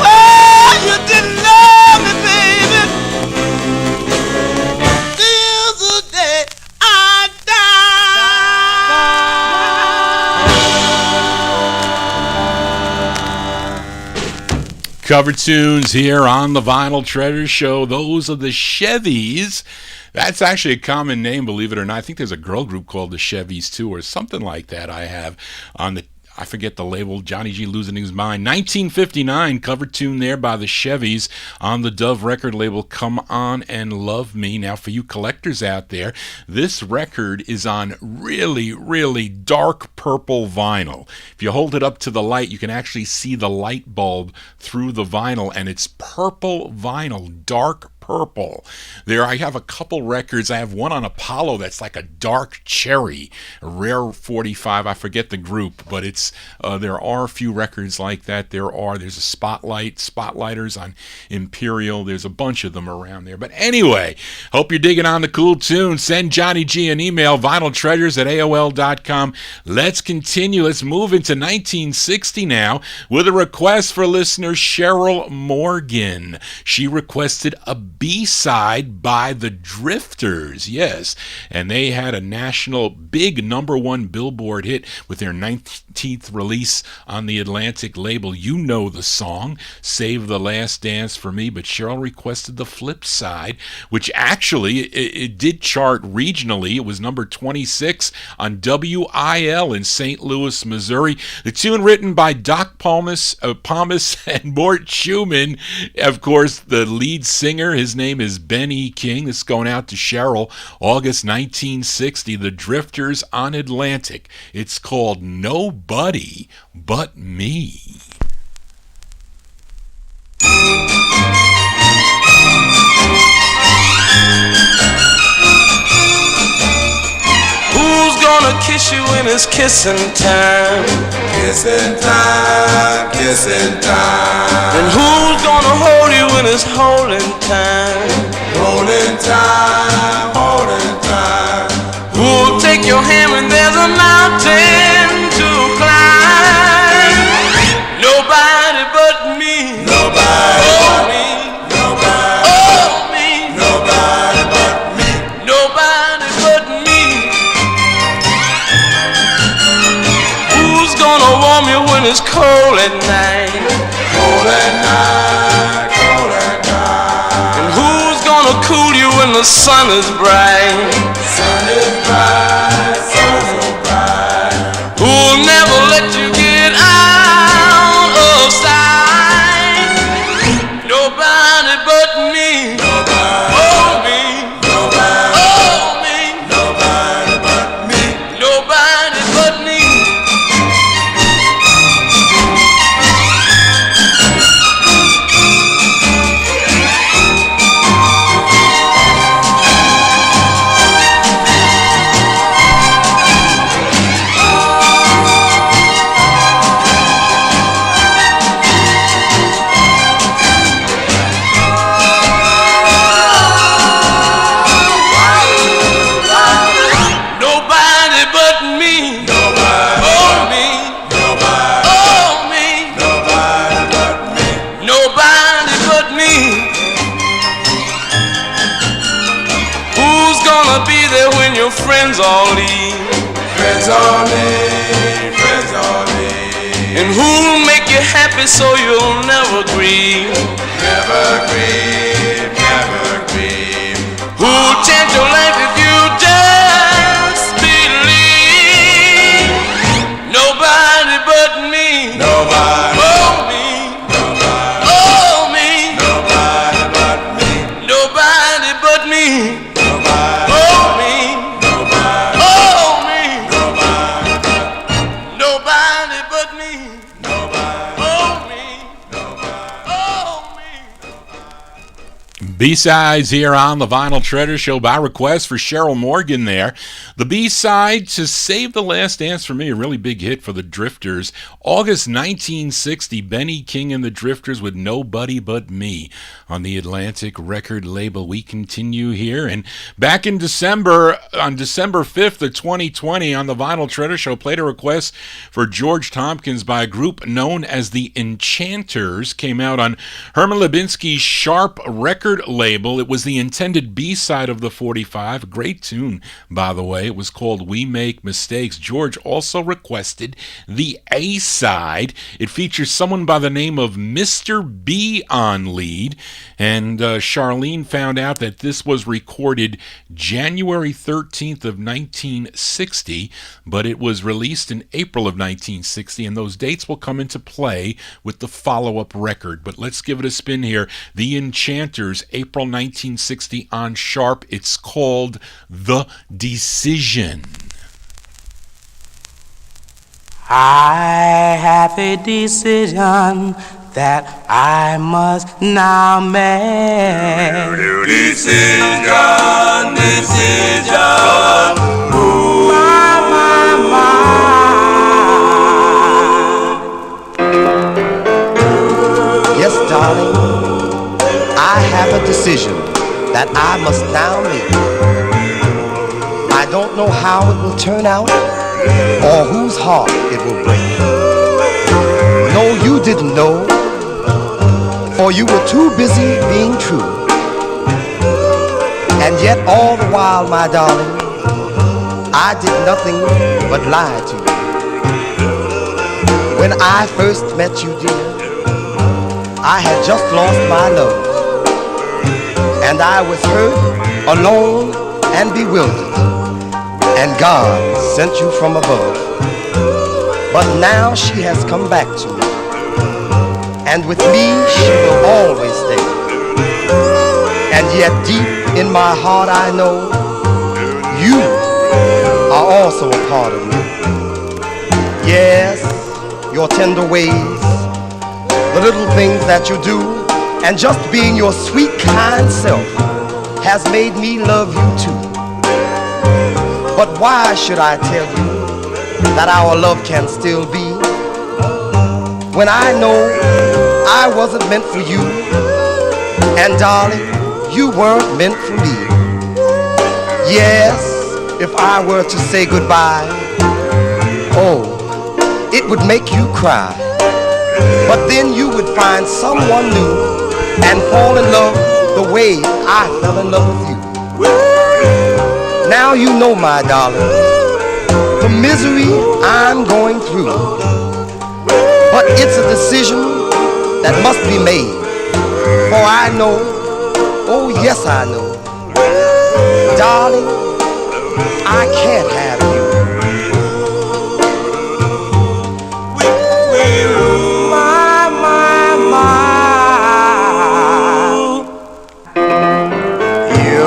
Oh, you didn't love me, baby. Till the day I die. Cover tunes here on the Vinyl Treasure Show. Those are the Chevys. That's actually a common name, believe it or not. I think there's a girl group called the Chevys too, or something like that. I have on the, I forget the label, Johnny G losing his mind. 1959 cover tune there by the Chevys on the Dove record label, Come On and Love Me. Now for you collectors out there, this record is on really, really dark purple vinyl. If you hold it up to the light, you can actually see the light bulb through the vinyl, and it's purple vinyl, dark purple. There I have a couple records. I have one on Apollo that's like a dark cherry, a rare 45. I forget the group, but it's there are a few records like that. There's a Spotlighters on Imperial. There's a bunch of them around there. But anyway, hope you're digging on the cool tune. Send Johnny G an email, vinyltreasures@AOL.com. Let's continue. Let's move into 1960 now with a request for listener Cheryl Morgan. She requested a B-side by the Drifters, yes, and they had a national big #1 Billboard hit with their 19th release on the Atlantic label. You know the song, Save the Last Dance for Me, but Cheryl requested the flip side, which actually it did chart regionally. It was number 26 on WIL in St. Louis, Missouri. The tune written by Doc Palmas and Mort Schumann, of course, the lead singer. His name is Ben E. King. This is going out to Cheryl. August 1960, the Drifters on Atlantic. It's called Nobody But Me. Who's gonna kiss you when it's kissing time? Kissing time, kissing time. And who's gonna hold you when it's holding time? Holding time, holding time. Who'll take your hand when there's a mountain to climb? Nobody but me. Nobody but me. Nobody but me. at night. Cold at night, cold at night. And who's gonna cool you when the sun is bright? Sun is bright, sun so bright. Who'll never let you get out of sight? Nobody but me. Nobody. Oh, me. Nobody. Oh, me. Nobody but me. Nobody but me. Nobody but me. Nobody. Oh, me. Nobody. Oh, me. Nobody but me. Nobody but me. Who's gonna be there when your friends all leave? Friends on me, friends on me. And who'll make you happy so you'll never grieve? Never grieve, never grieve. Who'll change your life if you just believe? Nobody but me. Nobody. Oh, me. Nobody. Oh, me. Nobody but me. Nobody but me. Nobody. Oh, me. Nobody. Oh, me. Nobody. Nobody but me. Nobody. Oh, me. Oh, me. B-sides here on the Vinyl Treasure Show by request for Cheryl Morgan there. The B-side to Save the Last Dance for me, a really big hit for the Drifters. August 1960, Benny King and the Drifters with Nobody But Me on the Atlantic record label. We continue here. And back in December, on December 5th of 2020 on the Vinyl Treasure Show, played a request for George Tompkins by a group known as the Enchanters. Came out on Herman Lubinsky's Sharp record label. It was the intended B-side of the 45. A great tune, by the way. It was called We Make Mistakes. George also requested the A-side. It features someone by the name of Mr. B on lead. And Charlene found out that this was recorded January 13th of 1960, but it was released in April of 1960, and those dates will come into play with the follow-up record. But let's give it a spin here. The Enchanters, April 1960 on Sharp. It's called The Decision. I have a decision that I must now make. Decision, decision. My. Yes, darling, I have a decision that I must now make. I don't know how it will turn out or whose heart it will break. No, you didn't know, for you were too busy being true. And yet all the while, my darling, I did nothing but lie to you. When I first met you, dear, I had just lost my love, and I was hurt, alone, and bewildered, and God sent you from above. But now she has come back to me, and with me she will always stay. And yet deep in my heart I know you are also a part of me. Yes, your tender ways, the little things that you do, and just being your sweet, kind self has made me love you too. But why should I tell you that our love can still be, when I know I wasn't meant for you, and darling, you weren't meant for me? Yes, if I were to say goodbye, oh, it would make you cry. But then you would find someone new and fall in love the way I fell in love with you. Now you know, my darling, the misery I'm going through. But It's a decision that must be made. For I know, oh yes I know, darling, I can't have you. You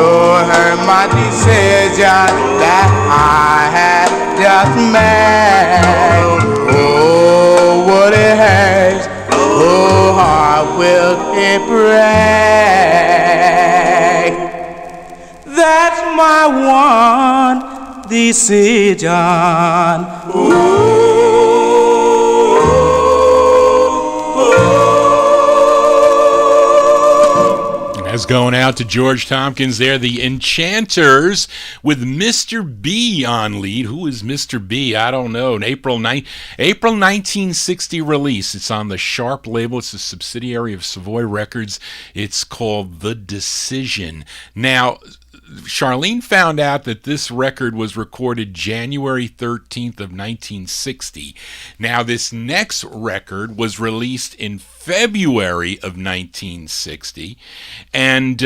heard my decision that I had just made. Oh, what it hurts, oh, heart will it break. That's my one decision. That's going out to George Tompkins there, the Enchanters, with Mr. B on lead. Who is Mr. B? I don't know. An April 1960 release. It's on the Sharp label. It's a subsidiary of Savoy Records. It's called The Decision. Now, Charlene found out that this record was recorded January 13th of 1960. Now, this next record was released in February of 1960, and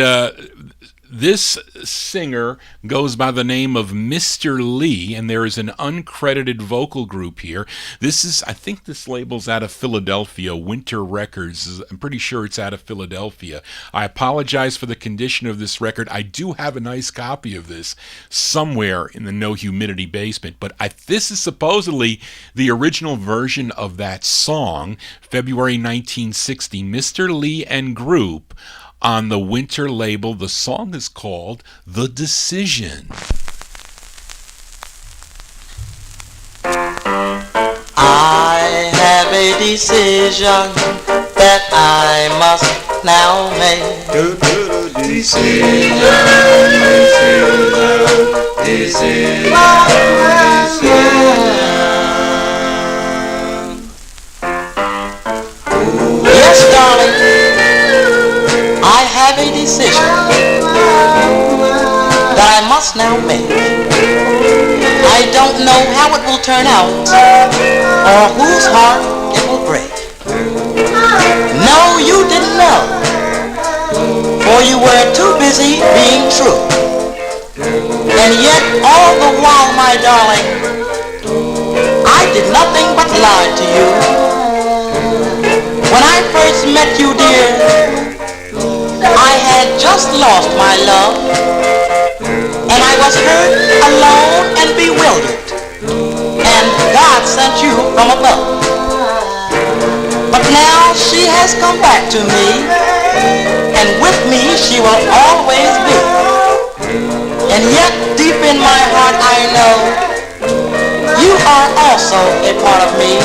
this singer goes by the name of Mr. Lee, and there is an uncredited vocal group here. This is, I think this label's out of Philadelphia, Winter Records. I'm pretty sure it's out of Philadelphia. I apologize for the condition of this record. I do have a nice copy of this somewhere in the No Humidity basement, but this is supposedly the original version of that song, February 1960, Mr. Lee and Group, on the Winter label. The song is called The Decision. I have a decision that I must now make. Decision. Yes, darling, I have a decision that I must now make. I don't know how it will turn out or whose heart it will break. No, you didn't know, for you were too busy being true. And yet all the while, my darling, I did nothing but lie to you. When I first met you, dear, I had just lost my love, and I was hurt, alone, and bewildered, and God sent you from above. But now she has come back to me, and with me she will always be. And yet deep in my heart I know you are also a part of me.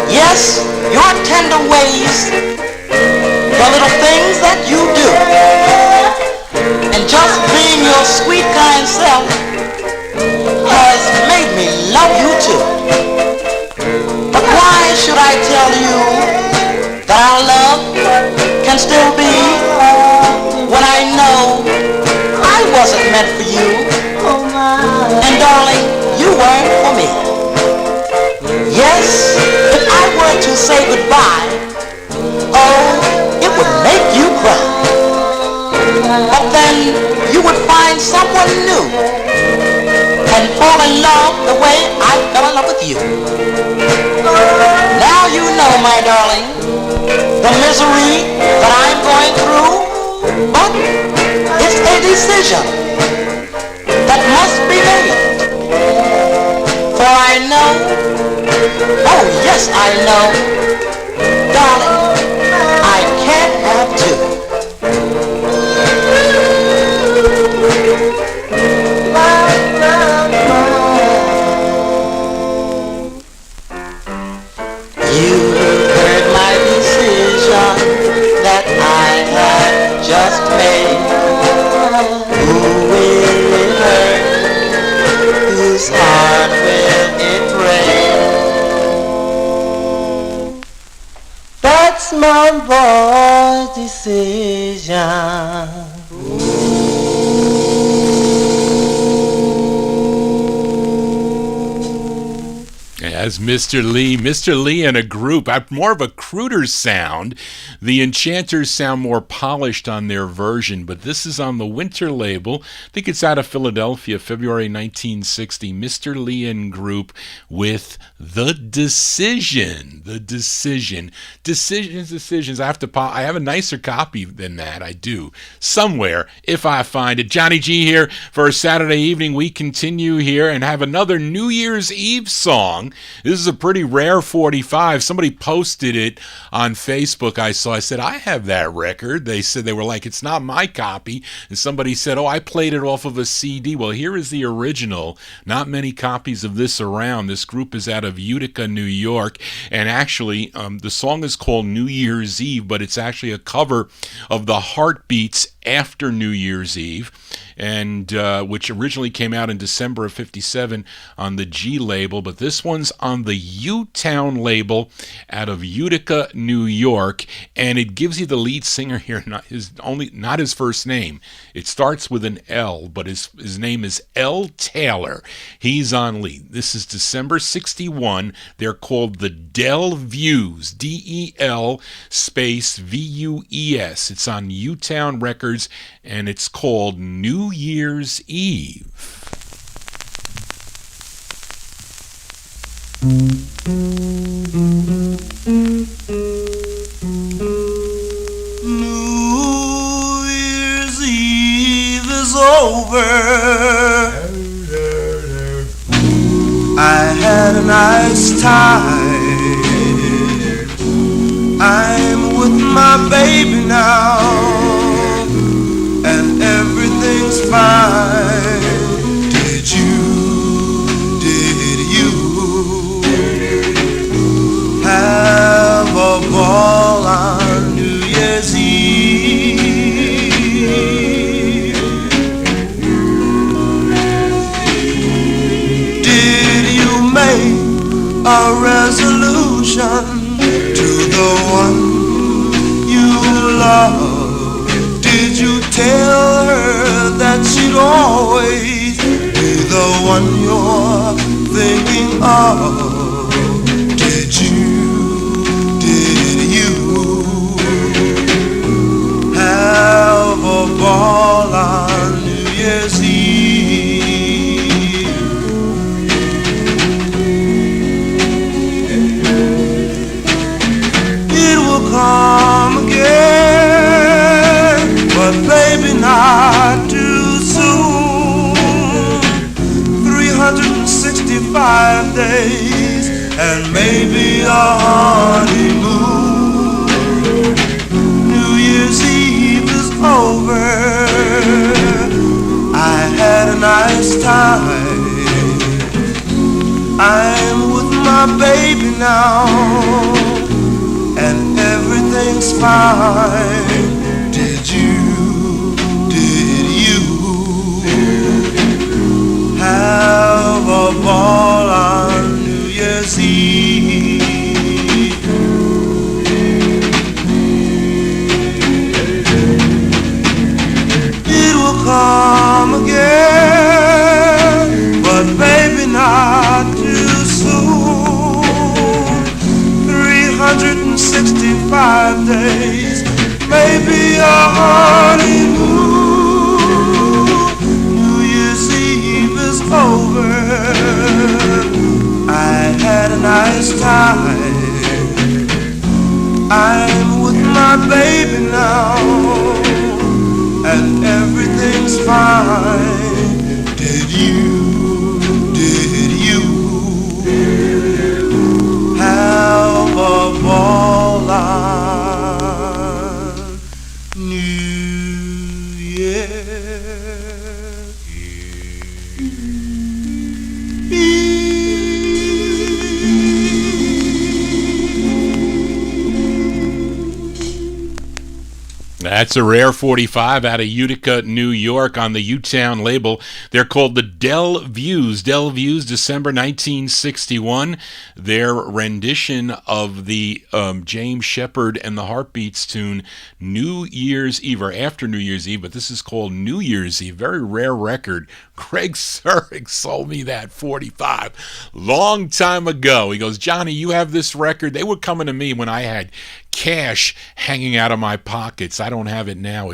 Yes, your tender ways, the little things that you do, and just being your sweet, kind self has made me love you too. But why should I tell you that our love can still be when I know I wasn't meant for you, and darling, you weren't for me. Yes, if I were to say goodbye, oh, it would make you cry. But then you would find someone new and fall in love the way I fell in love with you. Now you know, my darling, the misery that I'm going through, but it's a decision that must be made. For I know, oh yes I know, darling, I can't have two. You heard my decision that I had just made. Who will it hurt? Whose heart will it break? That's my boy's decision. As Mr. Lee and a group, more of a crooner sound. The Enchanters sound more polished on their version, but this is on the Winter label. I think it's out of Philadelphia, February 1960. Mr. Lee and group with The Decision. The Decision. Decisions. I have a nicer copy than that. I do. Somewhere, if I find it. Johnny G here for a Saturday evening. We continue here and have another New Year's Eve song. This is a pretty rare 45. Somebody posted it on Facebook. I said, I have that record. They said, they were like, it's not my copy. And somebody said, oh, I played it off of a CD. Well, here is the original. Not many copies of this around. This group is out of Utica, New York. And actually, the song is called New Year's Eve, but it's actually a cover of the Heartbeats after New Year's Eve, and which originally came out in December of 57 on the G label, but this one's on the U-Town label out of Utica, New York, and it gives you the lead singer here, not his first name. It starts with an L, but his name is L. Taylor. He's on lead. This is December 61. They're called the Del Views, D-E-L space V-U-E-S. It's on U-Town Records, and it's called New Year's Eve. New Year's Eve is over. I had a nice time. I'm with my baby now, and everything's fine. Did you have a ball on New Year's Eve? Did you make a resolution to the one you love? Did you tell her that she'd always be the one you're thinking of? Did you have a ball on New Year's Eve? It will come again, but baby, not too soon. 365 days and maybe a honeymoon. New Year's Eve is over. I had a nice time. I'm with my baby now, and everything's fine. Did you have a ball on New Year's Eve? It will come again, but baby, not too soon. 365 days, maybe a honeymoon. New Year's Eve is over. I had a nice time. I'm with my baby now, and everything's fine. Did you have a ball on New Year's Eve? That's a rare 45 out of Utica, New York on the U-Town label. They're called the Del Views. Del Views, December 1961. Their rendition of the James Shepard and the Heartbeats tune New Year's Eve, or after New Year's Eve, but this is called New Year's Eve. Very rare record. Greg Surik sold me that 45 long time ago. He goes, Johnny, you have this record. They were coming to me when I had cash hanging out of my pockets. I don't have it now.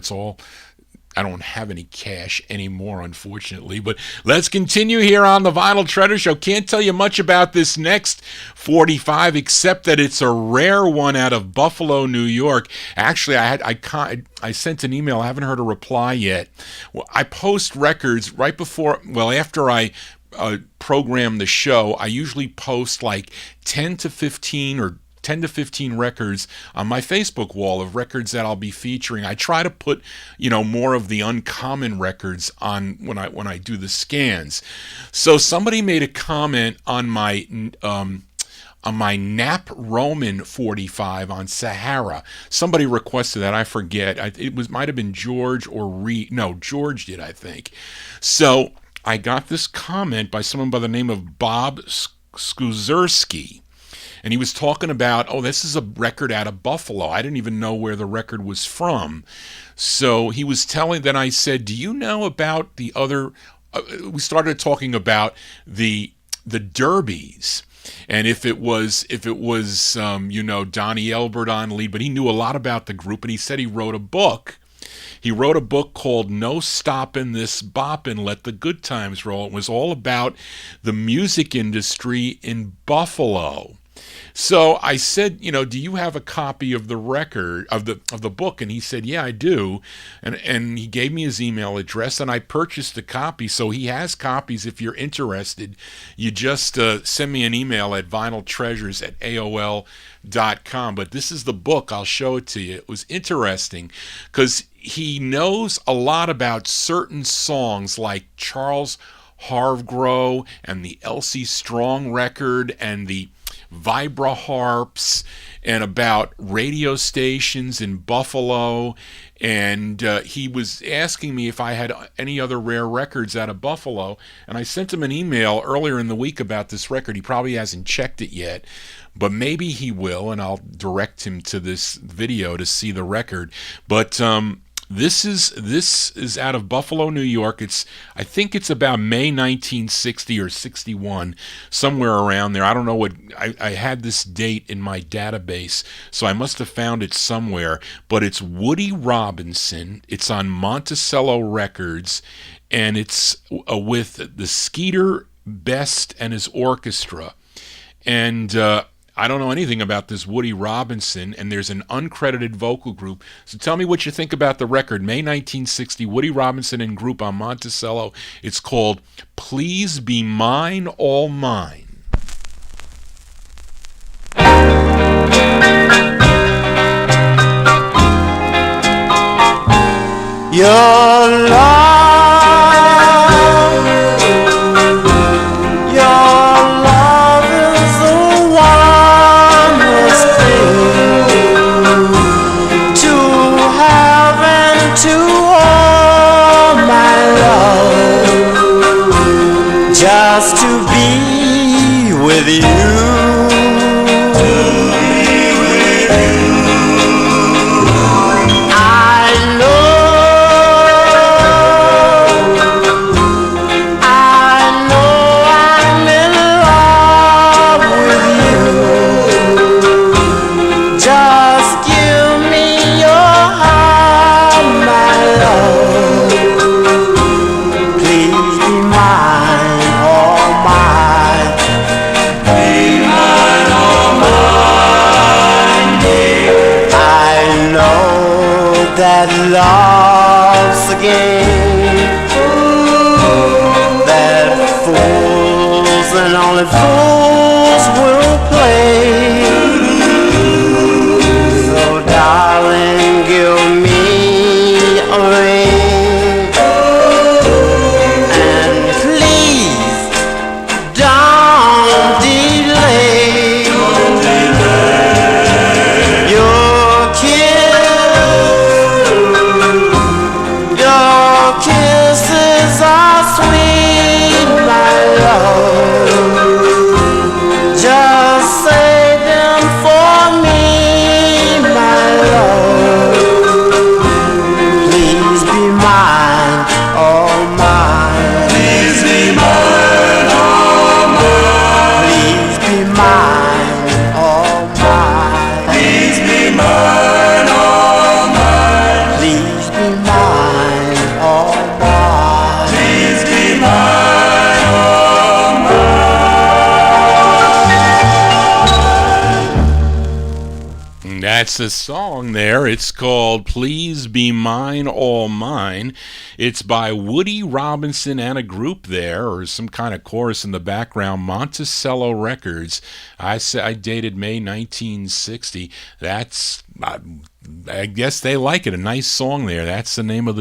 I don't have any cash anymore, unfortunately. But let's continue here on the Vinyl Treasure Show. Can't tell you much about this next 45, except that it's a rare one out of Buffalo, New York. Actually, I sent an email. I haven't heard a reply yet. Well, I post records right before, after I program the show. I usually post like 10 to 15 records on my Facebook wall of records that I'll be featuring. I try to put, more of the uncommon records on when I do the scans. So somebody made a comment on my Nap Roman 45 on Sahara. Somebody requested that. I forget. Might have been George or Reed. No, George did, I think. So I got this comment by someone by the name of Bob Skuzerski. And he was talking about, this is a record out of Buffalo. I didn't even know where the record was from. So he was then I said, do you know about the other, we started talking about the Derbies. And if it was Donnie Elbert on lead, but he knew a lot about the group, and he said he wrote a book. He wrote a book called No Stoppin' This Boppin', Let the Good Times Roll. It was all about the music industry in Buffalo. So I said, do you have a copy of the record of the book? And he said, yeah, I do. And he gave me his email address, and I purchased a copy. So he has copies. If you're interested, you just send me an email at vinyltreasures@aol.com. But this is the book. I'll show it to you. It was interesting because he knows a lot about certain songs like Charles Hargrove and the Elsie Strong record and the vibra harps, and about radio stations in Buffalo. And he was asking me if I had any other rare records out of Buffalo, and I sent him an email earlier in the week about this record. He probably hasn't checked it yet, but maybe he will, and I'll direct him to this video to see the record. But This is out of Buffalo, New York. I think it's about May 1960 or 61, somewhere around there. I don't know what, I had this date in my database, so I must have found it somewhere. But it's Woody Robinson. It's on Monticello Records, and it's with the Skeeter Best and his orchestra. And I don't know anything about this Woody Robinson, and there's an uncredited vocal group. So tell me what you think about the record. May 1960, Woody Robinson and group on Monticello. It's called Please Be Mine, All Mine. Your love is the warmest thing to have and to hold, my love, just to be with you. Please That's the song there. It's called Please Be Mine, All Mine. It's by Woody Robinson and a group there, or some kind of chorus in the background, Monticello Records. I dated May 1960. That's... I guess they like it. A nice song there. That's the name of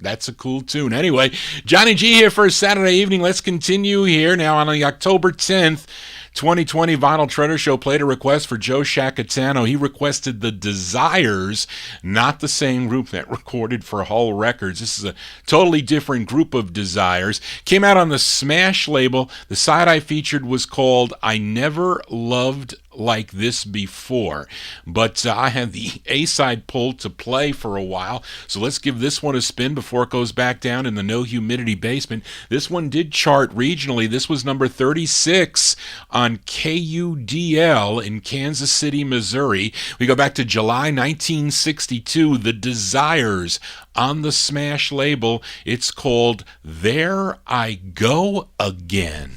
that's a cool tune. Anyway, Johnny G here for a Saturday evening. Let's continue here now on the October 10th, 2020 Vinyl Treasure Show. Played a request for Joe Shacatano. He requested the Desires, not the same group that recorded for Hull Records. This is a totally different group of Desires. Came out on the Smash label. The side I featured was called I Never Loved Like This Before, but I had the A-side pulled to play for a while, so let's give this one a spin before it goes back down in the no humidity basement. This one did chart regionally. This was number 36 on KUDL in Kansas City, Missouri. We go back to July 1962. The Desires on the Smash label. It's called There I Go Again.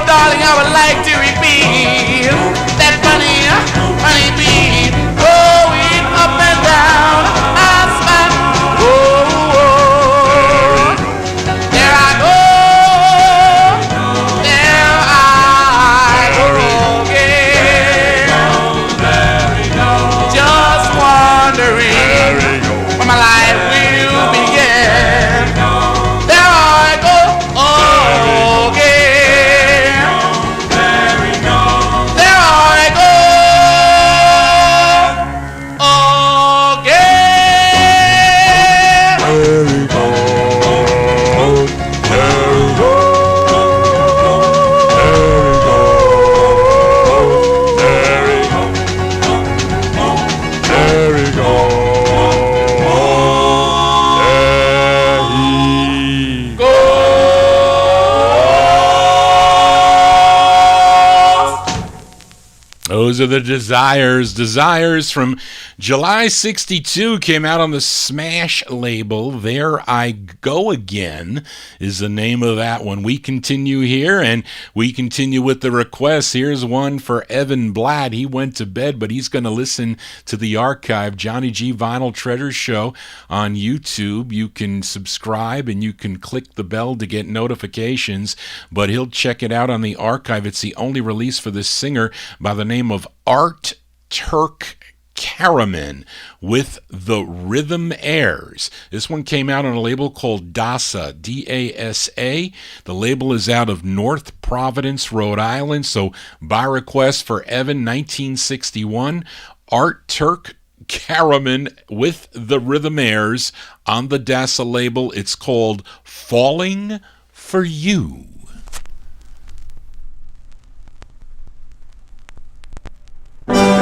Darling, I would like to repeat that funny beat going up and down. I smile, oh, there I go, there I go again. Just wondering when my life will begin. There I go again. Those are the Desires. Desires from July 62 came out on the Smash label. There I Go Again is the name of that one. We continue here, and we continue with the requests. Here's one for Evan Blatt. He went to bed, but he's going to listen to the archive. Johnny G Vinyl Treasure Show on YouTube. You can subscribe, and you can click the bell to get notifications, but he'll check it out on the archive. It's the only release for this singer by the name of Art Turk Karaman with the Rhythm Airs. This one came out on a label called DASA, D-A-S-A. The label is out of North Providence, Rhode Island. So by request for Evan, 1961, Art Turk Karaman with the Rhythm Airs on the DASA label. It's called Falling for You. Oh,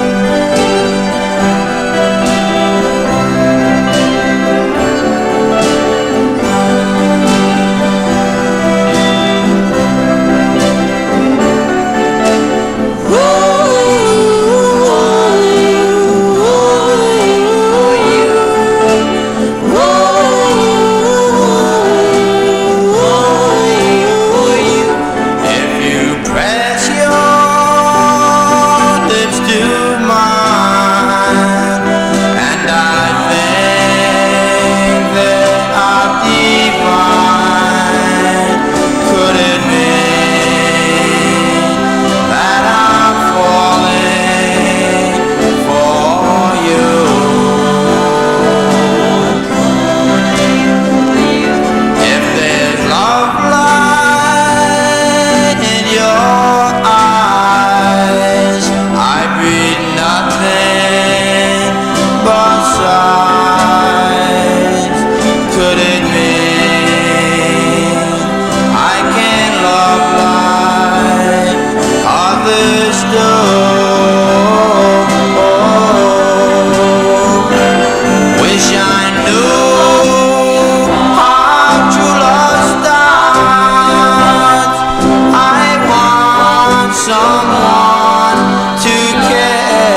someone to care.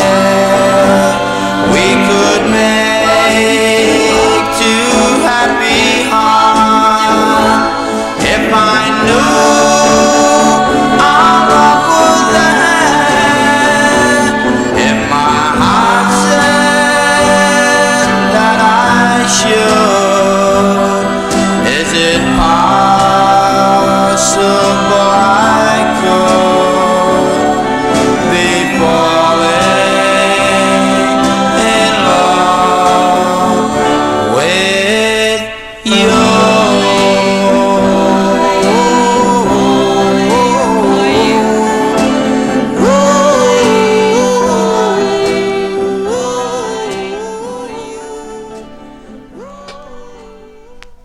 We could make two happy hearts if I knew our love was there. If my heart said that I should, is it possible I could be falling in love with you?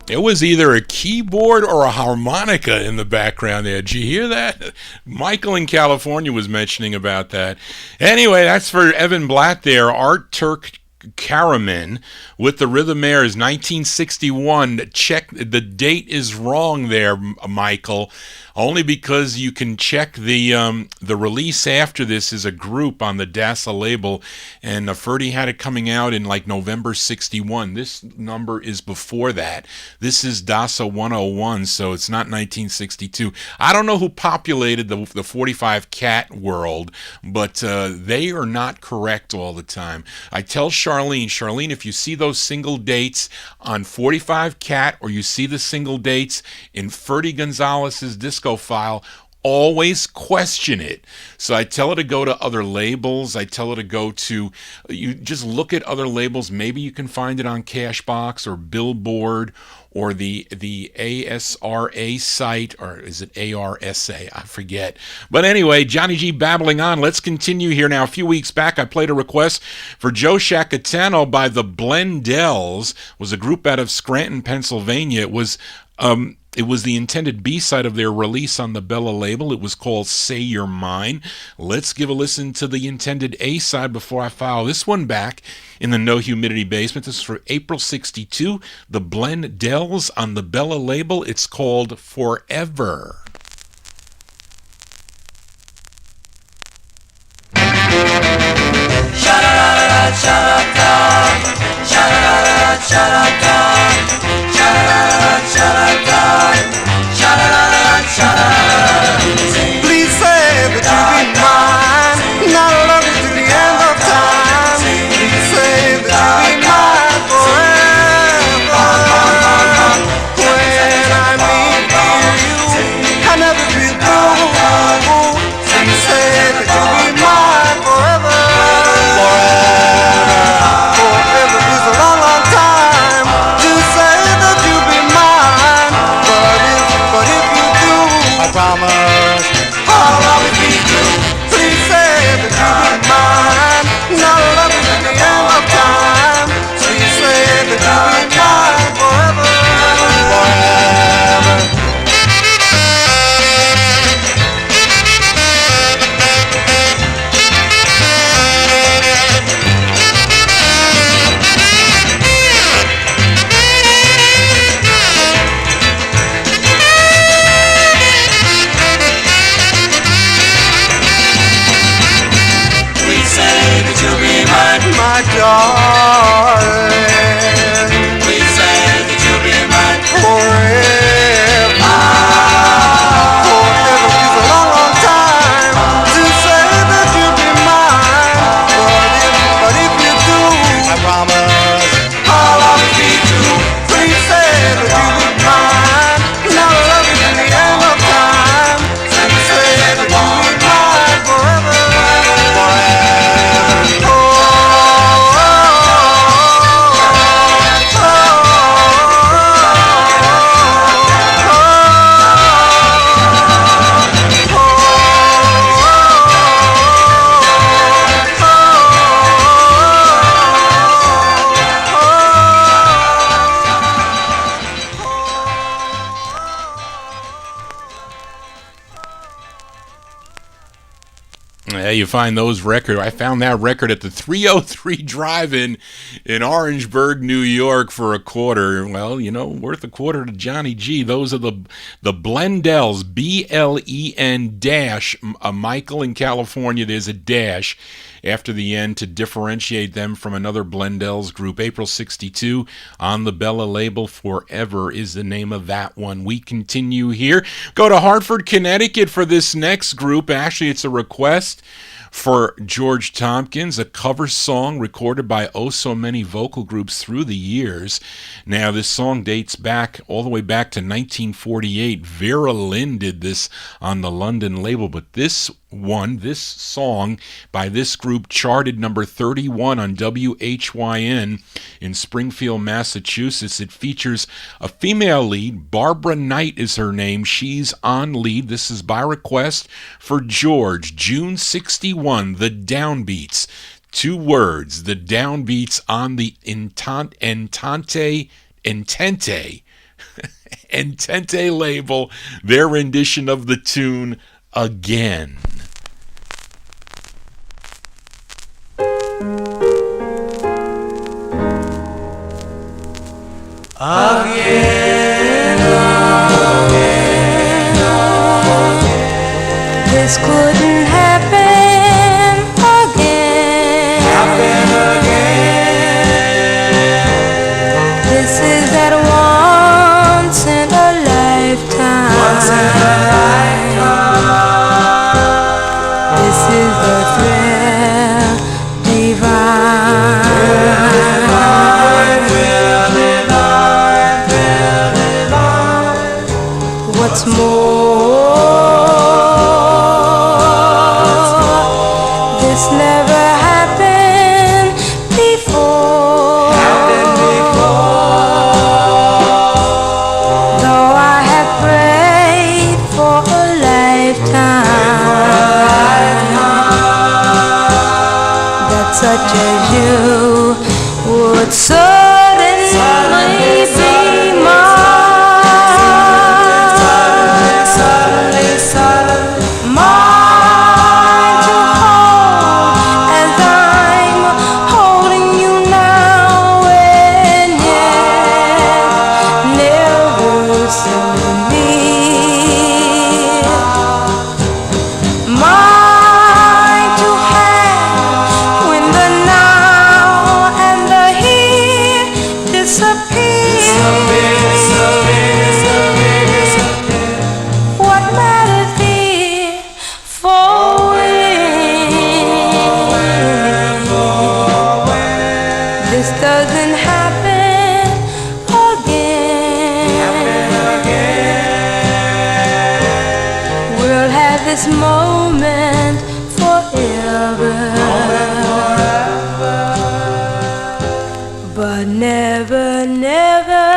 It was either a keyboard or a harmonica in the background there. Did you hear that? Michael in California was mentioning about that. Anyway, that's for Evan Blatt there. Art Turk Karaman with the Rhythm Airs 1961. Check, the date is wrong there, Michael, only because you can check the release after this is a group on the DASA label, and Ferdy had it coming out in like November 61. This number is before that. This is DASA 101, so it's not 1962. I don't know who populated the 45 cat world, but they are not correct all the time. I tell Charlene, if you see those single dates on 45 cat or you see the single dates in Ferdy Gonzalez's disco file, always question it. So I tell her to go to other labels. I tell her to go to, you just look at other labels. Maybe you can find it on Cashbox or Billboard or the ASRA site, or is it ARSA? I forget. But anyway, Johnny G babbling on. Let's continue here now. A few weeks back, I played a request for Joe Shacatano by the Blendells. It was a group out of Scranton, Pennsylvania. It was the intended B-side of their release on the Bella label. It was called Say You're Mine. Let's give a listen to the intended A-side before I file this one back in the No Humidity basement. This is for April 62. The Blendells on the Bella label. It's called Forever. Sha-da-da-da-da, sha-da-da, sha-da-da-da-da, sha-da-da-da, please say that you'll be mine, not love you to the end of time. Please say that you'll be mine forever. When I meet you, I never feel blue. Please say that you'll be mine forever. Forever is a long, long time to say that you'll be mine. But if you do, I promise I'll always be true. Please say that you'll be mine, not love you to the end of time. Please say that you'll be mine forever, forever. My darling, please say that you'll be mine forever. Forever is a long, long time to say that you'll be mine. But if you do, I promise I'll always be true. Please say that you'll be mine, not love you to the end of time. Please say that you'll be mine forever, forever. Oh, Yeah, you find those records. I found that record at the 303 Drive-In in Orangeburg, New York for a quarter. Well, worth a quarter to Johnny G. Those are the Blendells, BLEN dash. Michael in California, there's a dash after the N to differentiate them from another Blendells group. April 62 on the Bella label. Forever is the name of that one. We continue here. Go to Hartford, Connecticut for this next group. Actually, it's a request for George Tompkins, a cover song recorded by oh so many vocal groups through the years. Now, this song dates back all the way back to 1948. Vera Lynn did this on the London label, but this song by this group charted number 31 on WHYN in Springfield, Massachusetts. It features a female lead. Barbara Knight is her name. She's on lead. This is by request for George. June 61, the Downbeats. 2 words, the Downbeats on the Entente label, their rendition of the tune Again. Again, this couldn't happen again. This is that once in a lifetime. This is the thrill divine. What's more, this never happened before. Though I have prayed for a lifetime, that such as you would suddenly be mine. Moment forever, but never, never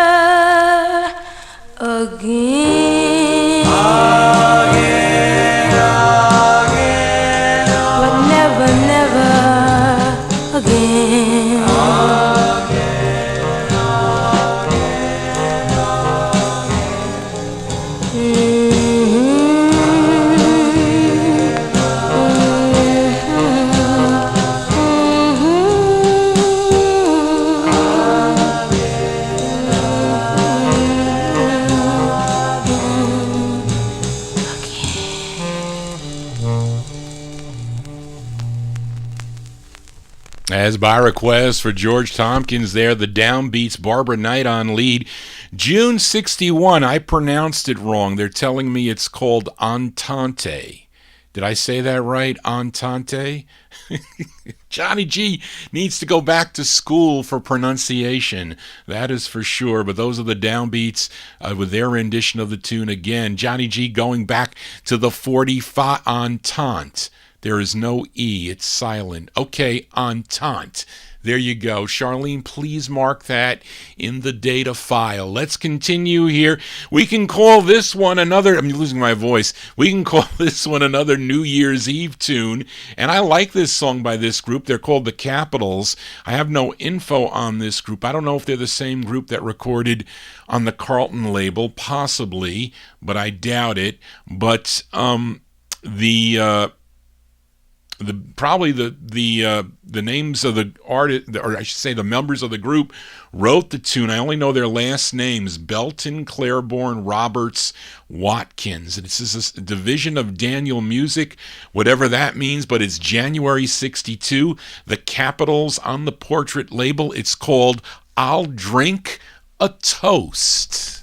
again. But never, never again. As by request for George Tompkins there, the Downbeats, Barbara Knight on lead. June 61, I pronounced it wrong. They're telling me it's called Entente. Did I say that right? Entente? Johnny G needs to go back to school for pronunciation. That is for sure. But those are the Downbeats with their rendition of the tune again. Johnny G going back to the 45 Entente. There is no E. It's silent. Okay, Entente. There you go. Charlene, please mark that in the data file. Let's continue here. We can call this one another, I'm losing my voice. We can call this one another New Year's Eve tune. And I like this song by this group. They're called The Capitals. I have no info on this group. I don't know if they're the same group that recorded on the Carlton label. Possibly, but I doubt it. But Probably the names of the artist, or I should say the members of the group, wrote the tune. I only know their last names: Belton, Claiborne, Roberts, Watkins. And this is a division of Daniel Music, whatever that means, but it's January 62. The Capitals on the Portrait label. It's called I'll Drink a Toast.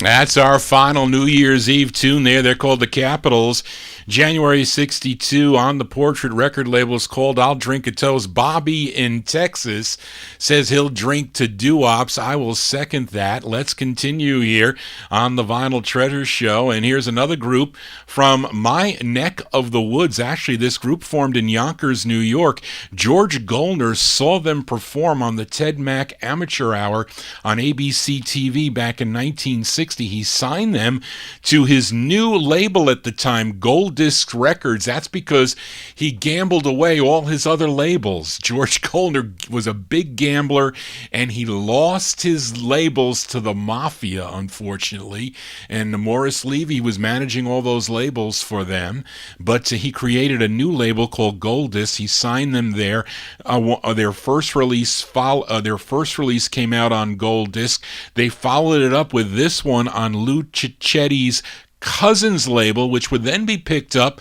That's our final New Year's Eve tune there. They're called the Capitals. January 62 on the Portrait record label is called I'll Drink a Toast. Bobby in Texas says he'll drink to doo-wops. I will second that. Let's continue here on the Vinyl Treasure Show. And here's another group from my neck of the woods. Actually, this group formed in Yonkers, New York. George Goldner saw them perform on the Ted Mack Amateur Hour on ABC TV back in 1960. He signed them to his new label at the time, Gold Disc Records. That's because he gambled away all his other labels. George Goldner was a big gambler, and he lost his labels to the mafia, unfortunately. And Morris Levy was managing all those labels for them, but he created a new label called Gold Disc. He signed them there. Their first release came out on Gold Disc. They followed it up with this one on Lou Cicchetti's Cousins label, which would then be picked up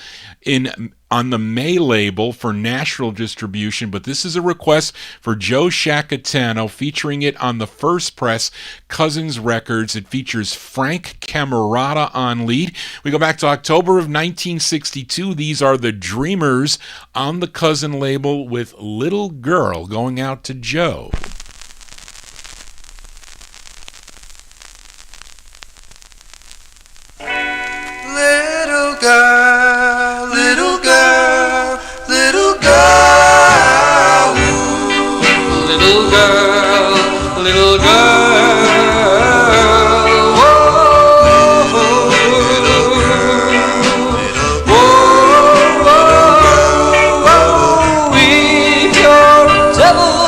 on the May label for national distribution. But this is a request for Joe Shacatano, featuring it on the First Press Cousins Records. It features Frank Camerata on lead. We go back to October of 1962. These are the Dreamers on the Cousin label with Little Girl, going out to Joe. Little girl, little girl, little girl, ooh. Little girl, little girl, with your devil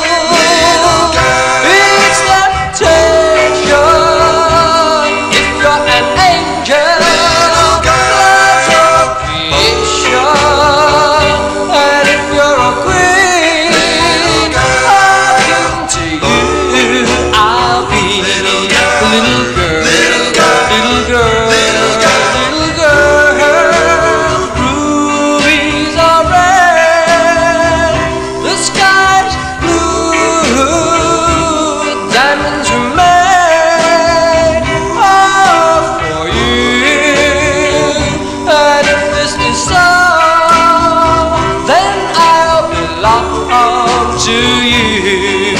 belong to you.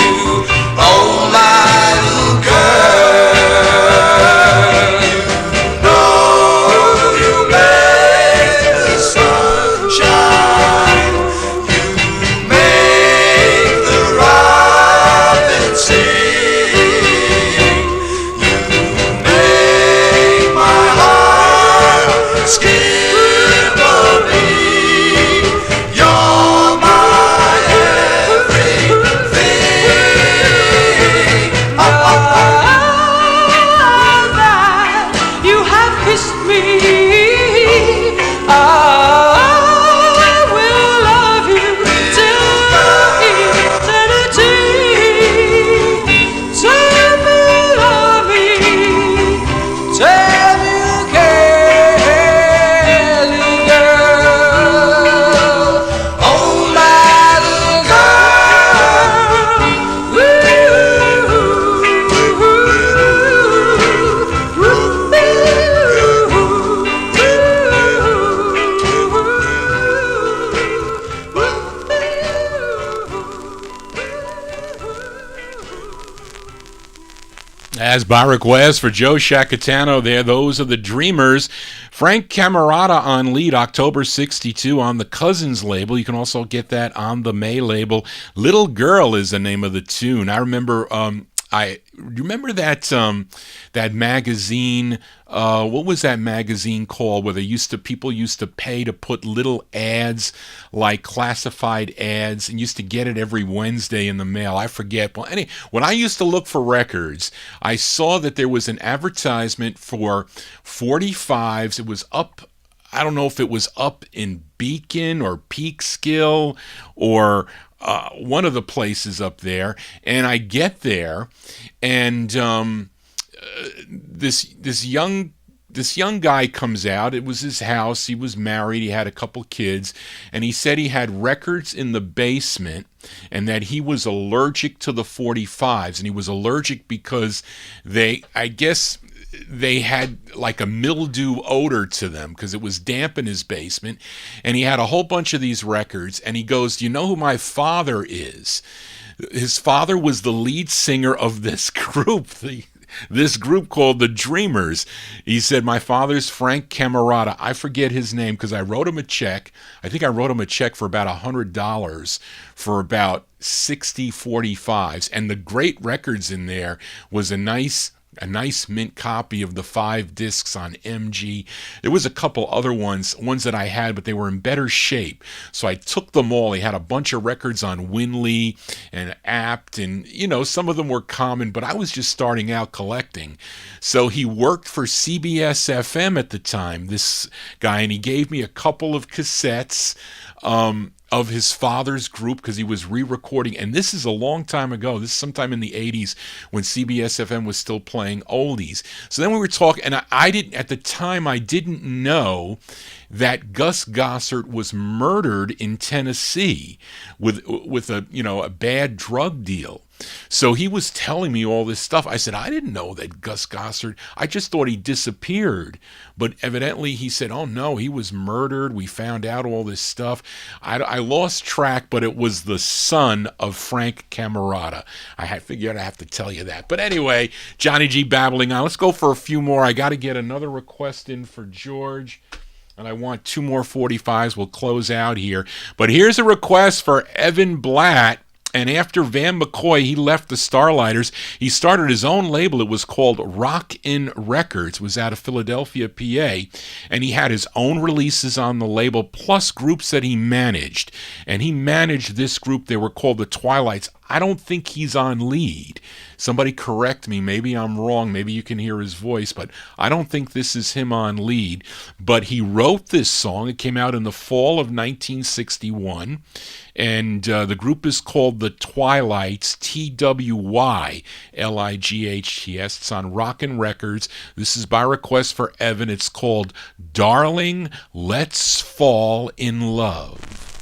Oh, my little girl, you know you make the sun shine. You make the robin sing. You make my heart skip a beat. You're my everything. That you have kissed me, I will love you till eternity. Tell me you love me, tell me you care, little girl. Oh, my little As by request for Joe Shacatano there, those are the Dreamers. Frank Camerata on lead, October 62 on the Cousins label. You can also get that on the May label. Little Girl is the name of the tune. I remember remember that that magazine, what was that magazine called, where people used to pay to put little ads, like classified ads, and used to get it every Wednesday in the mail. I forget. Well, anyway, when I used to look for records, I saw that there was an advertisement for 45s. It was up, I don't know if it was up in Beacon or Peekskill or one of the places up there, and I get there, and this young guy comes out. It was his house. He was married. He had a couple kids, and he said he had records in the basement, and that he was allergic to the 45s, and he was allergic because I guess they had like a mildew odor to them because it was damp in his basement, and he had a whole bunch of these records, and he goes, "Do you know who my father is?" His father was the lead singer of this group, this group called the Dreamers. He said, "My father's Frank Camerata." I forget his name because I wrote him a check. I think I wrote him a check for about $100 for about 60 45s, and the great records in there was a nice mint copy of the 5 discs on MG. There was a couple other ones that I had, but they were in better shape. So I took them all. He had a bunch of records on Winley and Apt, and, some of them were common, but I was just starting out collecting. So he worked for CBS FM at the time, this guy, and he gave me a couple of cassettes of his father's group because he was re-recording, and this is a long time ago. This is sometime in the 80s when CBS FM was still playing oldies. So then we were talking, and I didn't, at the time, I didn't know that Gus Gossard was murdered in Tennessee with a bad drug deal. So he was telling me all this stuff. I said, I didn't know that Gus Gossard, I just thought he disappeared. But evidently he said, oh no, he was murdered. We found out all this stuff. I lost track, but it was the son of Frank Camerata. I figured I have to tell you that. But anyway, Johnny G babbling on. Let's go for a few more. I got to get another request in for George. And I want 2 more 45s. We'll close out here. But here's a request for Evan Blatt. And after Van McCoy, he left the Starlighters. He started his own label. It was called Rock-In Records. It was out of Philadelphia, PA. And he had his own releases on the label, plus groups that he managed. And he managed this group. They were called the Twilights. I don't think he's on lead. Somebody correct me. Maybe I'm wrong. Maybe you can hear his voice, but I don't think this is him on lead. But he wrote this song. It came out in the fall of 1961, and the group is called the Twilights, TWYLIGHTS. It's on Rockin' Records. This is by request for Evan. It's called Darling, Let's Fall in Love.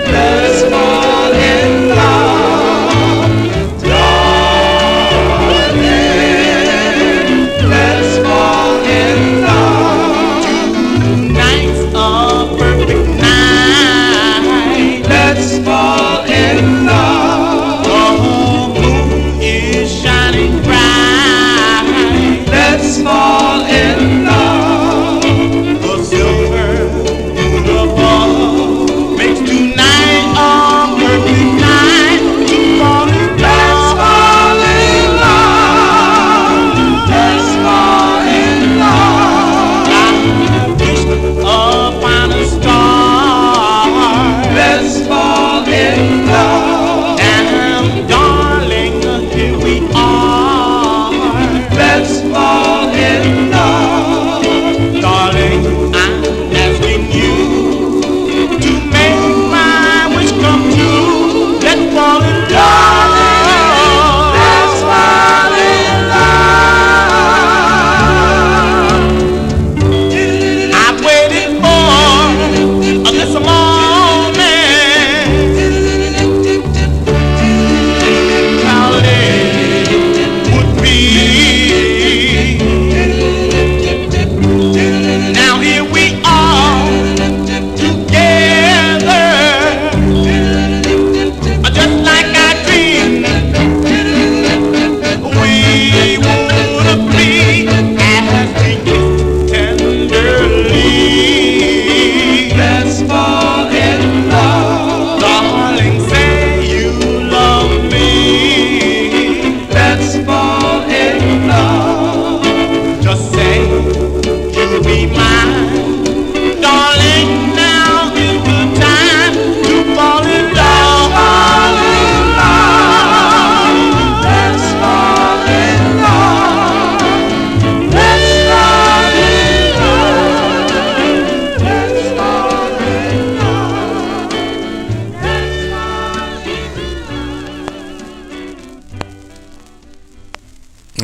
Let's fall in love.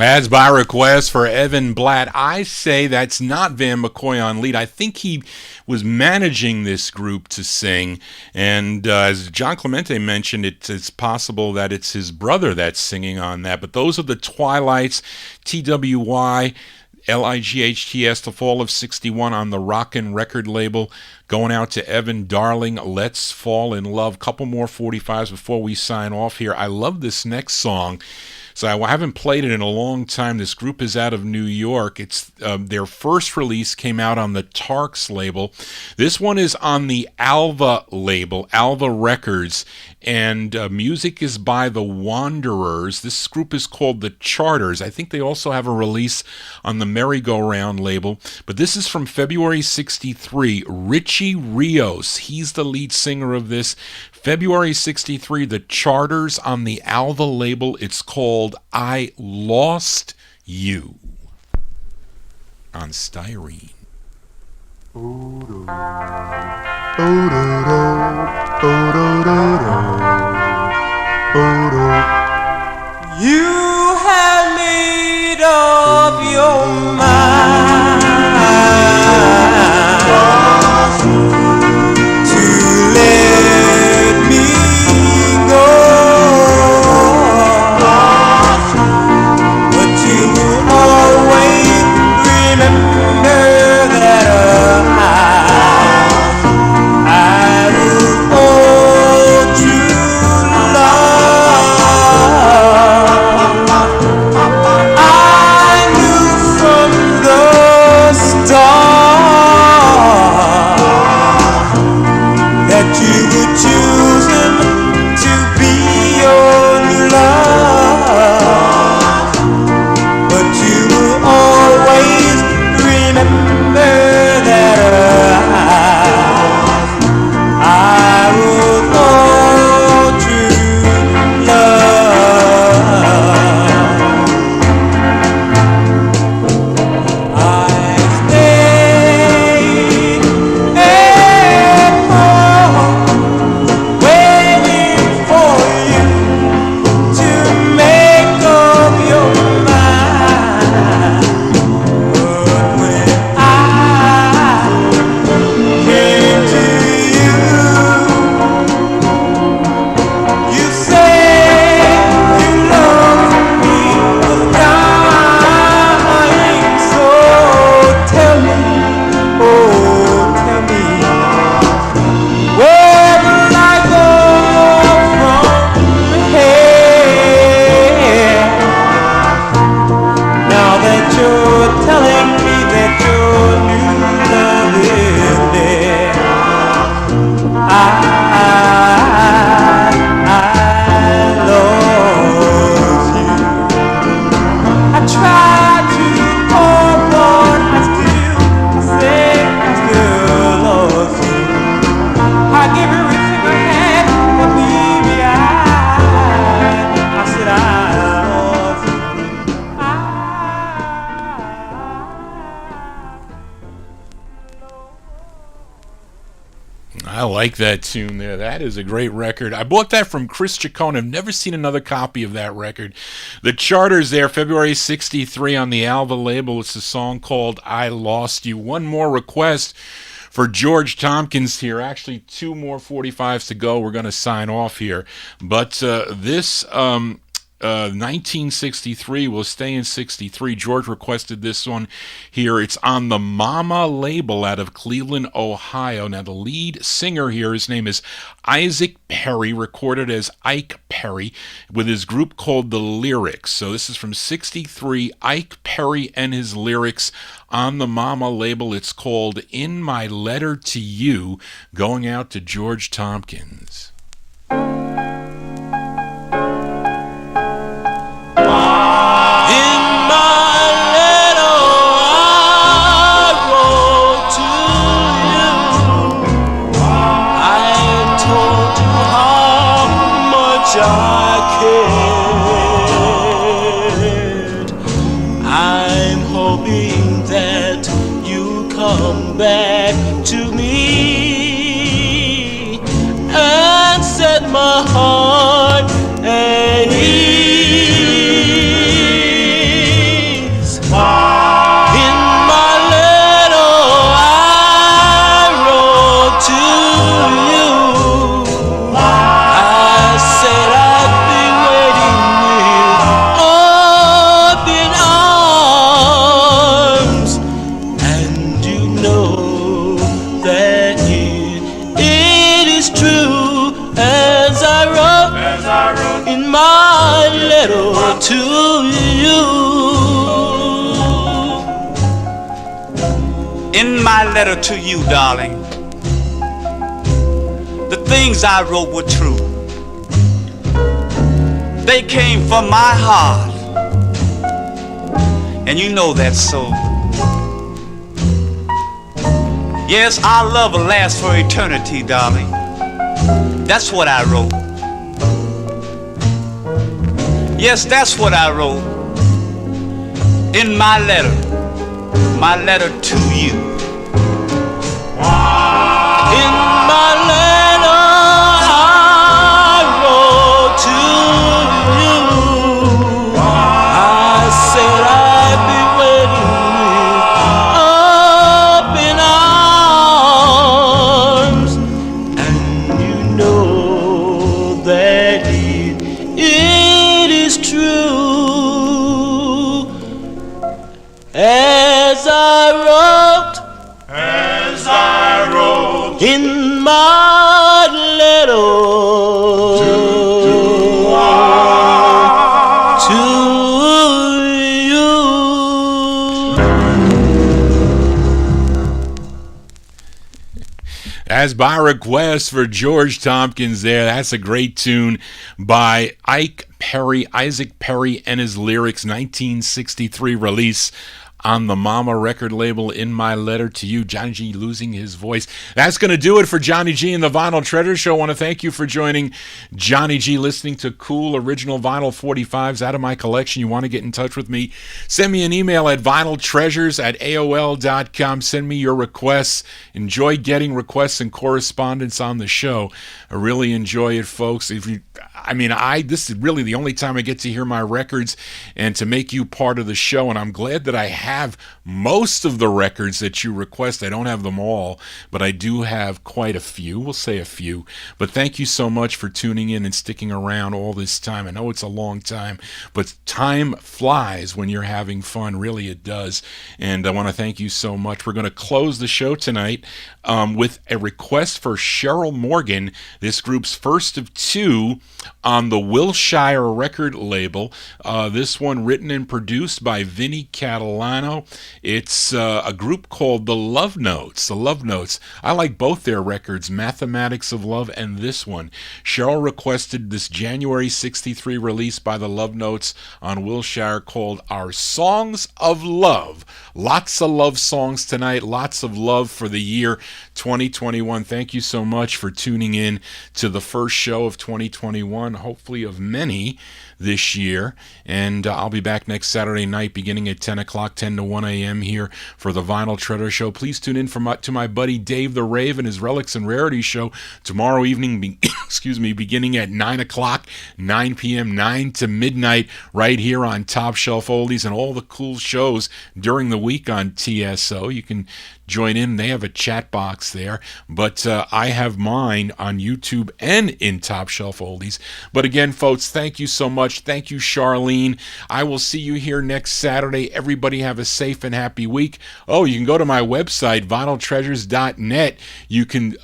As by request for Evan Blatt, I say that's not Van McCoy on lead. I think he was managing this group to sing, and as John Clemente mentioned, it's possible that it's his brother that's singing on that. But those are the Twilights, TWY, LIGHTS, The Fall of 61 on the Rockin' record label. Going out to Evan Darling, Let's Fall in Love. Couple more 45s before we sign off here. I love this next song. So I haven't played it in a long time. This group is out of New York. It's their first release came out on the Tarks label. This one is on the Alva label, Alva Records, and music is by the Wanderers. This group is called the Charters. I think they also have a release on the Merry-Go-Round label, but this is from February 63. Richie Rios, he's the lead singer of this. February 63, the Charters on the Alva label. It's called I Lost You on Styrene. You have made up your mind to let me go, but you will always remember that I will hold you love. I knew from the start that you would choose him to be your new love, but you will always remember that I will hold you love. I stayed at home waiting for you to make up your mind, but when I came to you, you said you loved me was dying. So tell me, oh tell me, where will I go from here? Now that you're telling me that your new love is there, I lost you. I tried to hold on, I say I still lost you. I gave everything I had, but baby I said I lost you. I like that tune there. That is a great record. I bought that from Chris Chacon. I've never seen another copy of that record. The Charters there, February 63 on the Alva label. It's a song called I Lost You. One more request for George Tompkins here. Actually, two more 45s to go. We're going to sign off here. But this 1963 will stay in 63. George requested this one here. It's on the Mama label out of Cleveland, Ohio. Now, the lead singer here, his name is Isaac Perry, recorded as Ike Perry, with his group called The Lyrics. So this is from 63, Ike Perry and his Lyrics on the Mama label. It's called In My Letter to You, going out to George Tompkins. I'm hoping that you come back to me and set my heart at ease. in my letter to you. In my letter to you, darling, the things I wrote were true. They came from my heart, and you know that's so. Yes, our love will last for eternity, darling. That's what I wrote. Yes, that's what I wrote in my letter to you. In my letter I wrote to you. I said I'd be waiting up in arms, and you know that it is true. As I wrote in my letter to you. As by request for George Tompkins there, that's a great tune by Isaac Perry and his lyrics, 1963 release on the Mama record label, In My Letter to You. Johnny G losing his voice. That's going to do it for Johnny G and the Vinyl Treasure Show. I want to thank you for joining Johnny G, listening to cool original vinyl 45s out of my collection. You want to get in touch with me, send me an email at vinyltreasures@aol.com. Send me your requests. Enjoy getting requests and correspondence on the show. I really enjoy it, folks. This is really the only time I get to hear my records and to make you part of the show, and I'm glad that I have most of the records that you request. I don't have them all, but I do have quite a few. We'll say a few. But thank you so much for tuning in and sticking around all this time. I know it's a long time, but time flies when you're having fun. Really, it does. And I want to thank you so much. We're going to close the show tonight with a request for Cheryl Morgan, this group's first of two on the Wilshire record label. This one written and produced by Vinny Catalano. It's a group called The Love Notes. The Love Notes. I like both their records, Mathematics of Love and this one. Cheryl requested this January 63 release by The Love Notes on Wilshire called Our Songs of Love. Lots of love songs tonight. Lots of love for the year 2021. Thank you so much for tuning in to the first show of 2021, hopefully of many this year. And I'll be back next Saturday night beginning at 10 o'clock, 10 to 1 a.m. here for the Vinyl Treasure Show. Please tune in to my buddy Dave the Rave and his Relics and Rarities show tomorrow evening, beginning at 9 o'clock, 9 p.m., 9 to midnight, right here on Top Shelf Oldies, and all the cool shows during the week on TSO. You can join in. They have a chat box there, but I have mine on YouTube and in Top Shelf Oldies. But again, folks, thank you so much. Thank you, Charlene. I will see you here next Saturday. Everybody have a safe and happy week. Oh, you can go to my website, vinyltreasures.net. You can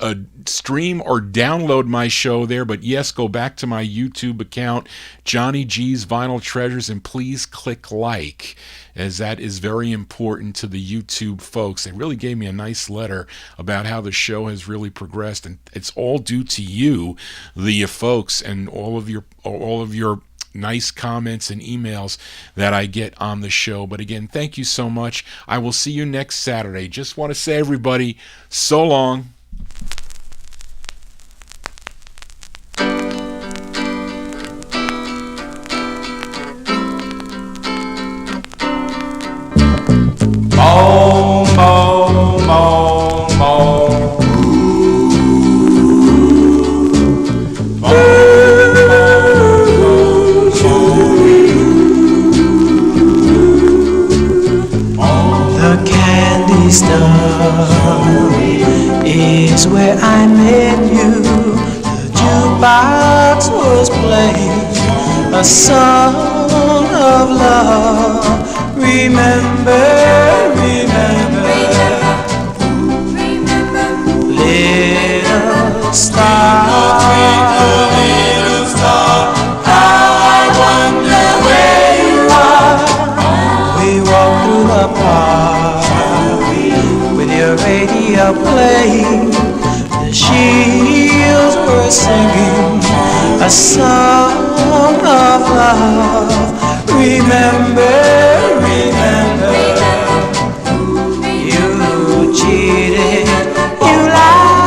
stream or download my show there, but yes, go back to my YouTube account, Johnny G's Vinyl Treasures, and please click like, as that is very important to the YouTube folks. They really gave me a nice letter about how the show has really progressed, and it's all due to you, the folks, and all of your nice comments and emails that I get on the show. But again, thank you so much. I will see you next Saturday. Just want to say, everybody, so long. Mo, mo, mo, mo. The candy store is where I met you. The jukebox was playing a song of love. Remember, little star, little star. are playing, the shields were singing a song of love. Remember, remember, you cheated, you lied.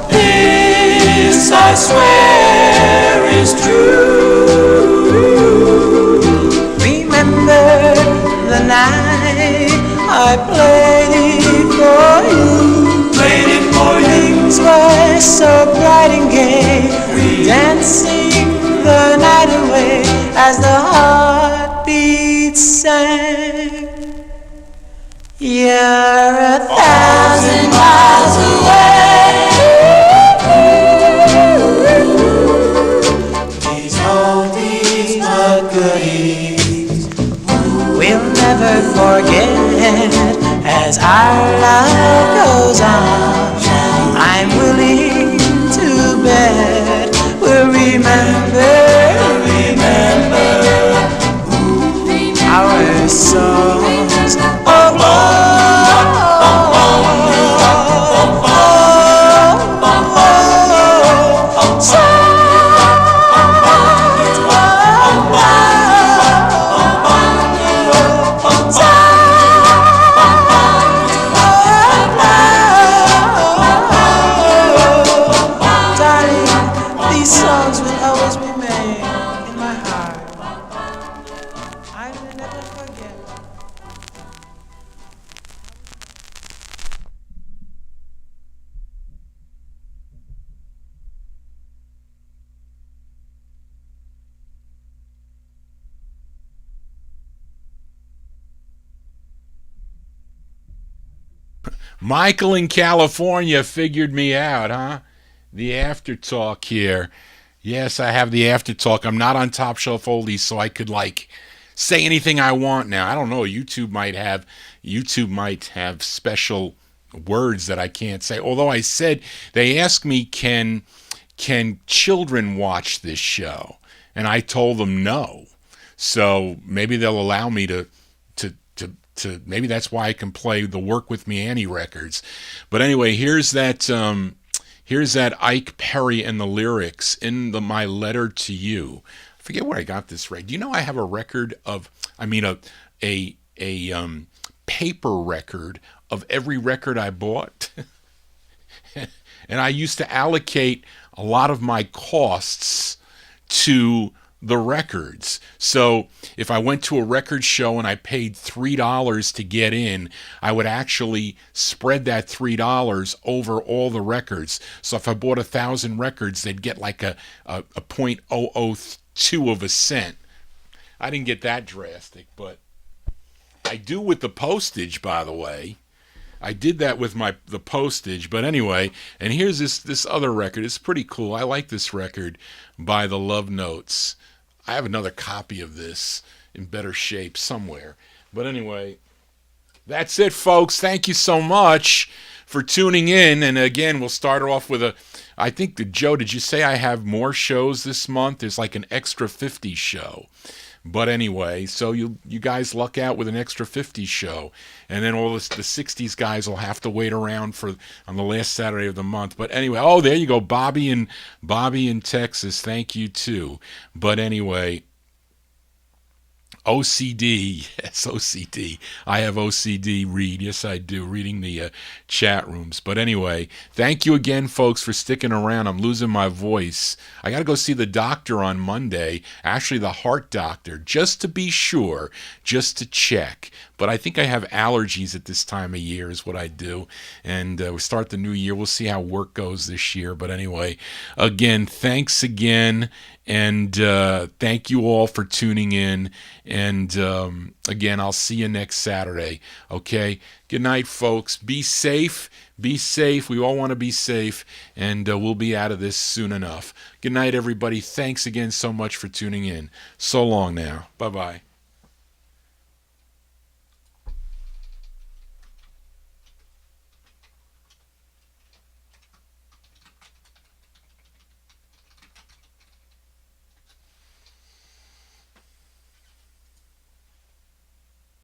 This I swear is true. Remember the night I played it for you. Played it for you. Things were so bright and gay, dancing the night away as the heartbeats sang. You're 1,000 miles away. These oldies but goodies we'll never forget as our love goes on. I'm willing to bet we'll remember, remember our songs of Michael in California figured me out, huh? The after talk here. Yes, I have the after talk. I'm not on Top Shelf Oldies, so I could say anything I want now. I don't know. YouTube might have special words that I can't say. Although I said, they asked me, can children watch this show? And I told them no. So maybe they'll allow me to maybe that's why I can play the Work With Me Annie records. But anyway, here's that Ike Perry and the lyrics in My Letter to You. I forget where I got this right. Do you know I have a record of, a paper record of every record I bought? And I used to allocate a lot of my costs to the records. So if I went to a record show and I paid $3 to get in, I would actually spread that $3 over all the records. So if I bought 1,000 records, they'd get like a 0.002 of a cent. I didn't get that drastic, but I do with the postage, by the way. I did that with the postage, but anyway, and here's this other record. It's pretty cool. I like this record by the Love Notes. I have another copy of this in better shape somewhere. But anyway, that's it, folks. Thank you so much for tuning in. And again, we'll start off with I think, Joe, did you say I have more shows this month? There's like an extra 50 show. But anyway, so you guys luck out with an extra 50 show. And then all the 60s guys will have to wait around on the last Saturday of the month. But anyway, oh, there you go. Bobby in Texas. Thank you, too. But anyway, OCD. Yes, OCD. I have OCD read. Yes, I do. Reading the chat rooms. But anyway, thank you again, folks, for sticking around. I'm losing my voice. I got to go see the doctor on Monday. Actually, the heart doctor, just to be sure, just to check. But I think I have allergies at this time of year is what I do. And we start the new year. We'll see how work goes this year. But anyway, again, thanks again. And thank you all for tuning in. And again, I'll see you next Saturday. Okay? Good night, folks. Be safe. Be safe. We all want to be safe. And we'll be out of this soon enough. Good night, everybody. Thanks again so much for tuning in. So long now. Bye-bye.